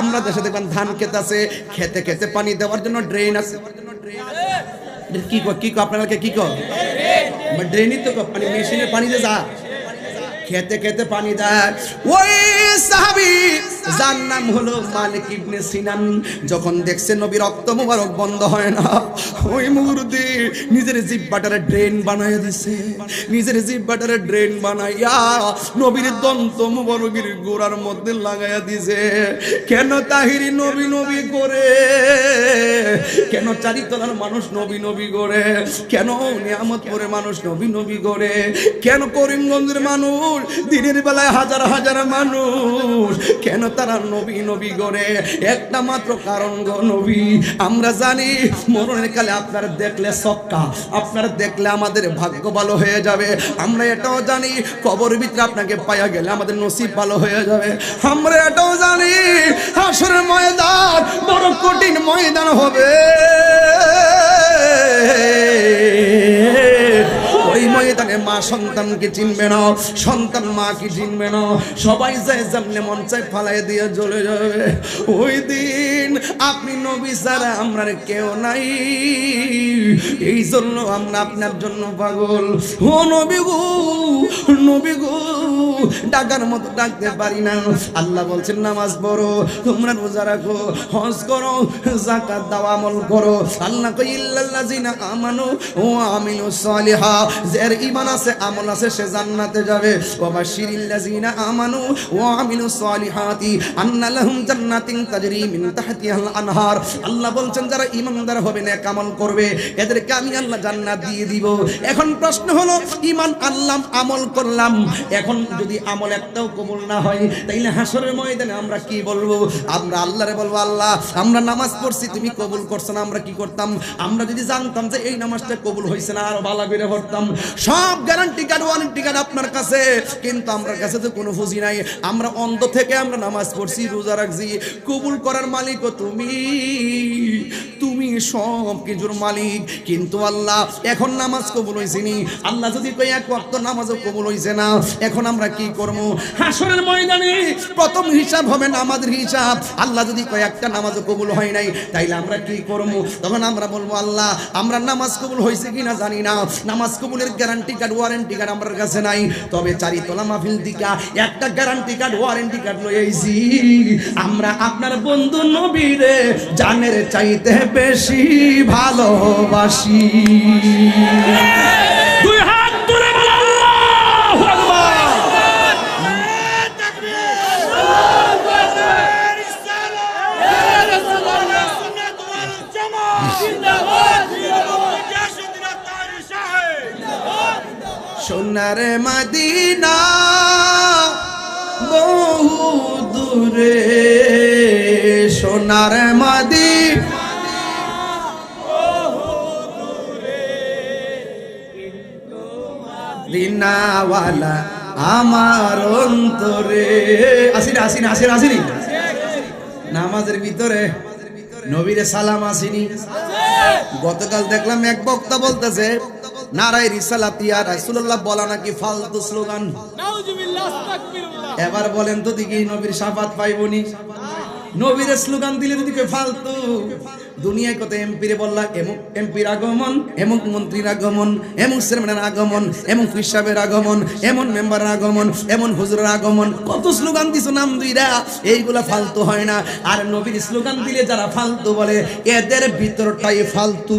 আমরা দেশে দেখবেন ধান ক্ষেত আছে, খেতে খেতে পানি দেওয়ার জন্য ড্রেন আছে। কি কো আপনারা কি কো? ড্রেনই তো পানি, মেশিনের পানি যে যা খেতে খেতে পানি দেয়। ওই সাহাবী যার নাম হলো মালিক ইবনে সিনান, যখন দেখছে নবী রক্ত মুবারক বন্ধ হয় না, ওই মুহূর্তে নিজের জিহ্বাটারে ড্রেন বানাইয়া দিছে। নিজের জিহ্বাটারে ড্রেন বানাইয়া নবীর দন্ত মুবারকের গোড়ার মধ্যে লাগাইয়া দিছে। কেন তাহিরি নবী নবী করে? কেন চারিতলার মানুষ নবী নবী করে? কেন নিয়ামতপুরের মানুষ নবী নবী করে? কেন করিমগঞ্জের মানুষ দিনের বেলায় হাজার হাজার মানুষ কেন তারা নবী নবী করে? একটা মাত্র কারণ গো নবী। আমরা জানি মরণের কালে আপনারা দেখলে সক্কা, আপনারা দেখলে আমাদের ভাগ্য ভালো হয়ে যাবে। আমরা এটাও জানি কবরের ভিতরে আপনাকে পাইয়া গেলে আমাদের নসিব ভালো হয়ে যাবে। আমরা এটাও জানি হাসরের ময়দান বড় কঠিন ময়দান হবে। ওই ময়দানে মা সন্তানকে চিনবে না, সন্তান মাকে চিনবে না, সবাই যায় যেমনে মন চাই ফালাই দিয়ে চলে যাবে। ওই দিন আপনি নবী ছাড়া আমরা কেউ নাই, এই জন্য আমরা আপনার জন্য পাগল। ও নবী গো, নবী গো, ডাকার মতো ডাকতে পারি না। আল্লাহ বলছেন নামাজ পড়ো, তোমরা রোজা রাখো, হজ করো, যাকাত দাও, আমল করো। আল্লাহ কই ইল্লাল্লাযিনা আমানু ওয়া আমিলুস সালিহাত, যার ঈমান আছে আমল আছে সে জান্নাতে যাবে। ওয়া বাশশিরিল্লাযিনা আমানু ওয়া আমিলুস সালিহাতি আন্না লাহুম জান্নাতিন তাজরি মিন তাহতিহাল আনহার। আল্লাহ বলছেন যারা ঈমানদার হবে, নেক আমল করবে, এদেরকে আমি আল্লাহ জান্নাত দিয়ে দিব। এখন প্রশ্ন হলো ঈমান আনলাম, আমল করলাম, এখন যদি আমল একটাও কবুল না হয় তাইলে হাসরের ময়দানে আমরা কি বলবো? আমরা আল্লাহরে বলবো আল্লাহ আমরা নামাজ পড়ছি, তুমি কবুল করছো না। আমরা কি করতাম? আমরা যদি জানতাম যে এই নামাজটা কবুল হইছে না, আরো ভালো করে পড়তাম। সব গ্যারান্টি কার্ড ওয়ারেন্টি কার্ড আপনার কাছে, কিন্তু আমার কাছে তো কোনো পুঁজি নাই। আমরা অন্ধ থেকে আমরা নামাজ পড়ছি, রোজা রাখছি, কবুল করার মালিক ও তুমি, তুমি সব কিছুর মালিক। কিন্তু আল্লাহ এখন নামাজ কবুল হইছে নি, আল্লাহ যদি কই এক ওয়াক্ত নামাজও কবুল হইছে না, এখন আমরা কি করব? হাসরের ময়দানে প্রথম হিসাব হবে নামাজের হিসাব। আল্লাহ যদি কয় একটা নামাজও কবুল হয় নাই, তাইলে আমরা কি করব? তখন আমরা বলবো আল্লাহ আমরা নামাজ কবুল হইছে কিনা জানি না, নামাজ কবুলের গ্যারান্টি কার্ড ওয়ারেন্টি কার্ড আমার কাছে নাই। তবে চারিতলা মাহফিল দিকা একটা গ্যারান্টি কার্ড ওয়ারেন্টি কার্ড লই আইছি, আমরা আপনার বন্ধু নবীরে জানের চাইতে বেশি ভালোবাসি। দুই হাত তুলে বলো আল্লাহু আকবার। সোনার মদিনা বহু দূরে, সোনার মদিনা দিনাওয়ালা আমার অন্তরে। আসিনি আসিনি আসিনি আসিনি নামাজের ভিতরে নবীরে সালাম আসিনি। গতকাল দেখলাম এক বক্তা বলতেছে নারায়ে রিসালাত ইয়া রাসূলুল্লাহ বলা নাকি ফালতু স্লোগান। নাউজুবিল্লাহ আস্তাগফিরুল্লাহ। এবার বলেন তো দেখি নবীর শাফাত পাইবনি? নবীর স্লোগান দিলে যদি কেউ ফালতু, দুনিয়ায় কত এমপি রে বললা, এমুক এমপির আগমন, এমুক মন্ত্রীর আগমন, এমুক চেয়ারম্যানের আগমন, এমুক পীর সাহেবের আগমন, এমন মেম্বারের আগমন, এমন হুজুরের আগমন, কত স্লোগান দিছো নাম দুইরা, এইগুলা ফালতু হয় না। আর নবীর স্লোগান দিলে যারা ফালতু বলে, এদের ভিতরটাই ফালতু।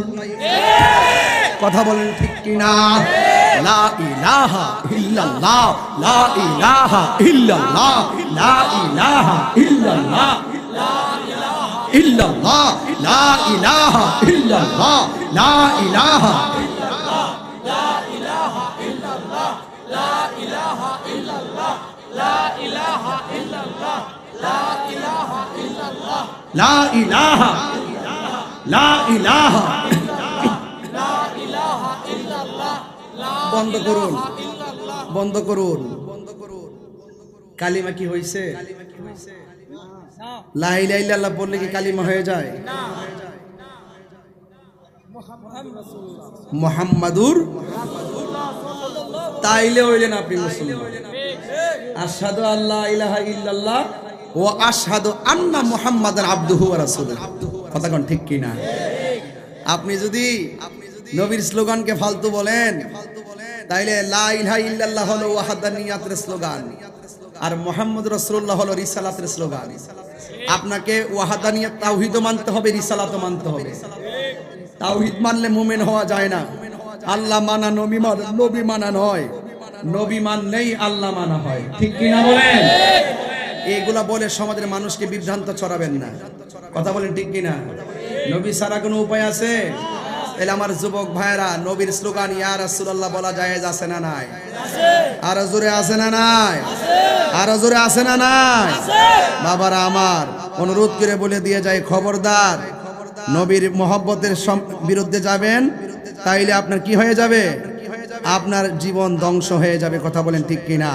কথা বলেন ঠিক কিনা? লা ইলাহা ইল্লাল্লাহ, লা ইলাহা ইল্লাল্লাহ, লা ইলাহা ইল্লাল্লাহ, ইল্লাল্লাহ, লা ইলাহা ইল্লাল্লাহ, লা ইলাহা ইল্লাল্লাহ, লা ইলাহা ইল্লাল্লাহ, লা ইলাহা ইল্লাল্লাহ, লা ইলাহা ইল্লাল্লাহ, লা ইলাহা ইল্লাল্লাহ, লা ইলাহা, লা ইলাহা। বন্ধ করুন, বন্ধ করুন। কালিমা কি হয়েছে? লা ইলাহা ইল্লাল্লাহ বললে কি কালিমা হয়ে যায়? মুহাম্মাদুর, তাইলে হইলেন আপনি মুসলমান। আশহাদু আল্লা ইলাহা ইল্লাল্লাহ ওয়া আশহাদু আন্না মুহাম্মাদান আবদুহু ওয়া রাসূলুহু। কথা কোন ঠিক কিনা? আপনি যদি নবীর স্লোগানকে ফালতু বলেন, তাইলে লা ইলাহা ইল্লাল্লাহ হলো ওয়াহদানিয়াতের স্লোগান, আর মুহাম্মদ রাসূলুল্লাহ হলো রিসালাতের স্লোগান। আপনাকে ওয়াহদানিয়াত তাওহীদও মানতে হবে, রিসালাতও মানতে হবে। তাওহীদ মানলে মুমিন হওয়া যায় না। আল্লাহ মানা নবী মানা নয়, নবী মানলেই আল্লাহ মানা হয়। ঠিক কিনা বলেন? এগুলা বলে সমাজের মানুষকে বিভ্রান্ত ছড়াবেন না। কথা বলেন ঠিক কিনা? নবী ছাড়া কোনো উপায় আছে? তাহলে আমার যুবক ভাইরা, নবীর স্লোগান ইয়া রাসূলুল্লাহ বলা জায়েজ আছে না নাই? আর জোরে আছে না নাই? আর জোরে আছে না নাই? বাবারা আমার, অনুরোধ করে বলে দিয়ে যায়, খবরদার নবীর মহব্বতের বিরুদ্ধে যাবেন, তাইলে আপনার কি হয়ে যাবে? আপনার জীবন ধ্বংস হয়ে যাবে। কথা বলেন ঠিক কিনা?